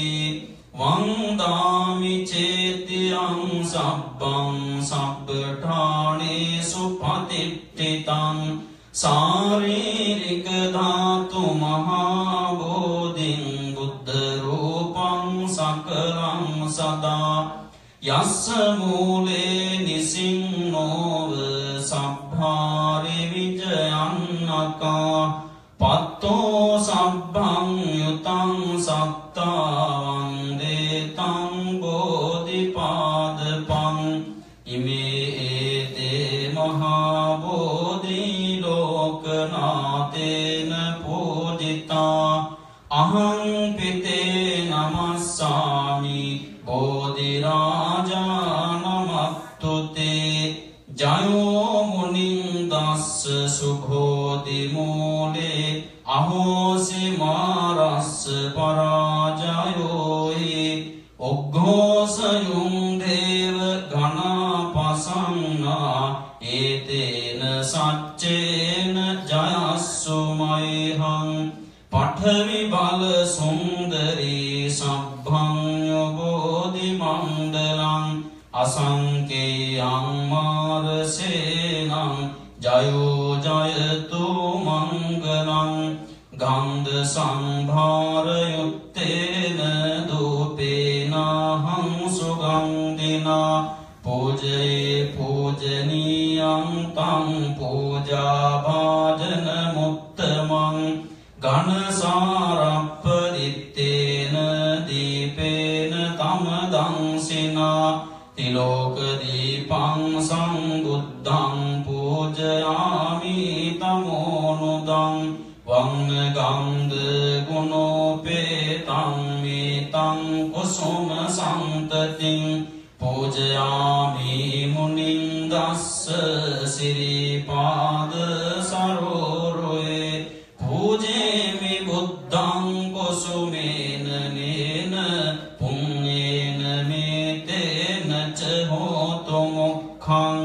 වන්දාමි චේතියං සබ්බං සබ්බඨානේසු පතිට්ඨිතං සාරීරික ධාතු මහා බෝධින් බුද්ධ රූපං සකලං සදා යස්ස මූලේ නිසින්නෝව සබ්භාරි විජයන්නකා පත්තෝ සබ්බං යුතං සත්තාවං දේතං බෝධිපාදපං ඉමේ මහා බෝධි ලෝකනාතේන පූජිතා අහං පිතේ නමස්සාමි බෝධි රාජා නමස්තුතේ ජයෝ මුනිං දස්ස සුභෝධි මූලේ අහෝසි මාරස්ස පරාජයෝහි ඔග්ඝෝසයුං දේව ගණපසන්නා ඒතේන සච්චේන ජයස්සු මයිහං පඨවි බල සුන්දරී සබ්බං යෝබෝධි මණ්ඩලං අසංකේයං මාරසේනං ජයෝ ජයතු මංගලං ගන්ධ සම්භාර යුත්තේන දූපේනහං සුගන්ධිනා පූජේ පූජනීයං තං පූජා භාජන මුත්තමං ඝනසාරප්පදිත්තේන දීපේන තමදංසිනා තිලෝක දීපං ගන්ධ ගුණෝපේතං මේතං කුසුම සම්තතින් පූජයාමි මුනිං දස්ස සිරිපාද සරෝරේ පූජේමි බුද්ධං කුසුමේන නේන පුඤ්ඤේන මේතේන ච හෝතු මොක්ඛං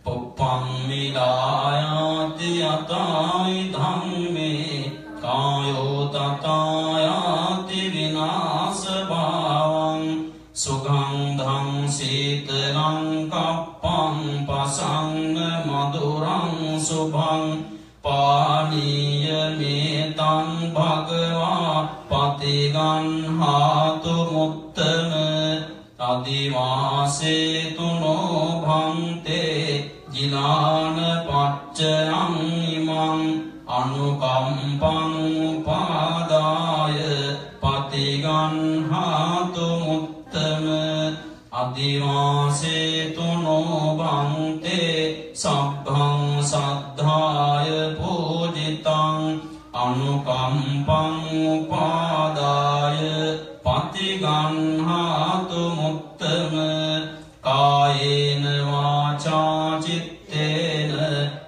පුප්පං මිලායාති යතායි ධම්මේ කායෝ තතායාති විනාශ භාවං සුගන්ධං සීතලං කප්පං පසං මధుරං සුභං පානීය මේතං භගවා පතිගන්හාතු මුත්තම අදිවාසේතුනෝ භන්තේ ජිලාන පච්චයං ඉමං අනුකම්පං උපාදාය පතිගන්හාතු මුත්තම අදිවාසේතුනෝ භන්තේ සබ්බං සද්ධාය පූජිතං අනුකම්පං උපාදාය පතිගන්හාතු මුත්තම කායේන වාචා චිත්තේන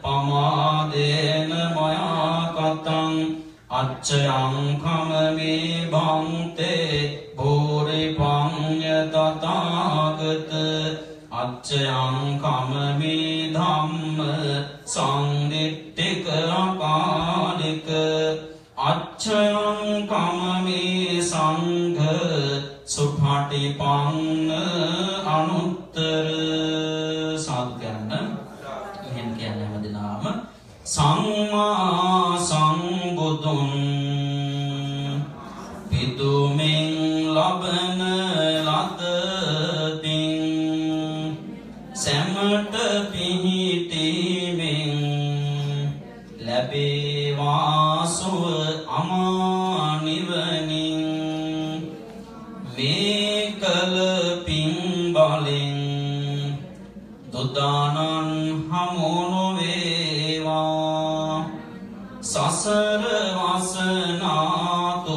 පමාදේන මයා කතං අච්චයං කමමේ භන්තේ භූරි පඤ්ඤ තථාගත අච්චයං කමමේ ධම්ම සංදිට්ඨික අකාලික අච්චයං කමමේ සංඝ සුපටිපන්න අනුත්තර සාධ්‍යන්න එහෙම කියන්නේ හැමදෙනාම සම්මා සම්බුදුන් පිදුමින් ලබන ලදතින් සැමට පිහිටීමෙන් ලැබේවා සුව අමා නිවනින් මේ කල පින් බලෙන් දුදානන් හමු නොවේවා සසර වසනාතුරු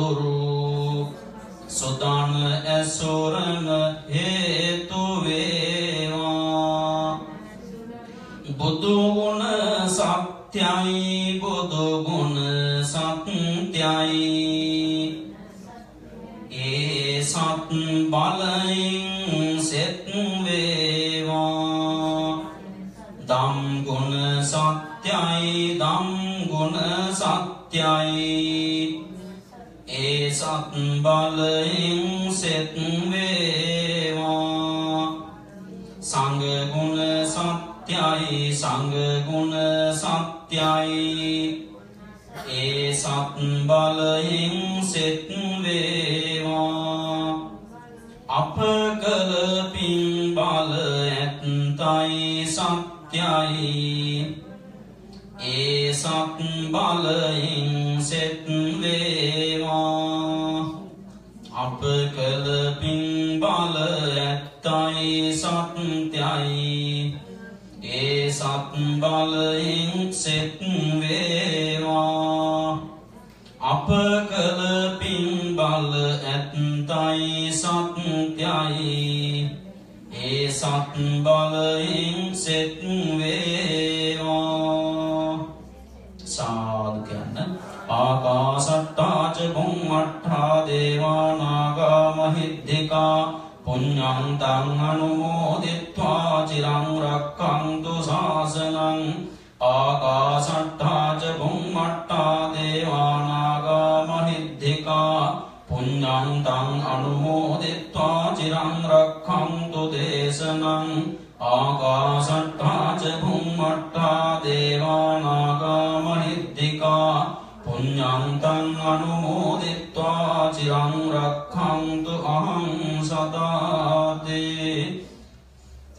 සුදාන ඇසුරන හේතු වේවා බුදු ගුණ සත්‍යයි බුදු ගුණ සත්‍යයි ඒ සත් බලයෙන් සෙත් වේවා ධම් ගුණ සත්‍යයි ධම් ගුණ සත්‍යයි ඒ සත් බලයෙන් සෙත් වේවා සංඝ ගුණ සත්‍යයි සංඝ ගුණ සත්‍යයි ඒ සත් බලයෙන් සෙත් වේවා අප කල පින් බල ඇත්තයි සත්‍යයි ඒ සත් බලයෙන් සෙත් වේවා අප කල පින් බල ඇත්තයි සත්‍යයි ඒ සත් බලයෙන් සෙත් වේවා අප කල පින් බල ඇත්තයි සත්‍යයි ඒ සත් බලයෙන් සෙත් වේවා සාදු කියන්න ආකාසට්ටා ච බුම්මට්ඨා දේවා නාග මහිද්దికා පුඤ්ඤං තං අනුමෝදිත්වා චිරං රක්ඛන්තු ශාසනං ආකාසට්ටා ච බුම්මට්ඨා දේවා නාග මහිද්దికා පුඤ්ඤං තං අනුමෝදිත්වා චිරං රක්ඛන්තු දේශනං ආකාසට්ටා ච බුම්මට්ඨා දේවා නාග මහිද්దికා පුඤ්ඤං තං අනුමෝදිත්වා චිරං රක්ඛන්තු අහං සදාතේ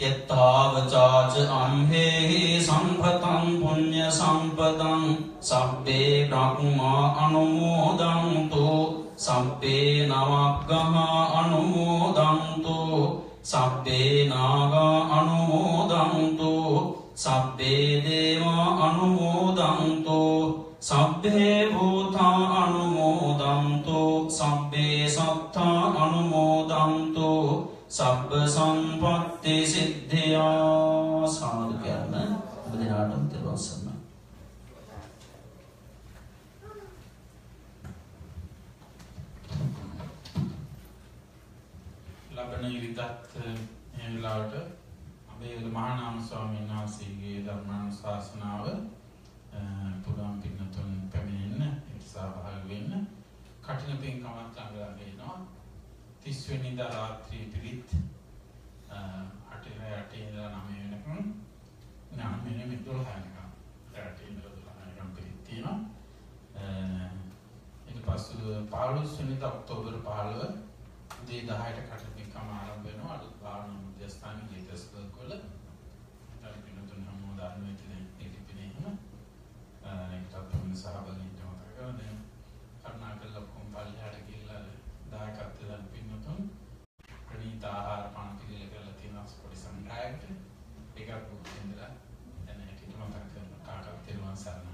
යත්තාවචාච අම්හෙහි සම්පතං පුඤ්ඤ සම්පතං සබ්බේ බ්‍රහ්මා අනුමෝදන්තු සබ්බේ නවග්ගහා අනුමෝදන්තු සබ්බේ නාගා අනුමෝදන්තු සබ්බේ දේවා අනුමෝදන්තු සබ්බේ භූතා අනුමෝදන්තු सर्वे सत्ता अनुमोदन्तु සබ්බ සම්පත්ති සිද්ධියා සාදු කියන ඔබ දිනාටම තෙරුවන් සරණයි. ලබන ඉරිදත් මේ වෙලාවට අපේ මහානාම ස්වාමීන් වහන්සේගේ ධර්මානුශාසනාව පුරාම් පින්නතුන් පැමිණෙන්න සහභාගී වෙන්න කටින පින්කමක් ළඟ වෙනවා. 30 වෙනිදා රාත්‍රී පිරිත් 8 ඉඳලා 9 වෙනකම් 9 වෙනි 12 වෙනකම් 8 ඉඳලා 12 වෙනකම් පිරිත් තියෙනවා. ඊට පස්සේ 15 වෙනිදා ඔක්තෝබර් 15 උදේ 10ට කටින පින්කම ආරම්භ වෙනවා. අලුත් භාවනා මධ්‍යස්ථානයේ ජීතස්කෝල වල පින්නතුන් හැමෝදාම ඉතින් ඉතිපිනේ ඒකට තමයි සහභාගී වෙන්න මතක කරගන්න. කරුණාකරලා කොම්පල්ලියට ගිහිල්ලා දායකත්වයෙන් පින්නතුන් ප්‍රණීත ආහාර පාන පිළිල කරලා තියෙනවා පොඩි සංග්‍රහයකට. ඒකත් බුද්ධින්දලා දැන් හිතට මතක කරන කාටවත් තේරුම් සරණයි.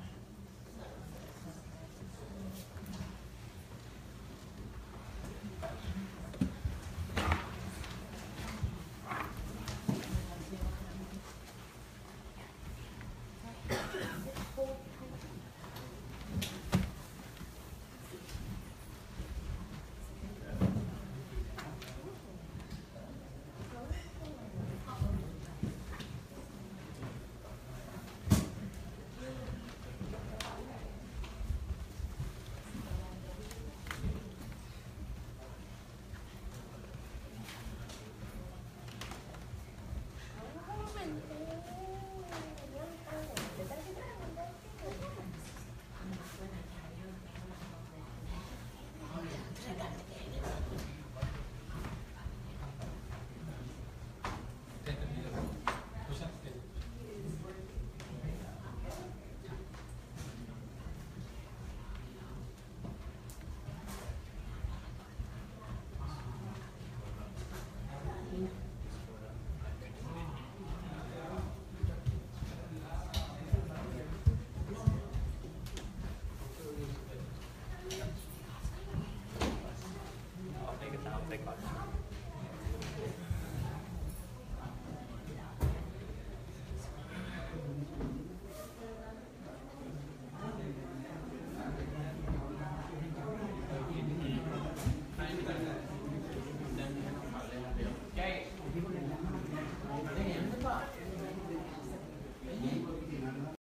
Record.